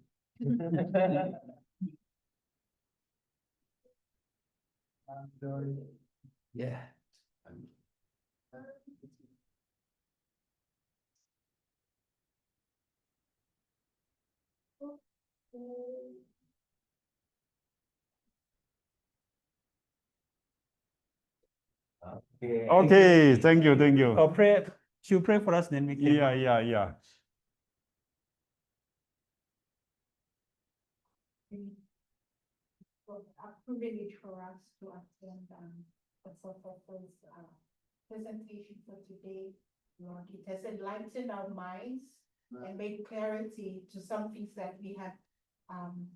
Yeah. Okay, thank you. I'll pray. You pray for us, then we can. Yeah. A privilege for us to attend the first presentation for today. Lord, it has enlightened our minds and made clarity to some things that we have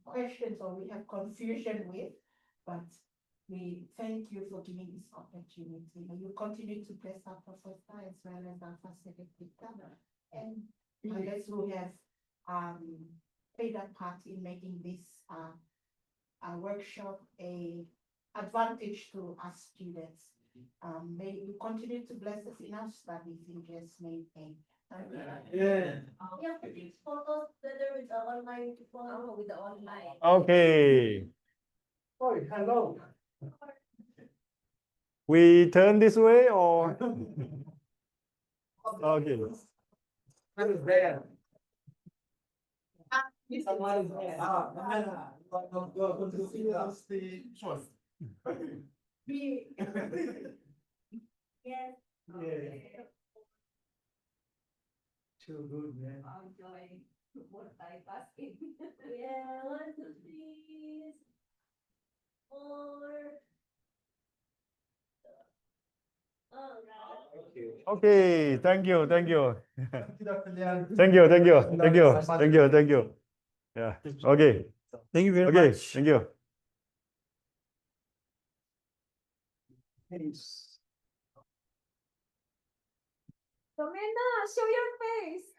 questions or we have confusion with. But we thank you for giving this opportunity. May you continue to bless our professor as well as our facilitator and others who have played a part in making this workshop a advantage to us students. May you continue to bless us in our studies in Jesus' name. Yeah. Yeah, photos together with the online with the online. Okay, Oh, hello. we turn this way or? Okay. What is there? Someone is there. Go to see us the first. Yes. Yeah. Too good, man. Enjoy multitasking. Yeah, 1, 2, 3, 4. Okay, thank you. Thank you, Dr. Liang. Thank you. Yeah, okay. Thank you very Okay, much. thank you. Comena, show your face.